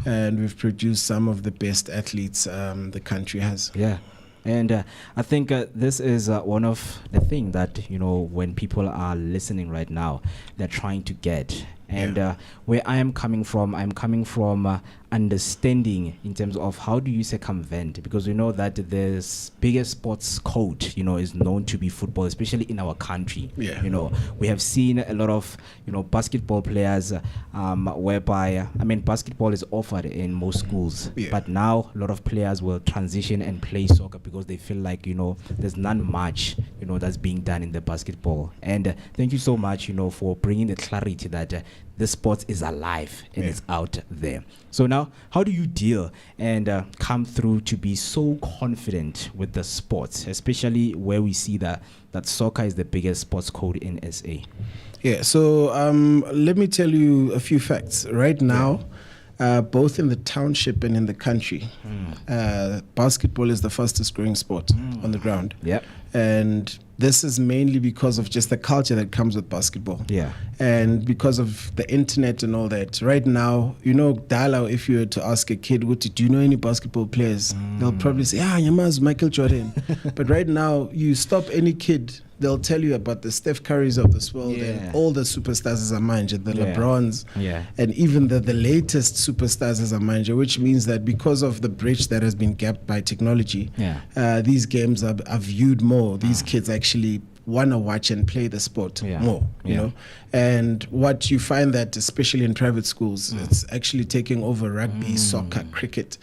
And we've produced some of the best athletes the country has. And I think this is one of the things that, when people are listening right now, they're trying to get. And where I'm coming from understanding in terms of how do you circumvent, because we know that the biggest sports code, is known to be football, especially in our country. We have seen a lot of basketball players whereby basketball is offered in most schools, but now a lot of players will transition and play soccer because they feel like there's not much that's being done in the basketball. And thank you so much for bringing the clarity that the sport is alive and it's out there. So now, how do you deal and come through to be so confident with the sports, especially where we see that soccer is the biggest sports code in SA? Yeah, so let me tell you a few facts. Right now, both in the township and in the country, basketball is the fastest growing sport on the ground. Yep. And this is mainly because of just the culture that comes with basketball. Yeah. And because of the internet and all that. Right now, Dala, if you were to ask a kid, do you know any basketball players? They'll probably say, Yama's Michael Jordan. But right now, you stop any kid, they'll tell you about the Steph Currys of this world and all the superstars as a manager, the LeBrons, and even the latest superstars as a manager, which means that because of the bridge that has been gapped by technology, these games are viewed more. These kids actually want to watch and play the sport more, you know. And what you find that, especially in private schools, it's actually taking over rugby, soccer, cricket.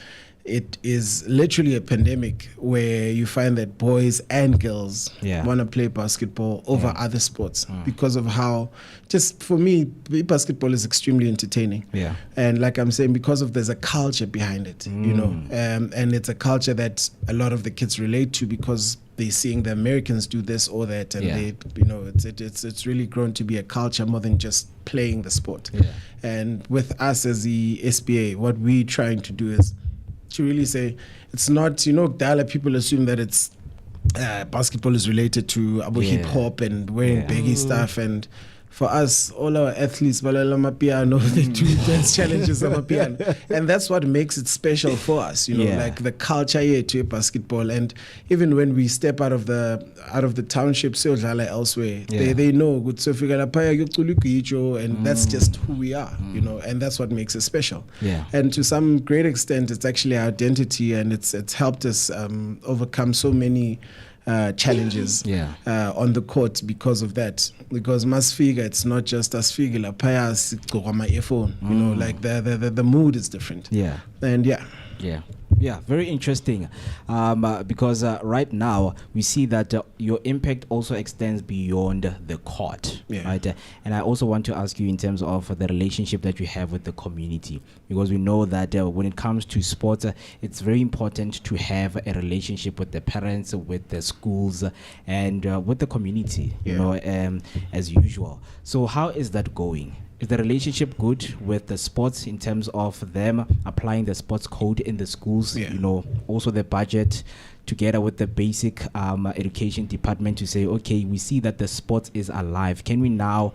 It is literally a pandemic where you find that boys and girls want to play basketball over other sports because of how, just for me, basketball is extremely entertaining. Yeah. And like I'm saying, because of there's a culture behind it, and it's a culture that a lot of the kids relate to because they're seeing the Americans do this or that, and they, it's really grown to be a culture more than just playing the sport. And with us as the SBA, what we're trying to do is to really say it's not, Dala people assume that it's basketball is related to hip hop and wearing baggy stuff, and for us, all our athletes, they do dance challenges on piano, and that's what makes it special for us. Like the culture here to basketball, and even when we step out of the township, elsewhere, they know good. So and that's just who we are, and that's what makes it special. And to some great extent, it's actually our identity, and it's helped us overcome so many challenges on the court because of that. Because Masfiga, it's not just us figure like my earphone, like the mood is different. Very interesting, because right now we see that your impact also extends beyond the court, right? And I also want to ask you in terms of the relationship that you have with the community, because we know that when it comes to sports, it's very important to have a relationship with the parents, with the schools, and with the community, as usual. So how is that going? Is the relationship good with the sports in terms of them applying the sports code in the schools? Also the budget together with the basic education department to say, okay, we see that the sport is alive. Can we now,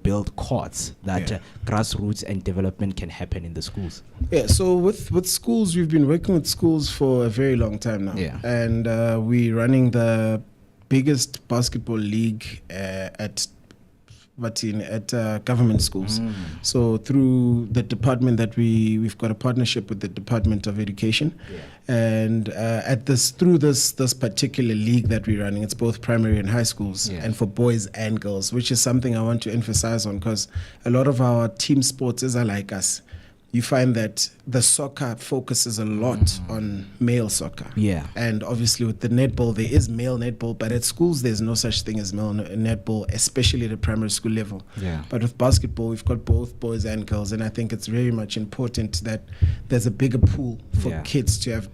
build courts that grassroots and development can happen in the schools? So with schools, we've been working with schools for a very long time now. And we're running the biggest basketball league at government schools. So through the department that we've got a partnership with the Department of Education, and through this particular league that we're running, it's both primary and high schools, and for boys and girls, which is something I want to emphasize on, because a lot of our team sports are like us. You find that the soccer focuses a lot on male soccer. And obviously with the netball, there is male netball, but at schools, there's no such thing as male netball, especially at the primary school level. But with basketball, we've got both boys and girls, and I think it's very much important that there's a bigger pool for kids to have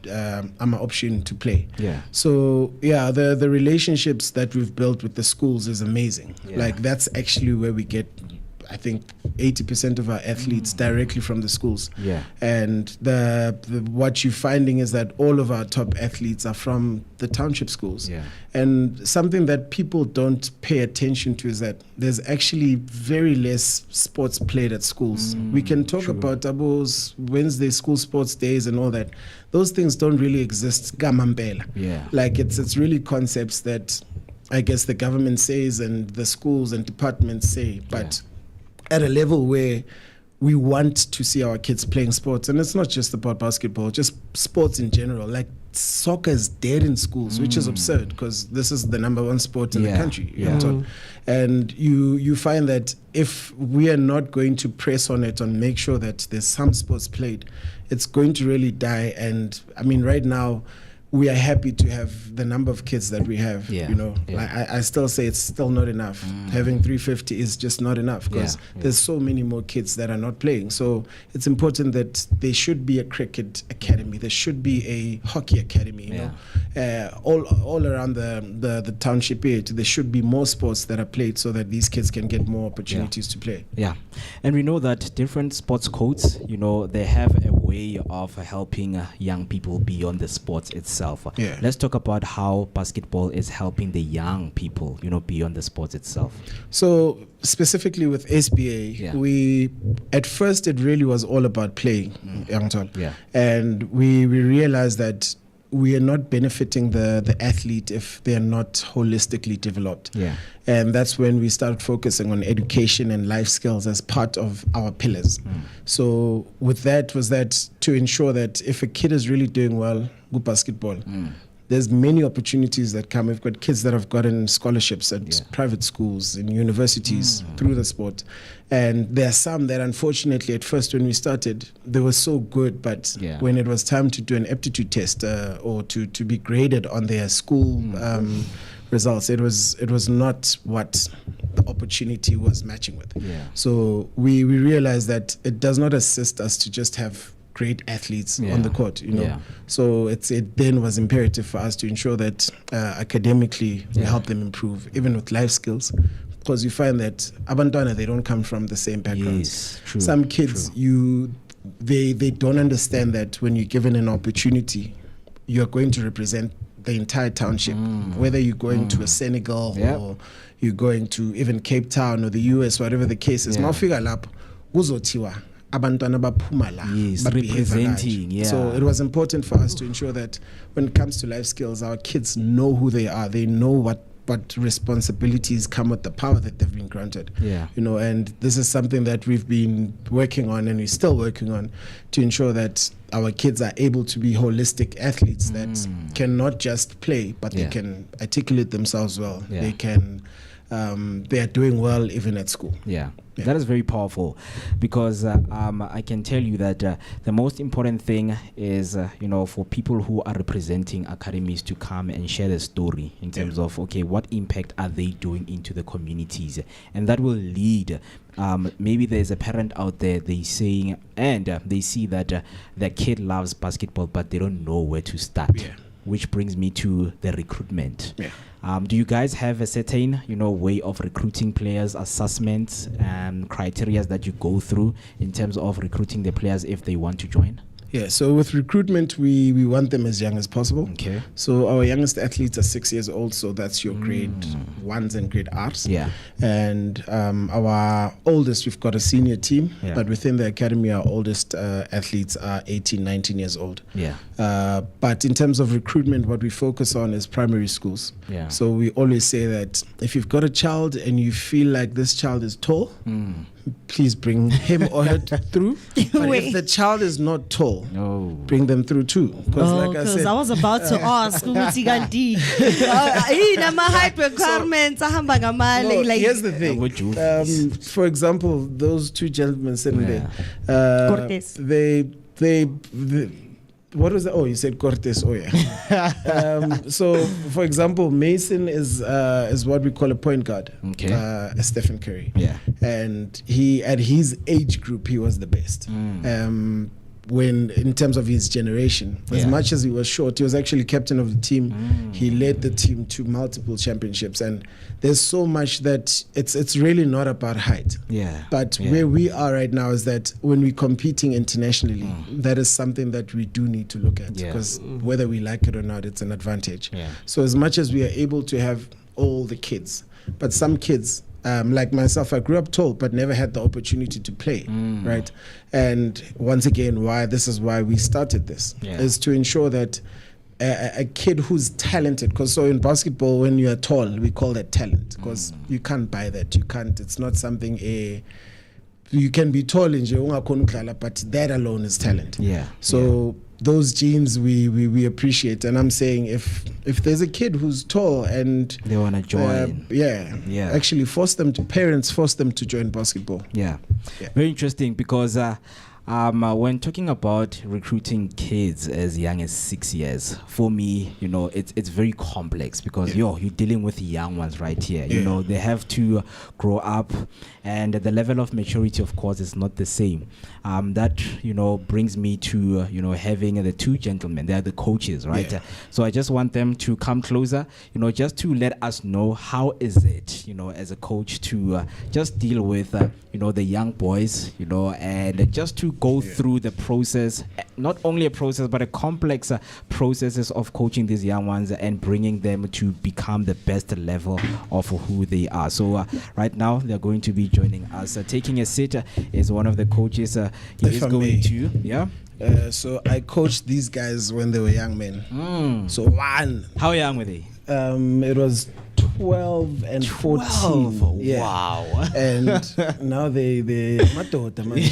an option to play. So the relationships that we've built with the schools is amazing. Like that's actually where we get, I think, 80% of our athletes directly from the schools. And what you're finding is that all of our top athletes are from the township schools. And something that people don't pay attention to is that there's actually very less sports played at schools. We can talk about Abo's Wednesday school sports days and all that. Those things don't really exist. Like it's really concepts that I guess the government says and the schools and departments say, but at a level where we want to see our kids playing sports, and it's not just about basketball, just sports in general. Like soccer is dead in schools, which is absurd because this is the number one sport in the country. And you find that if we are not going to press on it and make sure that there's some sports played, it's going to really die. And I mean, right now, we are happy to have the number of kids that we have. I still say it's still not enough. Having 350 is just not enough because there's so many more kids that are not playing. So it's important that there should be a cricket academy, there should be a hockey academy, you know, all around the township area. There should be more sports that are played so that these kids can get more opportunities to play. And we know that different sports codes, you know, they have a way of helping young people beyond the sports itself. Let's talk about how basketball is helping the young people, you know, beyond the sports itself. So specifically with SBA, we at first it really was all about playing, and we realized that we are not benefiting the athlete if they're not holistically developed. And that's when we started focusing on education and life skills as part of our pillars. So with that was that to ensure that if a kid is really doing well with basketball, there's many opportunities that come. We've got kids that have gotten scholarships at private schools and universities through the sport. And there are some that unfortunately at first when we started, they were so good, but when it was time to do an aptitude test or to be graded on their school results, it was not what the opportunity was matching with. So we realized that it does not assist us to just have great athletes on the court, you know. So it then was imperative for us to ensure that academically we help them improve, even with life skills, because you find that abantwana, they don't come from the same backgrounds. Some kids, they don't understand that when you're given an opportunity, you're going to represent the entire township, whether you're going to a Senegal or you're going to even Cape Town or the US, whatever the case is. Mawufika lapho kuzothiwa abantwana baphuma la representing. So it was important for us to ensure that when it comes to life skills, our kids know who they are, they know what responsibilities come with the power that they've been granted. You know, and this is something that we've been working on and we're still working on to ensure that our kids are able to be holistic athletes that can not just play, but they can articulate themselves well. They can they are doing well even at school. That is very powerful because I can tell you that the most important thing is, you know, for people who are representing academies to come and share the story in terms of, okay, what impact are they doing into the communities? And that will lead, maybe there's a parent out there, they saying, and they see that their kid loves basketball, but they don't know where to start. Which brings me to the recruitment. Do you guys have a certain, you know, way of recruiting players, assessments, and criteria that you go through in terms of recruiting the players if they want to join? So with recruitment, we want them as young as possible. So our youngest athletes are 6 years old, so that's your grade 1s and grade Rs. And our oldest, we've got a senior team, but within the academy, our oldest athletes are 18, 19 years old. But in terms of recruitment, what we focus on is primary schools. So we always say that if you've got a child and you feel like this child is tall, please bring him or her through. But if the child is not tall, bring them through too. Because like I said, I was about to ask, height requirements. Here's the thing. For example, those two gentlemen sitting there, they what was that? Oh, you said Cortes. Oh, yeah. So, for example, Mason is what we call a point guard. A Stephen Curry. And he, at his age group, he was the best. When in terms of his generation, as much as he was short, he was actually captain of the team. He led the team to multiple championships, and there's so much that it's really not about height. But where we are right now is that when we're competing internationally, that is something that we do need to look at, because whether we like it or not, it's an advantage. So as much as we are able to have all the kids, but some kids, like myself, I grew up tall but never had the opportunity to play, right? And once again, this is why we started this, is to ensure that a kid who's talented, because so in basketball, when you are tall, we call that talent, because you can't buy that. You can't, it's not something a you can be tall in but that alone is talent. Yeah. So those genes we appreciate, and I'm saying if there's a kid who's tall and they want to join, actually parents force them to join basketball. Yeah. Very interesting, because when talking about recruiting kids as young as 6 years, for me, it's very complex, because you're dealing with young ones right here. They have to grow up, and the level of maturity, of course, is not the same. That brings me to having the two gentlemen. They are the coaches, right? So I just want them to come closer, just to let us know how is it, as a coach, to just deal with the young boys, and just to go through the process, not only a process, but a complex processes of coaching these young ones and bringing them to become the best level of who they are. So right now they're going to be joining us. Taking a seat is one of the coaches. He is going to, so I coached these guys when they were young men. So one. How young were they? It was 12 and 14. Wow. And now they madoda, man.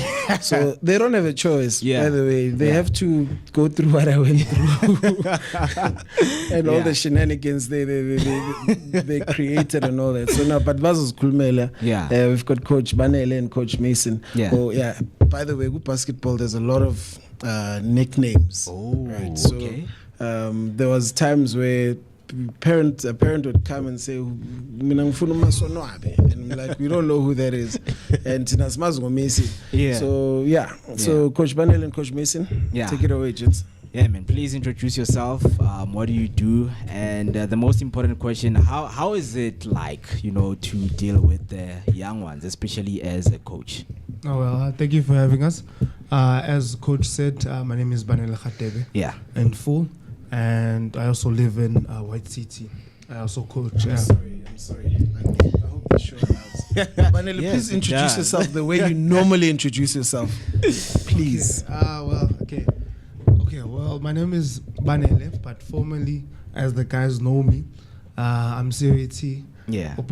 So they don't have a choice. By the way, they have to go through what I went through and all the shenanigans they created and all that. So now, but Vazo's Kulmela. We've got Coach Banele and Coach Mason. By the way, with basketball, there's a lot of nicknames. Right. So there was times where a parent would come and say, and I'm like, we don't know who that is. And so Coach Banel and Coach Mason, take it away, gents. Yeah, man, please introduce yourself. What do you do? And the most important question, how is it like, to deal with the young ones, especially as a coach? Oh, well, thank you for having us. As Coach said, my name is Banel Khatebe. In full. And I also live in White City. I also coach. I'm sorry. I hope the show allows. Banele, please introduce yourself the way you normally introduce yourself. Please. Okay. Well, my name is Banele, but formally, as the guys know me, I'm CAT. Because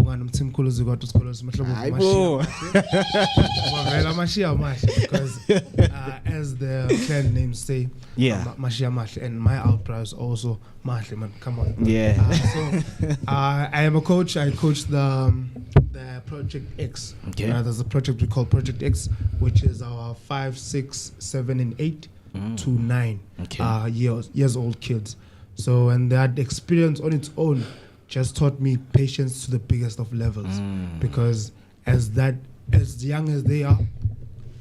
as the clan names say, Mashia Mahle, and my outbrow is also Mahle, man. Come on. So I am a coach. I coach the Project X. There's a project we call Project X, which is our 5, 6, 7, and 8 to 9 years old kids. So, and that experience on its own just taught me patience to the biggest of levels, because as young as they are,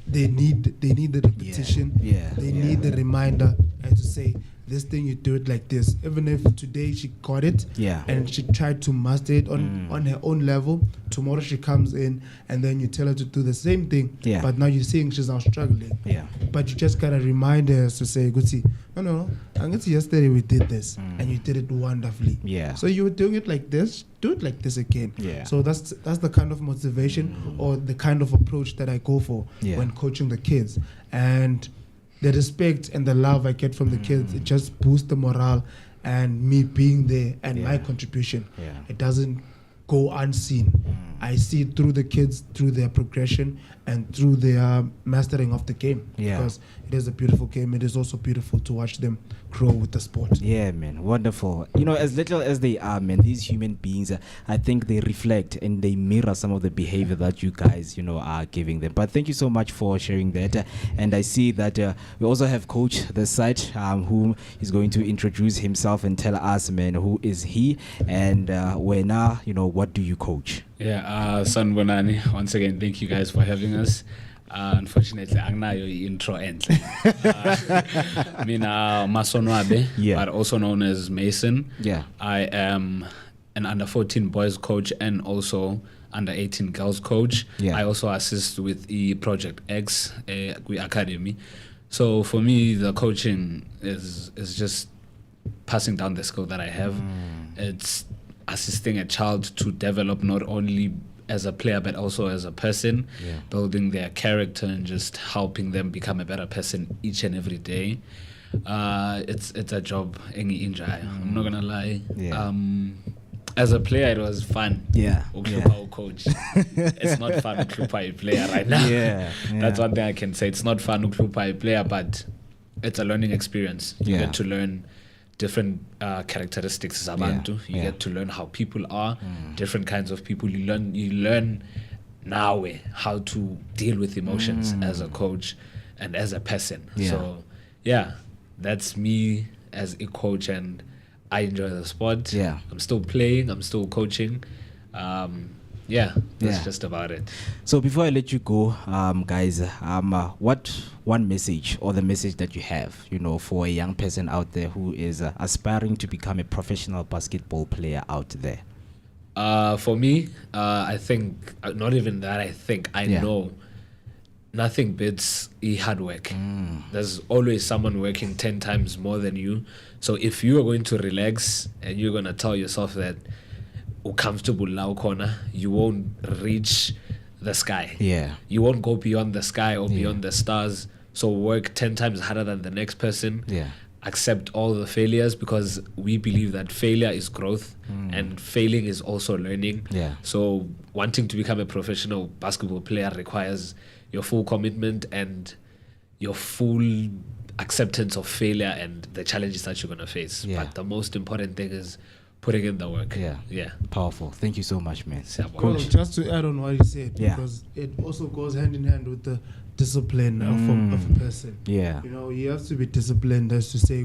they need the repetition. They need the reminder and to say, this thing, you do it like this. Even if today she got it and she tried to master it on her own level, tomorrow she comes in and then you tell her to do the same thing, but now you're seeing she's now struggling. But you just gotta remind her to say, Gucci, no, I guess yesterday we did this and you did it wonderfully. So you were doing it like this, do it like this again. So that's the kind of motivation or the kind of approach that I go for when coaching the kids. And the respect and the love I get from the kids, it just boosts the morale, and me being there and my contribution, it doesn't go unseen. I see it through the kids, through their progression and through their mastering of the game, because it is a beautiful game. It is also beautiful to watch them grow with the sport. Yeah, man, wonderful. As little as they are, man, these human beings, I think they reflect and they mirror some of the behavior that you guys, are giving them. But thank you so much for sharing that. And I see that we also have Coach this side, who is going to introduce himself and tell us, man, who is he and when what do you coach? Sanbonani, once again, thank you guys for having us. Unfortunately, angnayo intro entle. Mina Masonwabe, but also known as Mason. I am an under 14 boys coach and also under 18 girls coach. I also assist with the Project X, Vooka Academy. So for me, the coaching is just passing down the skill that I have. It's assisting a child to develop not only as a player but also as a person, building their character and just helping them become a better person each and every day. It's a job I'm not gonna lie. As a player, it was fun. coach. It's not fun to club a player right now. Yeah. That's one thing I can say. It's not fun to club a player, but it's a learning experience. You get to learn different characteristics of Abantu. You get to learn how people are, different kinds of people. You learn now how to deal with emotions as a coach and as a person. So that's me as a coach, and I enjoy the sport. I'm still playing, I'm still coaching. That's just about it. So before I let you go, guys, what one message or the message that you have, for a young person out there who is aspiring to become a professional basketball player out there? For me, I think, not even that, I know nothing beats hard work. There's always someone working 10 times more than you. So if you are going to relax and you're going to tell yourself that you're comfortable now corner, you won't reach the sky. You won't go beyond the sky or beyond the stars. So work 10 times harder than the next person. Accept all the failures, because we believe that failure is growth and failing is also learning. So wanting to become a professional basketball player requires your full commitment and your full acceptance of failure and the challenges that you're going to face. But the most important thing is putting in the work. Powerful. Thank you so much, man. Well, just to add on what you said, because it also goes hand in hand with the discipline of a person. You have to be disciplined as to say,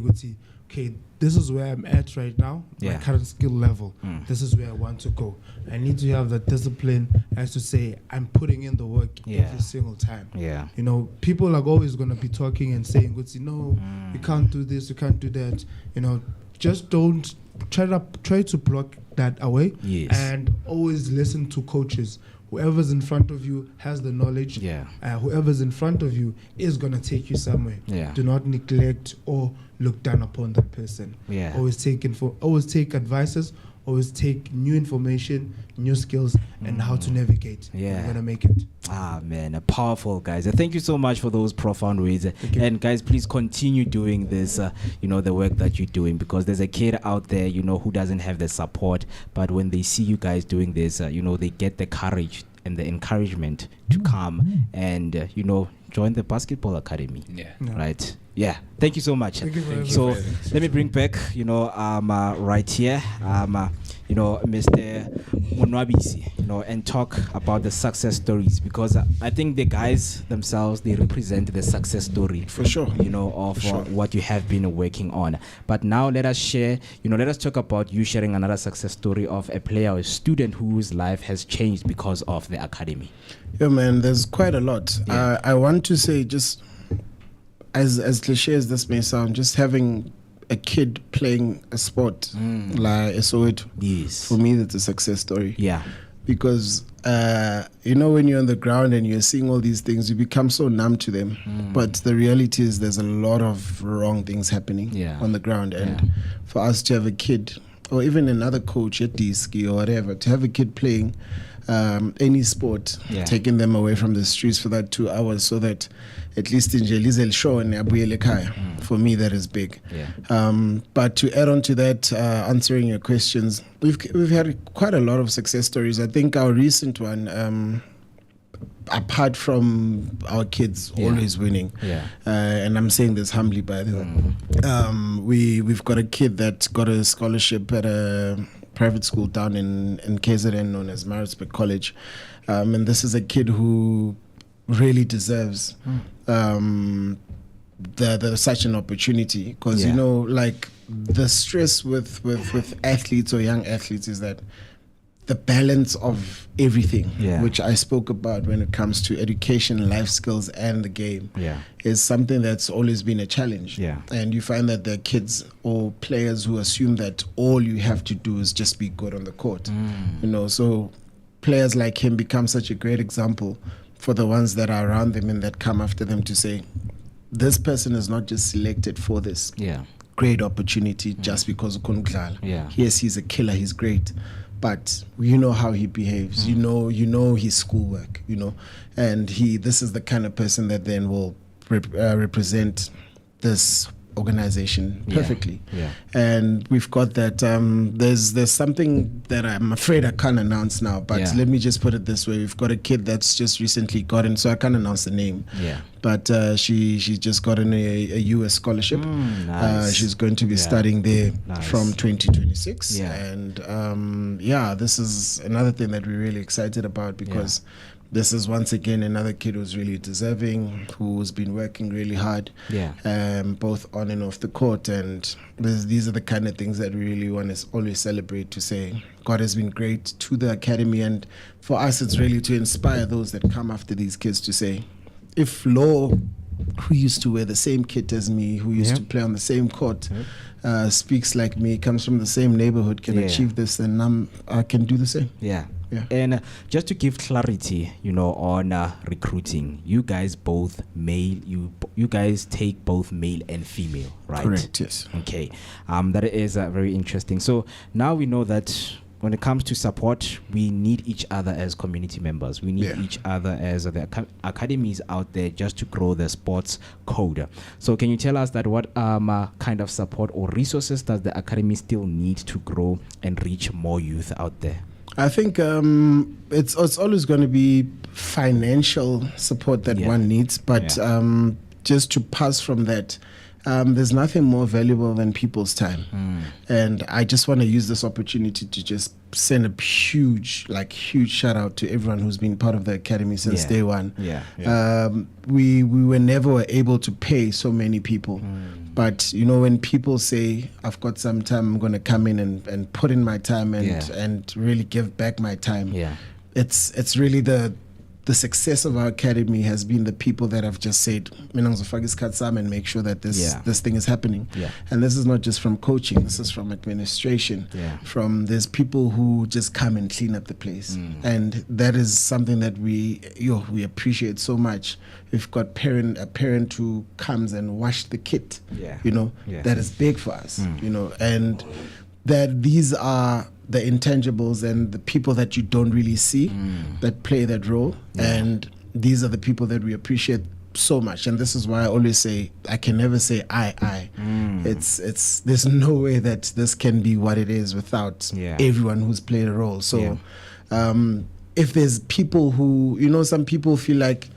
okay, this is where I'm at right now, my current skill level. This is where I want to go. I need to have that discipline as to say, I'm putting in the work every single time. People are always going to be talking and saying, no, you can't do this, you can't do that. Just don't try to block that away, and always listen to coaches. Whoever's in front of you has the knowledge. Whoever's in front of you is going to take you somewhere. Do not neglect or look down upon that person. Always take advices, always take new information, new skills, and how to navigate. You're going to make it. Man, powerful, guys. Thank you so much for those profound words. And guys, please continue doing this, the work that you're doing, because there's a kid out there, who doesn't have the support, but when they see you guys doing this, they get the courage and the encouragement to come and, join the Basketball Academy. Right? Thank you so much. Thank you so let me bring back, right here, Mr. Munwabisi, and talk about the success stories, because I think the guys themselves, they represent the success story. For sure. Of what you have been working on. But now let us share, let us talk about you sharing another success story of a player or a student whose life has changed because of the academy. Yeah, man, there's quite a lot. I want to say, just as cliche as this may sound, just having a kid playing a sport like Soweto, for me, that's a success story. Because when you're on the ground and you're seeing all these things, you become so numb to them. But the reality is there's a lot of wrong things happening on the ground. And for us to have a kid, or even another coach at D-Ski or whatever, to have a kid playing any sport, taking them away from the streets for that 2 hours, so that at least in Jelizel show and Abuyele Kaya, for me that is big. But to add on to that, answering your questions, we've had quite a lot of success stories. I think our recent one, apart from our kids always winning, and I'm saying this humbly, by the way, we've got a kid that got a scholarship at a private school down in KZN known as Maritzburg College, and this is a kid who really deserves such an opportunity, because the stress with athletes or young athletes is that the balance of everything, which I spoke about when it comes to education, life skills, and the game, is something that's always been a challenge. And you find that there are kids or players who assume that all you have to do is just be good on the court. So players like him become such a great example for the ones that are around them and that come after them to say, this person is not just selected for this great opportunity just because of Kunglala. Yes, he's a killer, he's great, but you know how he behaves, you know his schoolwork, and this is the kind of person that then will represent this organization perfectly. Yeah. And we've got that. There's something that I'm afraid I can't announce now, but let me just put it this way: we've got a kid that's just recently gotten, so I can't announce the name. Yeah. But she just gotten a US scholarship. Nice. She's going to be studying there from 2026. Yeah. And this is another thing that we're really excited about because. This is once again another kid who's really deserving, who's been working really hard, both on and off the court. And these are the kind of things that we really want to always celebrate, to say God has been great to the academy. And for us, it's really to inspire those that come after these kids to say, if Law, who used to wear the same kit as me, who used to play on the same court, speaks like me, comes from the same neighborhood, can achieve this, then I can do the same. Yeah. And just to give clarity, on recruiting, you guys both male, you guys take both male and female, right? Correct, yes. Okay. That is very interesting. So now we know that when it comes to support, we need each other as community members. We need each other as the academies out there just to grow the sports code. So can you tell us that what kind of support or resources does the academy still need to grow and reach more youth out there? I think it's always going to be financial support that one needs, but just to pass from that, there's nothing more valuable than people's time. And I just want to use this opportunity to just send a huge shout out to everyone who's been part of the academy since day one. We were never able to pay so many people. But when people say, I've got some time, I'm going to come in and put in my time and really give back my time. It's really the success of our academy has been the people that have just said, and make sure that this thing is happening. And this is not just from coaching, this is from administration. There's people who just come and clean up the place. And that is something that we appreciate so much. We've got a parent who comes and wash the kit. That is big for us. And that these are the intangibles and the people that you don't really see that play that role. And these are the people that we appreciate so much. And this is why I always say, I can never say I. It's there's no way that this can be what it is without everyone who's played a role. So if there's people who, some people feel like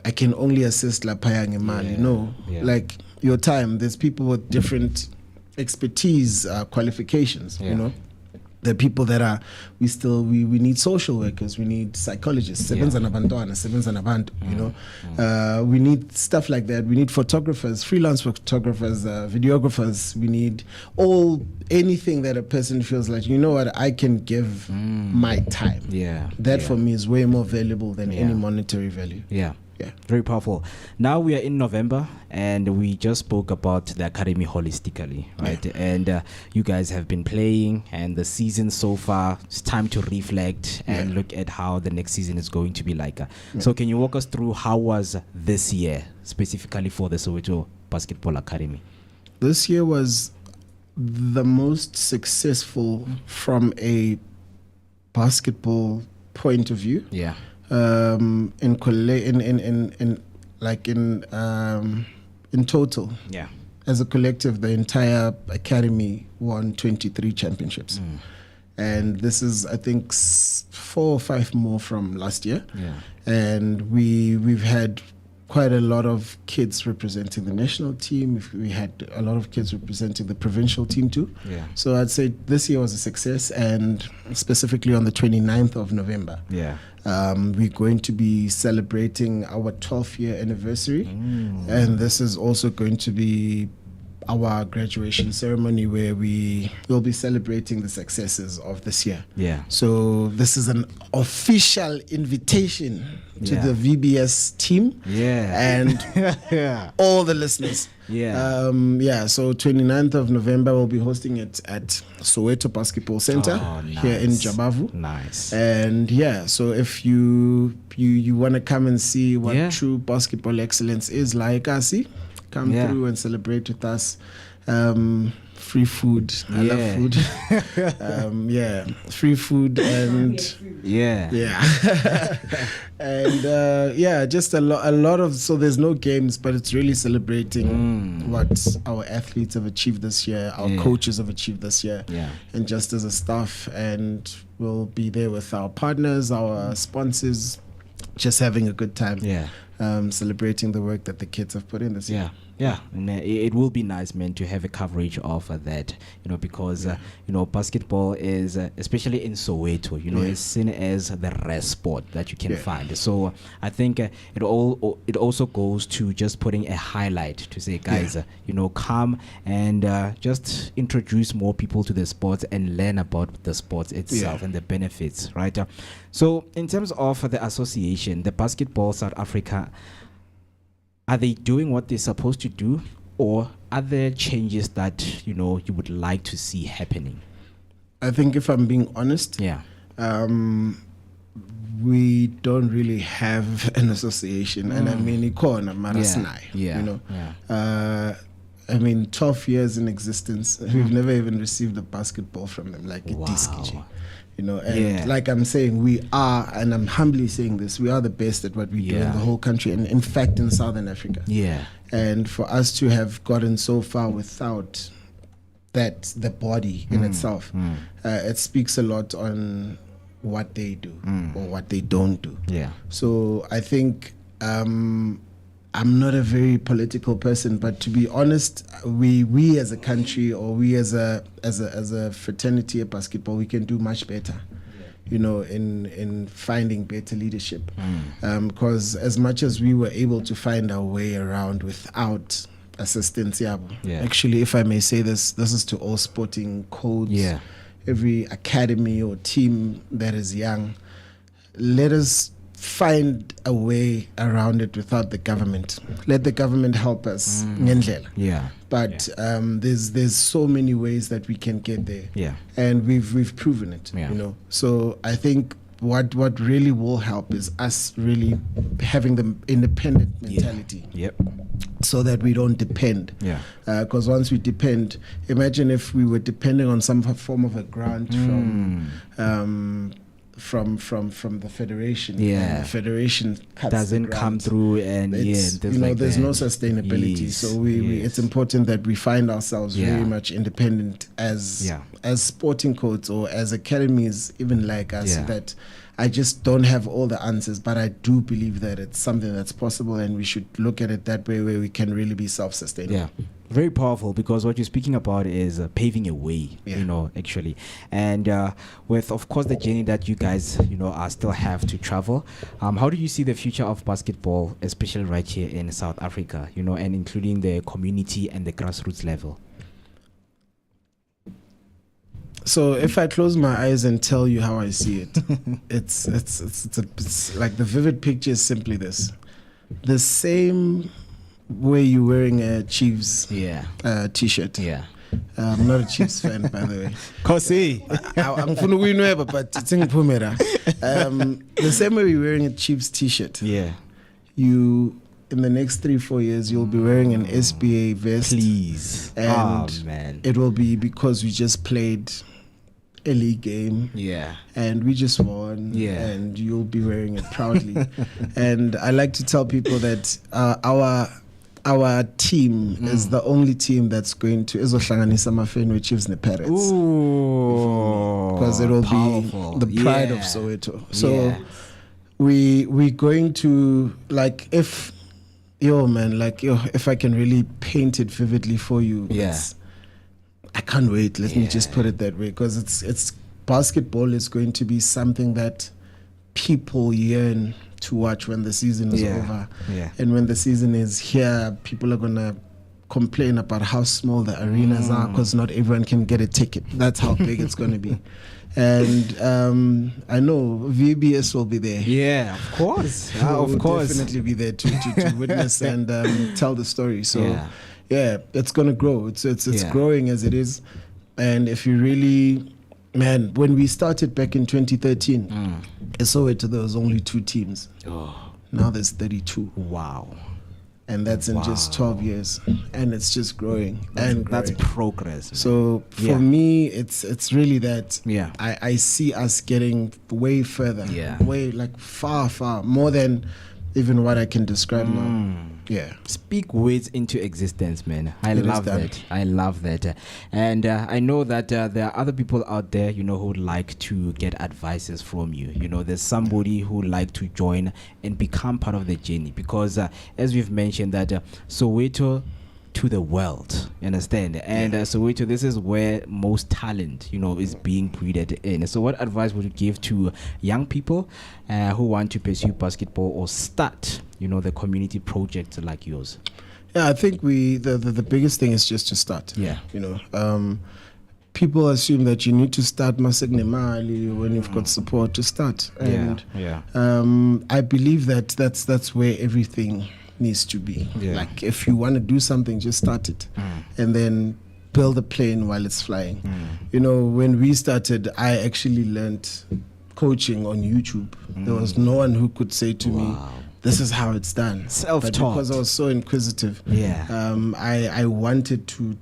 I can only assist Lapayang Imali. Like your time, there's people with different expertise, qualifications, There are people that we need social workers, we need psychologists, we need stuff like that. We need photographers, freelance photographers, videographers. We need anything that a person feels like, what, I can give my time. That for me is way more valuable than any monetary value. Very powerful. Now we are in November and we just spoke about the academy holistically, right? And you guys have been playing and the season so far, it's time to reflect and look at how the next season is going to be like. So can you walk us through how was this year specifically for the Soweto Basketball Academy? This year was the most successful from a basketball point of view. In total, as a collective, the entire academy won 23 championships, and this is, I think, 4 or 5 more from last year. And we've had quite a lot of kids representing the national team. We had a lot of kids representing the provincial team too. So I'd say this year was a success, and specifically on the 29th of November. We're going to be celebrating our 12th year anniversary, and this is also going to be our graduation ceremony where we will be celebrating the successes of this year. So this is an official invitation to the VBS team and all the listeners. So 29th of November we'll be hosting it at Soweto Basketball Center here in Jabavu. And so if you want to come and see what true basketball excellence is like, come through and celebrate with us. free food. I love food. Free food and and just a lot of. So there's no games, but it's really celebrating what our athletes have achieved this year, our coaches have achieved this year, and just as a staff, and we'll be there with our partners, our sponsors, just having a good time. Celebrating the work that the kids have put in this year. Yeah, and it will be nice, man, to have a coverage of that, because basketball is, especially in Soweto, is seen as the rare sport that you can find. So I think it also goes to just putting a highlight to say, guys, come and just introduce more people to the sports and learn about the sports itself and the benefits, right? So in terms of the association, the Basketball South Africa, are they doing what they're supposed to do, or are there changes that you would like to see happening? I think, if I'm being honest, we don't really have an association, and I mean, Ikona Marasnai. I mean, 12 years in existence, we've never even received a basketball from them, like a disc. And like I'm saying, we are, and I'm humbly saying this, we are the best at what we do in the whole country, and in fact in Southern Africa. And for us to have gotten so far without the body in itself, it speaks a lot on what they do or what they don't do. So I think I'm not a very political person, but to be honest, we as a country, or we as a fraternity at basketball, we can do much better, in finding better leadership. Because as much as we were able to find our way around without assistance, actually, if I may say this is to all sporting codes, every academy or team that is young, let us find a way around it without the government. Let the government help us. But there's so many ways that we can get there. And we've proven it. So I think what really will help is us really having the independent mentality. So that we don't depend. Because once we depend, imagine if we were depending on some form of a grant from the federation. The federation doesn't come through, and there's no sustainability. So we it's important that we find ourselves very much independent as sporting codes or as academies, even like us. That I just don't have all the answers, but I do believe that it's something that's possible, and we should look at it that way, where we can really be self-sustainable. Very powerful, because what you're speaking about is paving a way, actually. And with, of course, the journey that you guys, are still have to travel, how do you see the future of basketball, especially right here in South Africa, and including the community and the grassroots level? So if I close my eyes and tell you how I see it, it's like the vivid picture is simply this: the same way you're wearing a Chiefs t-shirt. I'm not a Chiefs fan, by the way. I'm from Winneba, but it's in Pumera. The same way you're wearing a Chiefs t-shirt. You, in the next 3-4 years, you'll be wearing an SBA vest. Please. And it will be because we just played a league game, and we just won, and you'll be wearing it proudly. And I like to tell people that our team is the only team that's going to Ezohlanganisa Mafenwe Chiefs and the Parrots, because it will be the pride of Soweto. So we're going to, like, if I can really paint it vividly for you, I can't wait. Let me just put it that way, because it's basketball is going to be something that people yearn to watch when the season is over. And when the season is here, people are gonna complain about how small the arenas are, because not everyone can get a ticket. That's how big it's gonna be. And I know VBS will be there. Of course. Of course, definitely be there to witness and tell the story. So. It's going to grow. It's growing as it is. And if you really, when we started back in 2013, in Soweto there was only 2 teams. Now there's 32. Wow. And that's in just 12 years, and it's just growing and that's growing. progress. So for me, it's really that. Yeah, I see us getting way further. Yeah, way like far more than even what I can describe now. Yeah, speak words into existence, man. I love that. And I know that there are other people out there, you know, who would like to get advices from you. You know, there's somebody who would like to join and become part of the journey, because as we've mentioned that Soweto to the world, you understand? And Soweto, this is where most talent, you know, is being breeded in. So what advice would you give to young people who want to pursue basketball or start, you know, the community projects like yours? Yeah, I think the biggest thing is just to start. Yeah. You know, people assume that you need to start Masignemali when you've got support to start. And I believe that that's where everything needs to be. Like, if you want to do something, just start it and then build a plane while it's flying. You know, when we started, I actually learned coaching on YouTube. There was no one who could say to me, this is how it's done. Self-taught. But because I was so inquisitive, I wanted to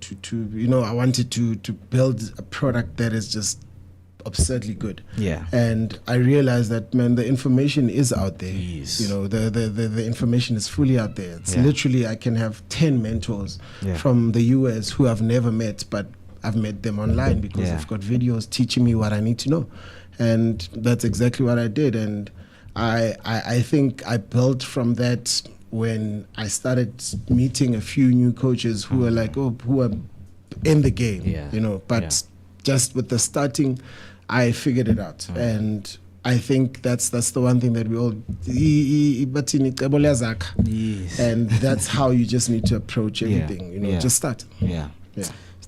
I wanted to build a product that is just absurdly good. Yeah. And I realized that, man, the information is out there. Yes. You know, the information is fully out there. It's literally, I can have 10 mentors from the US who I've never met, but I've met them online because I've got videos teaching me what I need to know. And that's exactly what I did. And I think I built from that when I started meeting a few new coaches who were like, who are in the game, you know, but just with the starting, I figured it out. And I think that's the one thing that we all, and that's how you just need to approach everything, you know, just start.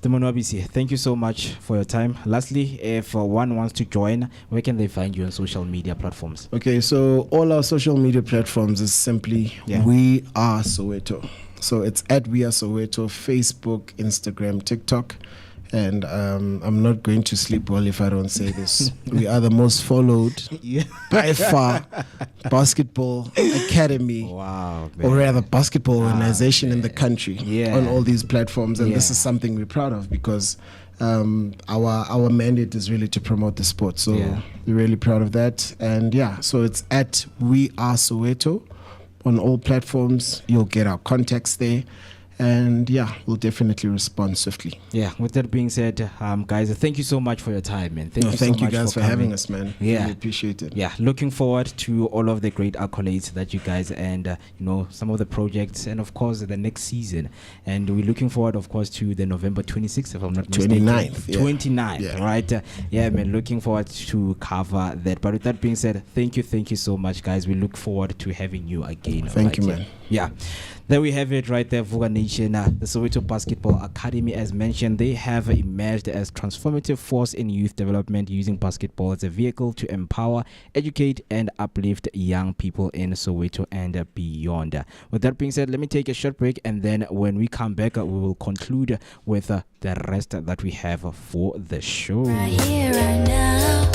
Thank you so much for your time. Lastly, if one wants to join, where can they find you on social media platforms? Okay, so all our social media platforms is simply We Are Soweto. So it's at We Are Soweto, Facebook, Instagram, TikTok. And I'm not going to sleep well if I don't say this. We are the most followed by far basketball academy, or rather basketball organization in the country on all these platforms. And this is something we're proud of, because our mandate is really to promote the sport. So we're really proud of that. And so it's at We Are Soweto on all platforms. You'll get our contacts there. And we'll definitely respond swiftly. With that being said, guys, thank you so much for your time, man. Thank you guys for having us, man. Really appreciate it. Looking forward to all of the great accolades that you guys and you know, some of the projects, and of course the next season. And we're looking forward, of course, to the November 26th, if I'm not mistaken. 29th, right? Man, looking forward to cover that. But with that being said, thank you so much, guys. We look forward to having you again. Thank you, man. There we have it right there, Vooka Nation. The Soweto Basketball Academy, as mentioned, they have emerged as transformative force in youth development, using basketball as a vehicle to empower, educate, and uplift young people in Soweto and beyond. With that being said, let me take a short break, and then when we come back, we will conclude with the rest that we have for the show. Right here, right now.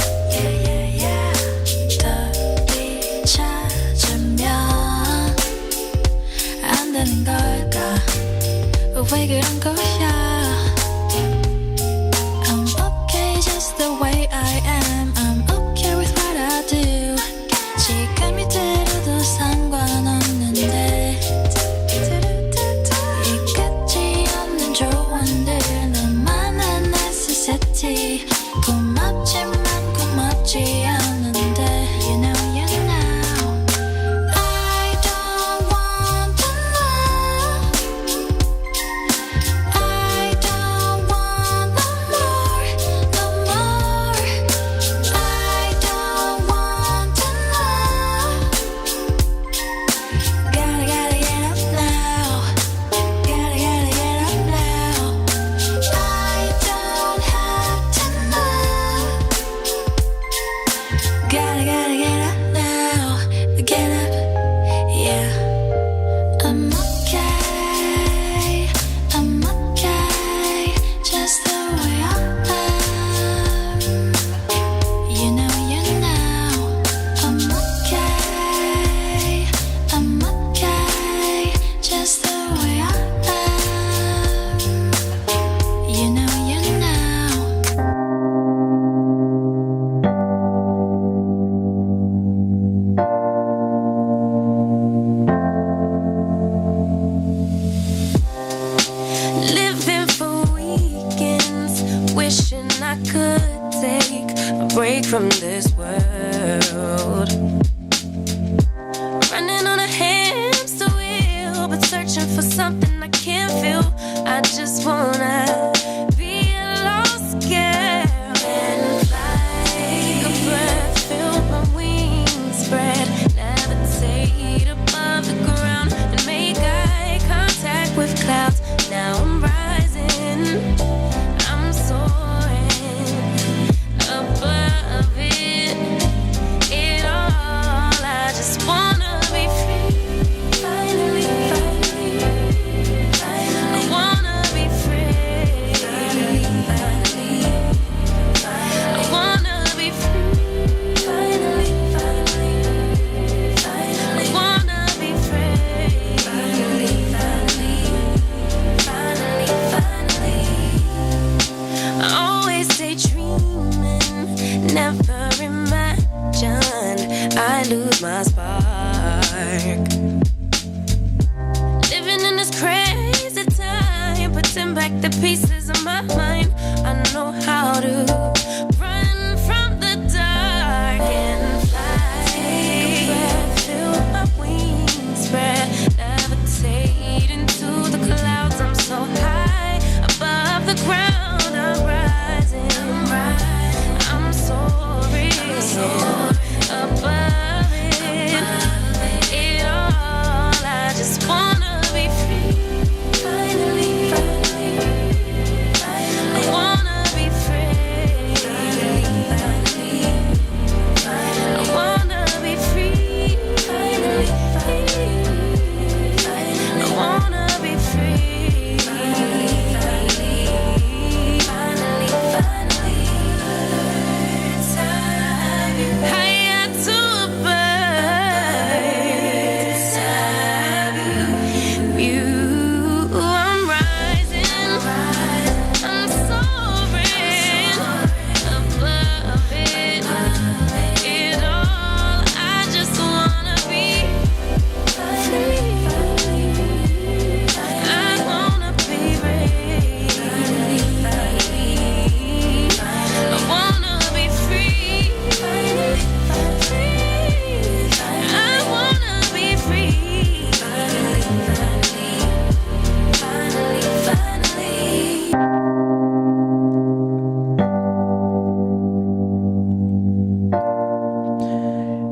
되는 걸까? 왜 그런 거야? I'm okay just the way I am. I'm okay with what I do. 시간이 들어도 상관없는데 이같지 않는 조언들 너만한 necessity. 고맙지만 고맙지 않은데 you know. could take a break from this world. Running on a hamster wheel, but searching for something I can't feel. I just wanna be a lost girl and fly. Take a breath, feel my wings spread, levitate above the ground and make eye contact with clouds. Now I'm rising, I'm soaring above it all. I just wanna be free, finally, I wanna be free, I wanna be free, finally, I wanna be free, finally. I always stay dreaming, never imagined I lose my spark. Living in this crazy time, putting back the pieces of my mind. I know how to run from the dark and fly. Take a breath, feel my wings spread, levitate into the clouds. I'm so high above the ground. I'm rising, I'm soaring above it all. I just wanna be free, finally, I wanna be free, I wanna be free, finally, I wanna be free, finally. Higher to a bird, you, I'm rising, I'm soaring above it all. I just wanna be free, I wanna be free, I wanna be free, I wanna be free, finally.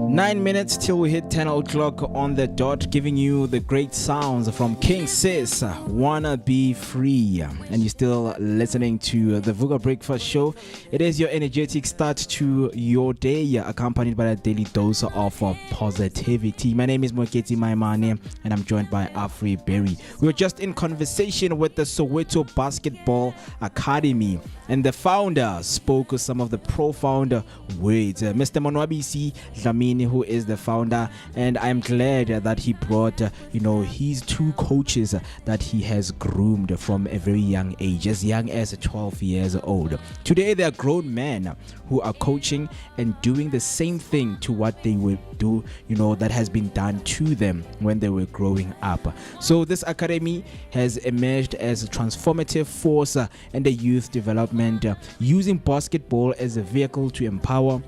9 minutes till we hit 10 o'clock on the dot, giving you the great sounds from King Sis, Wanna Be Free. And you're still listening to the Vooka Breakfast Show. It is your energetic start to your day, accompanied by a daily dose of positivity. My name is Moketi Maimane, and I'm joined by Afri Berry. We were just in conversation with the Soweto Basketball Academy, and the founder spoke some of the profound words. Mr. Monwabisi Dlamini, who is the founder, and I'm glad that he brought his two coaches that he has groomed from a very young age, as young as 12 years old. Today they are grown men who are coaching and doing the same thing to what they would do, that has been done to them when they were growing up. So this academy has emerged as a transformative force in the youth development, using basketball as a vehicle to empower,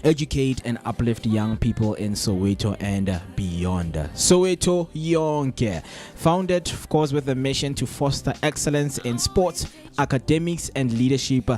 educate and uplift young people in Soweto and beyond. Soweto Yonke, founded of course with a mission to foster excellence in sports, academics and leadership.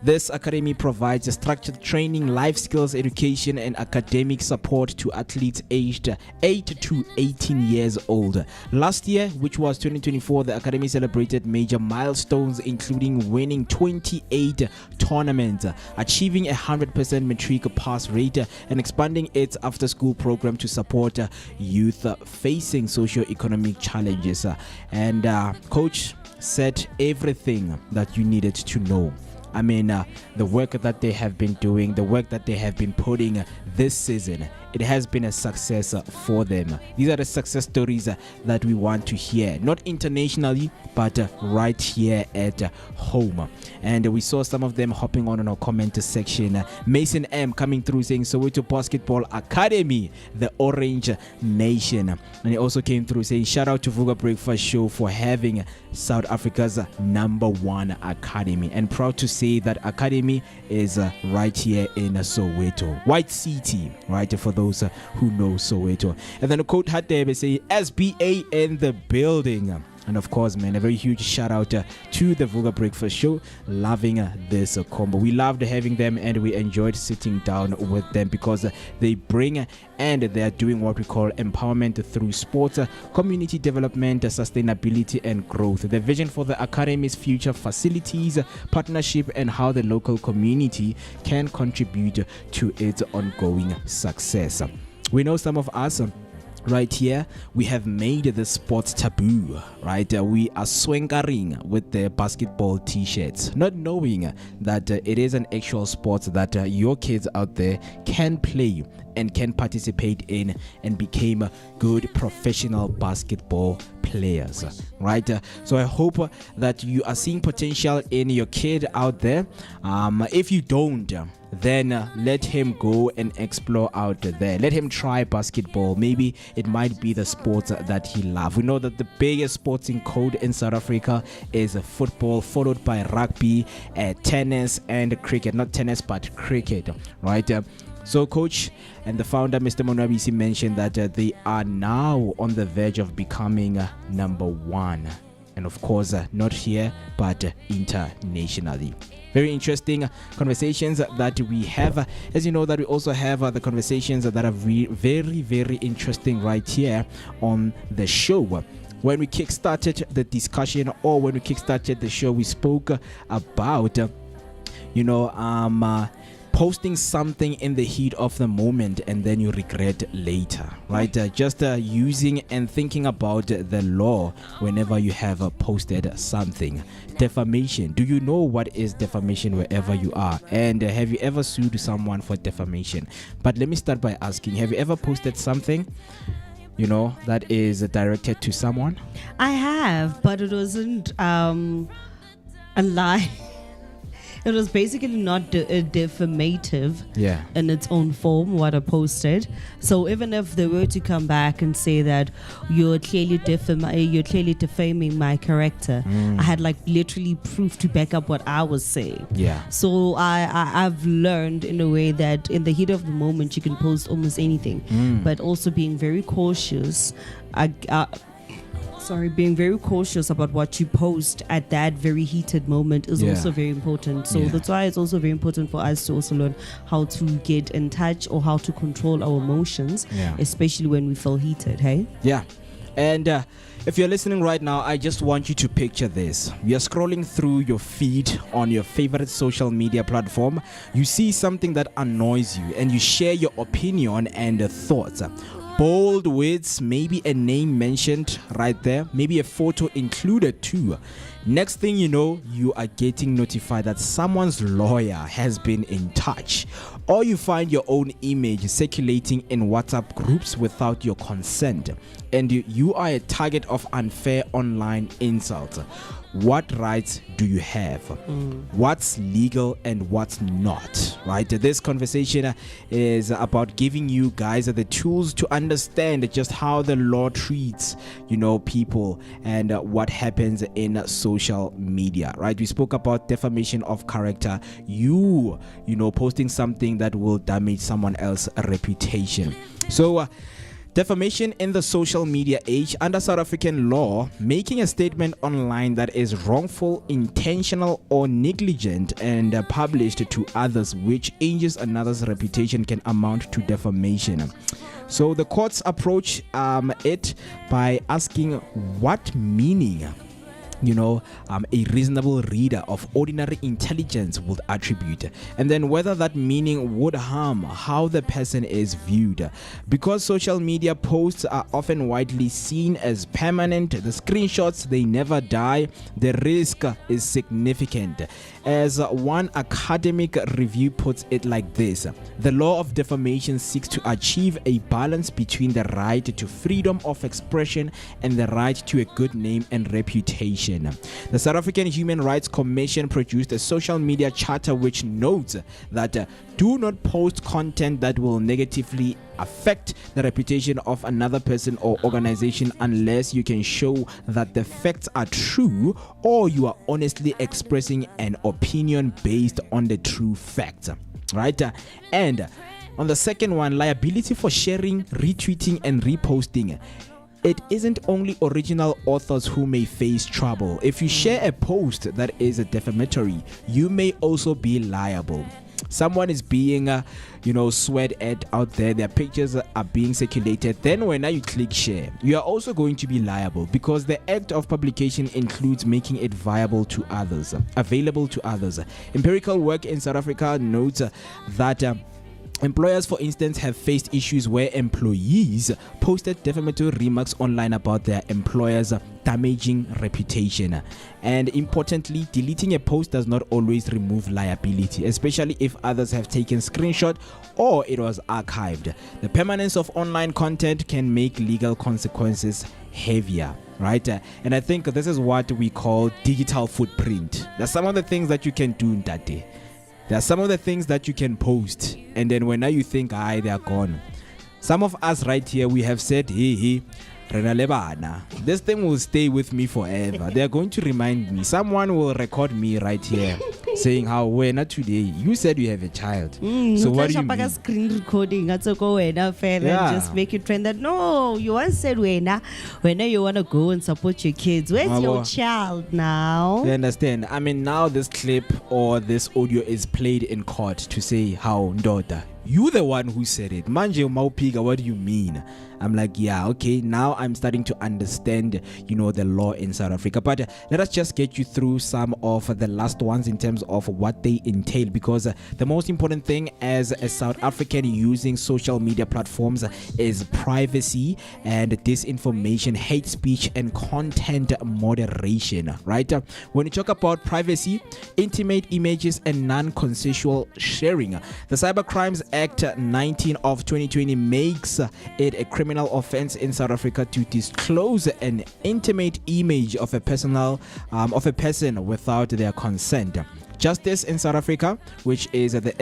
This academy provides structured training, life skills education and academic support to athletes aged 8 to 18 years old. Last year, which was 2024, the academy celebrated major milestones including winning 28 tournaments, achieving 100% matric pass rate and expanding its after-school program to support youth facing socio-economic challenges. And coach said everything that you needed to know. I mean, the work that they have been doing, the work that they have been putting this season, it has been a success for them. These are the success stories that we want to hear, not internationally, but right here at home. And we saw some of them hopping on our comment section. Mason M coming through saying Soweto Basketball Academy, the Orange Nation. And he also came through saying shout out to Vooka Breakfast Show for having South Africa's #1 academy, and proud to say that academy is right here in Soweto, White City, right? For those who know Soweto. And then the quote had there, say SBA in the building. And of course, man, a very huge shout out to the Vooka Breakfast Show. Loving this combo. We loved having them and we enjoyed sitting down with them because they bring and they are doing what we call empowerment through sports, community development, sustainability and growth. The vision for the Academy's future facilities, partnership and how the local community can contribute to its ongoing success. We know some of us right here, we have made the sports taboo, right? We are swankering with the basketball t-shirts, not knowing that it is an actual sport that your kids out there can play and can participate in and become good professional basketball players, right? So I hope that you are seeing potential in your kid out there. If you don't, then let him go and explore out there. Let him try basketball. Maybe it might be the sport that he loves. We know that the biggest sporting code in South Africa is football, followed by rugby, tennis and cricket. Not tennis, but cricket, right? So coach and the founder, Mr. Monwabisi, mentioned that they are now on the verge of becoming number one. And of course, not here, but internationally. Very interesting conversations that we have. As you know, that we also have the conversations that are very, very interesting right here on the show. When we kickstarted the discussion or when we kickstarted the show, we spoke about, posting something in the heat of the moment and then you regret later, right? Just using and thinking about the law whenever you have posted something. Defamation. Do you know what is defamation wherever you are? And have you ever sued someone for defamation? But let me start by asking, have you ever posted something that is directed to someone? I have, but it wasn't a lie. It was basically not defamative in its own form, what I posted. So even if they were to come back and say that you're clearly defaming my character, I had literally proof to back up what I was saying. Yeah. So I've learned in a way that in the heat of the moment you can post almost anything, but also being very cautious. Being very cautious about what you post at that very heated moment is also very important. So that's why it's also very important for us to also learn how to get in touch or how to control our emotions, especially when we feel heated, hey? Yeah. And if you're listening right now, I just want you to picture this. You're scrolling through your feed on your favorite social media platform. You see something that annoys you and you share your opinion and thoughts. Bold words, maybe a name mentioned right there, maybe a photo included too. Next thing you know, you are getting notified that someone's lawyer has been in touch, or you find your own image circulating in WhatsApp groups without your consent, and you are a target of unfair online insults. What rights do you have? What's legal and what's not, right? This conversation is about giving you guys the tools to understand just how the law treats, people and what happens in social media, right? We spoke about defamation of character, posting something that will damage someone else's reputation. So, defamation in the social media age under South African law, making a statement online that is wrongful, intentional or negligent and published to others which injures another's reputation can amount to defamation. So the courts approach it by asking what meaning a reasonable reader of ordinary intelligence would attribute, and then whether that meaning would harm how the person is viewed. Because social media posts are often widely seen as permanent, the screenshots, they never die, the risk is significant. As one academic review puts it like this: the law of defamation seeks to achieve a balance between the right to freedom of expression and the right to a good name and reputation. reputation. The South African Human Rights Commission produced a social media charter which notes that do not post content that will negatively affect the reputation of another person or organization unless you can show that the facts are true or you are honestly expressing an opinion based on the true facts. Right? And on the second one, liability for sharing, retweeting, and reposting. It isn't only original authors who may face trouble. If you share a post that is defamatory, you may also be liable. Someone is being sweat at out there, their pictures are being circulated, then when you click share, you are also going to be liable because the act of publication includes making it available to others. Empirical work in South Africa notes that employers, for instance, have faced issues where employees posted defamatory remarks online about their employers' damaging reputation. And importantly, deleting a post does not always remove liability, especially if others have taken screenshot or it was archived. The permanence of online content can make legal consequences heavier. Right? And I think this is what we call digital footprint. There's some of the things that you can do in that day. There are some of the things that you can post, and then when now you think, they are gone. Some of us right here, we have said, hey, Rena Lebana, this thing will stay with me forever. They are going to remind me. Someone will record me right here saying how not today. You said you have a child. So what do you mean? Screen recording. That's okay. And just make it trend that no, you once said when you want to go and support your kids. Where's your child now? You understand? I mean, now this clip or this audio is played in court to say how daughter. You the one who said it. Manje Maupiga, what do you mean? I'm like, yeah, okay, now I'm starting to understand, the law in South Africa. But let us just get you through some of the last ones in terms of what they entail, because the most important thing as a South African using social media platforms is privacy and disinformation, hate speech, and content moderation, right? When you talk about privacy, intimate images, and non-consensual sharing, the Cybercrimes Act 19 of 2020 makes it a criminal offense in South Africa to disclose an intimate image of a person without their consent. Justice in South Africa, which is the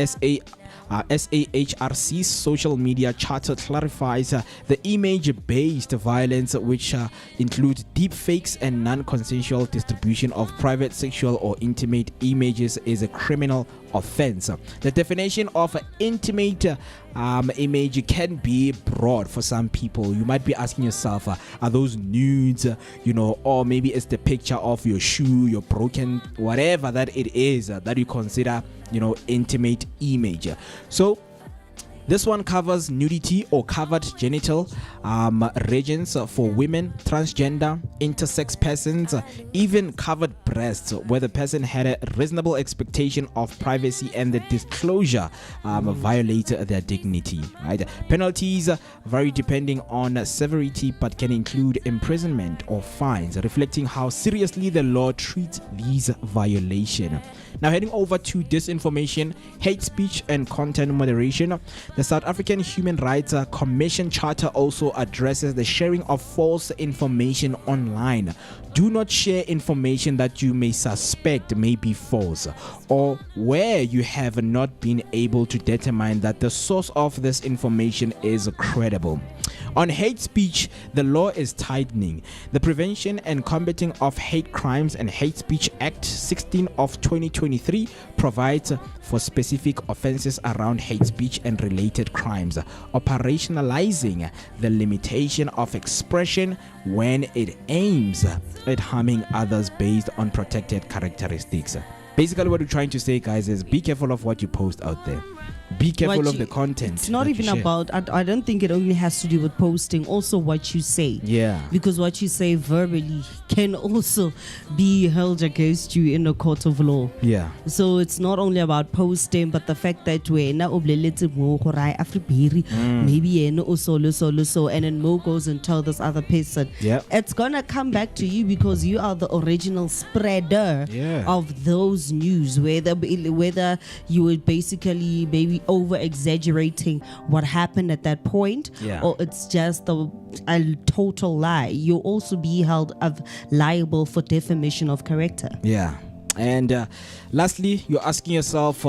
SAHRC's social media charter, clarifies the image-based violence, which includes deep fakes and non-consensual distribution of private, sexual, or intimate images, is a criminal offense. The definition of intimate image can be broad for some people. You might be asking yourself, are those nudes, or maybe it's the picture of your shoe, your broken, whatever that it is that you consider, intimate image. So this one covers nudity or covered genital regions for women, transgender, intersex persons, even covered breasts, where the person had a reasonable expectation of privacy and the disclosure violated their dignity. Right? Penalties vary depending on severity, but can include imprisonment or fines, reflecting how seriously the law treats these violations. Now, heading over to disinformation, hate speech, and content moderation, the South African Human Rights Commission Charter also addresses the sharing of false information online. Do not share information that you may suspect may be false, or where you have not been able to determine that the source of this information is credible. On hate speech, the law is tightening. The Prevention and Combating of Hate Crimes and Hate Speech Act 16 of 2023 provides for specific offenses around hate speech and related crimes, operationalizing the limitation of expression when it aims at harming others based on protected characteristics. Basically, what we're trying to say, guys, is be careful of what you post out there. Be careful of the content. It's not even about, I don't think it only has to do with posting, also what you say. Yeah. Because what you say verbally can also be held against you in a court of law. Yeah. So it's not only about posting, but the fact that maybe so, and then Mo goes and tell this other person. Yeah. It's gonna come back to you because you are the original spreader of those news. Whether you would basically maybe we over exaggerating what happened at that point, or it's just a total lie, you'll also be held liable for defamation of character. And lastly, you're asking yourself,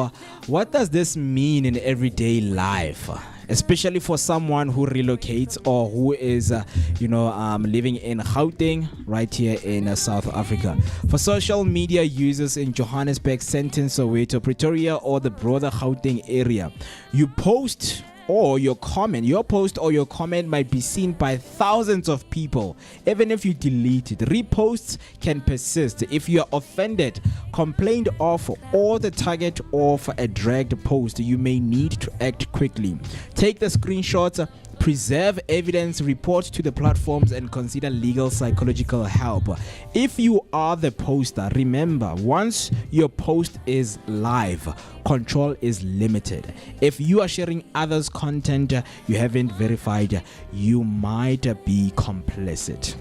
what does this mean in everyday life? Especially for someone who relocates or who is, living in Gauteng, right here in South Africa. For social media users in Johannesburg, Sandton, Soweto, Pretoria, or the broader Gauteng area, your post or your comment might be seen by thousands of people. Even if you delete it, reposts can persist. If you are offended, complained of, or the target of a dragged post, you may need to act quickly. Take the screenshots, preserve evidence, report to the platforms, and consider legal psychological help. If you are the poster, remember, once your post is live, control is limited. If you are sharing others' content you haven't verified, you might be complicit.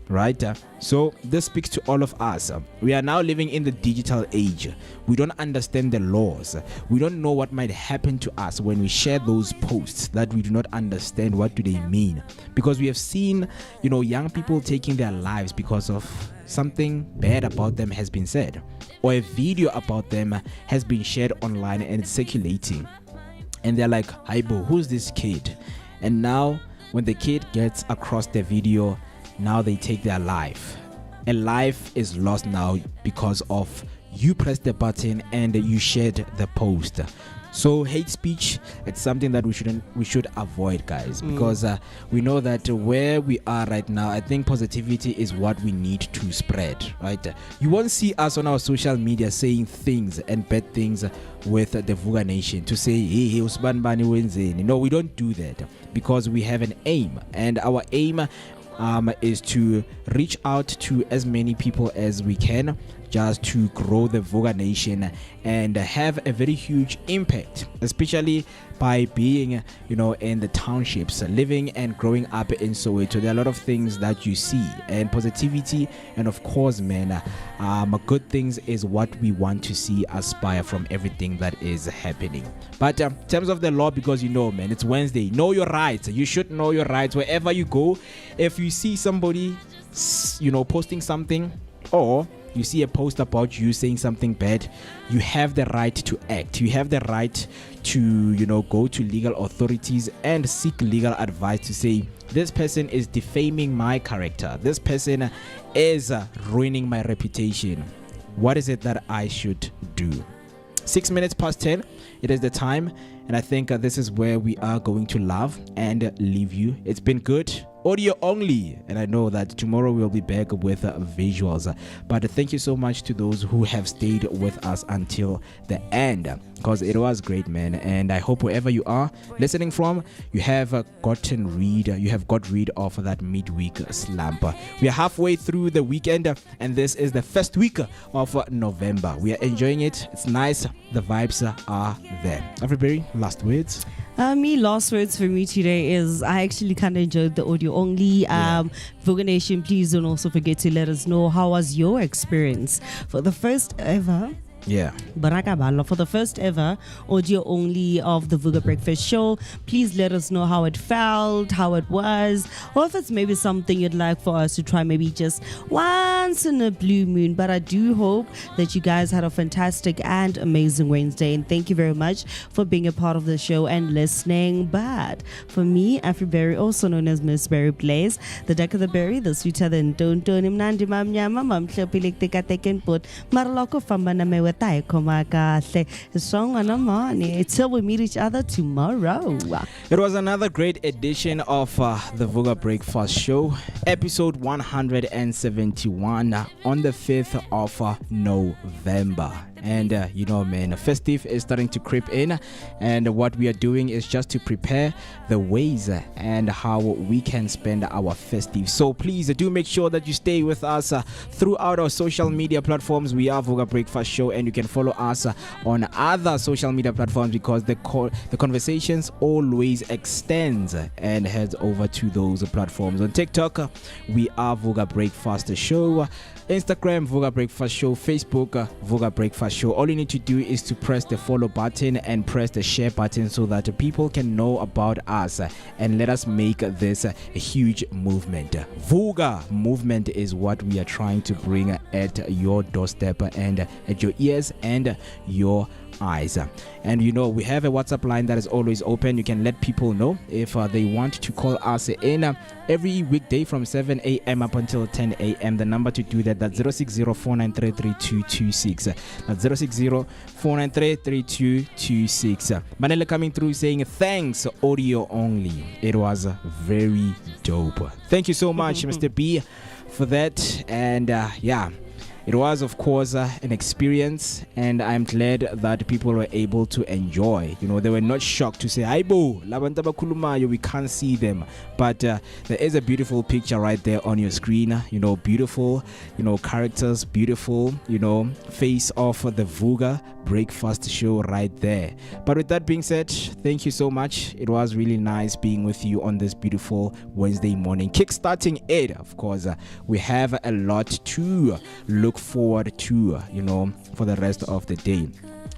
Right? So this speaks to all of us. We are now living in the digital age. We don't understand the laws. We don't know what might happen to us when we share those posts that we do not understand what do they mean. Because we have seen, young people taking their lives because of something bad about them has been said, or a video about them has been shared online and it's circulating. And they're like, "Aibo, who's this kid?" And now when the kid gets across the video, now they take their life. A life is lost now because of you pressed the button and you shared the post. So hate speech, it's something that we should avoid, guys, because we know that where we are right now, I think positivity is what we need to spread, right? You won't see us on our social media saying things and bad things with the Vooka Nation to say, hey, Usman Bani Wenzeni. No, we don't do that because we have an aim, and our aim is to reach out to as many people as we can, just to grow the Vooka Nation and have a very huge impact, especially by being, in the townships, living and growing up in Soweto. There are a lot of things that you see, and positivity, and of course, good things is what we want to see aspire from everything that is happening. But in terms of the law, because it's Wednesday, know your rights. You should know your rights wherever you go. If you see somebody, posting something, or you see a post about you saying something bad, you have the right to act. You have the right to, go to legal authorities and seek legal advice to say, this person is defaming my character. This person is ruining my reputation. What is it that I should do? 6 minutes past 10, it is the time, and I think this is where we are going to love and leave you. It's been good. Audio only, and I know that tomorrow we'll be back with visuals, but thank you so much to those who have stayed with us until the end, because it was great, man. And I hope wherever you are listening from, you have got rid of that midweek slump. We are halfway through the weekend, and this is the first week of November. We are enjoying it. It's nice. The vibes are there. Everybody, last words. Last words for me today is I actually kind of enjoyed the audio only. Vooka Nation, please don't also forget to let us know how was your experience for the first ever Barakabalo for the first ever audio only of the Vooka Breakfast Show. Please let us know how it felt, how it was, or if it's maybe something you'd like for us to try maybe just once in a blue moon. But I do hope that you guys had a fantastic and amazing Wednesday, and thank you very much for being a part of the show and listening. But for me, Afriberry, also known as Miss Berry Blaze, the deck of the berry, the sweeter than don't mnandi mamnyama mamhlophi tekateken put marloko famba na mewe tayo kumakahle song anamani until we meet each other tomorrow. It was another great edition of the Vooka Breakfast Show, episode 171 on the 5th of November. And festive is starting to creep in, and what we are doing is just to prepare the ways and how we can spend our festive. So please do make sure that you stay with us throughout our social media platforms. We are Vooka Breakfast Show, and you can follow us on other social media platforms, because the conversations always extends and heads over to those platforms. On TikTok, we are Vooka Breakfast Show. Instagram, Vooka Breakfast Show. Facebook, Vooka Breakfast show. All you need to do is to press the follow button and press the share button so that people can know about us and let us make this a huge movement. Vooka movement is what we are trying to bring at your doorstep and at your ears and your eyes. And we have a WhatsApp line that is always open. You can let people know if they want to call us in every weekday from 7 a.m. up until 10 a.m. The number to do that's 060-493-3226. That's 060-493-3226. Manele coming through saying thanks, audio only. It was very dope. Thank you so much, Mr. B, for that. And it was, of course, an experience, and I'm glad that people were able to enjoy. They were not shocked to say, "Aibo, labantaba kulumayo, we can't see them." But there is a beautiful picture right there on your screen. Beautiful, characters, beautiful, face of the Vooka breakfast show right there. But with that being said, thank you so much. It was really nice being with you on this beautiful Wednesday morning. Kickstarting it, of course. We have a lot to look forward to, for the rest of the day.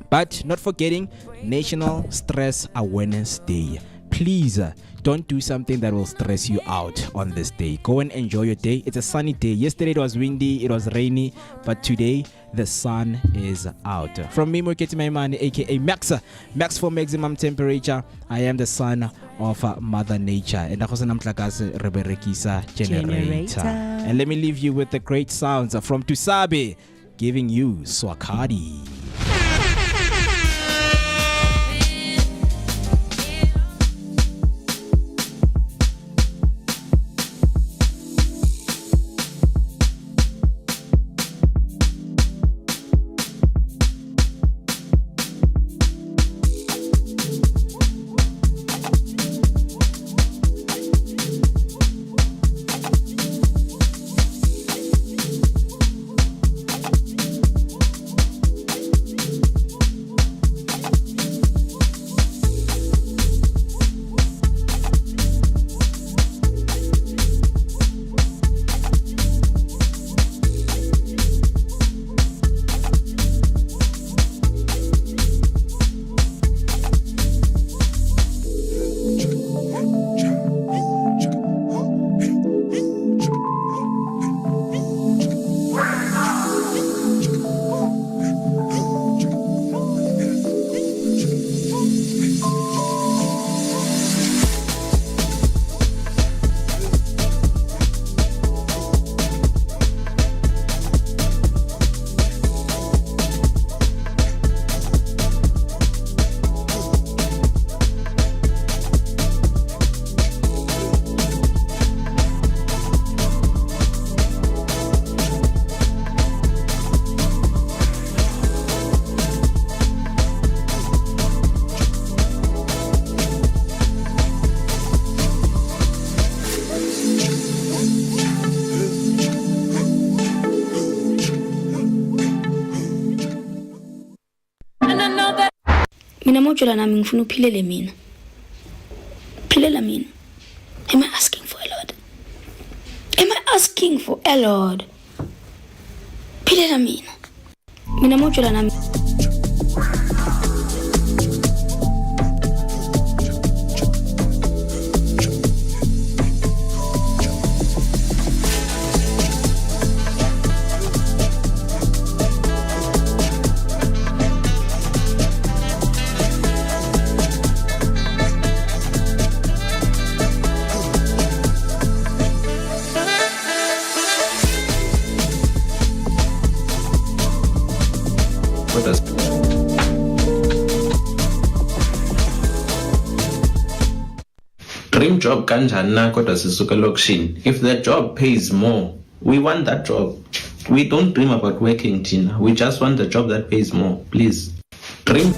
But not forgetting National Stress Awareness Day. Please don't do something that will stress you out on this day. Go and enjoy your day. It's a sunny day. Yesterday it was windy, it was rainy, but today the sun is out. From me, Moketi Maimani, aka Max for maximum temperature. I am the son of Mother Nature. And generator. And let me leave you with the great sounds from Tusabe, giving you Swakadi. Mojola nami ngifuna uphilele mina. Philela mina. Am I asking for a lot? Am I asking for a lot? Philela mina. Mina mojola nami. Dream job kanjani na kodwa sisuka lokishini. If the job pays more, we want that job. We don't dream about working, Tina. We just want the job that pays more. Please. Dream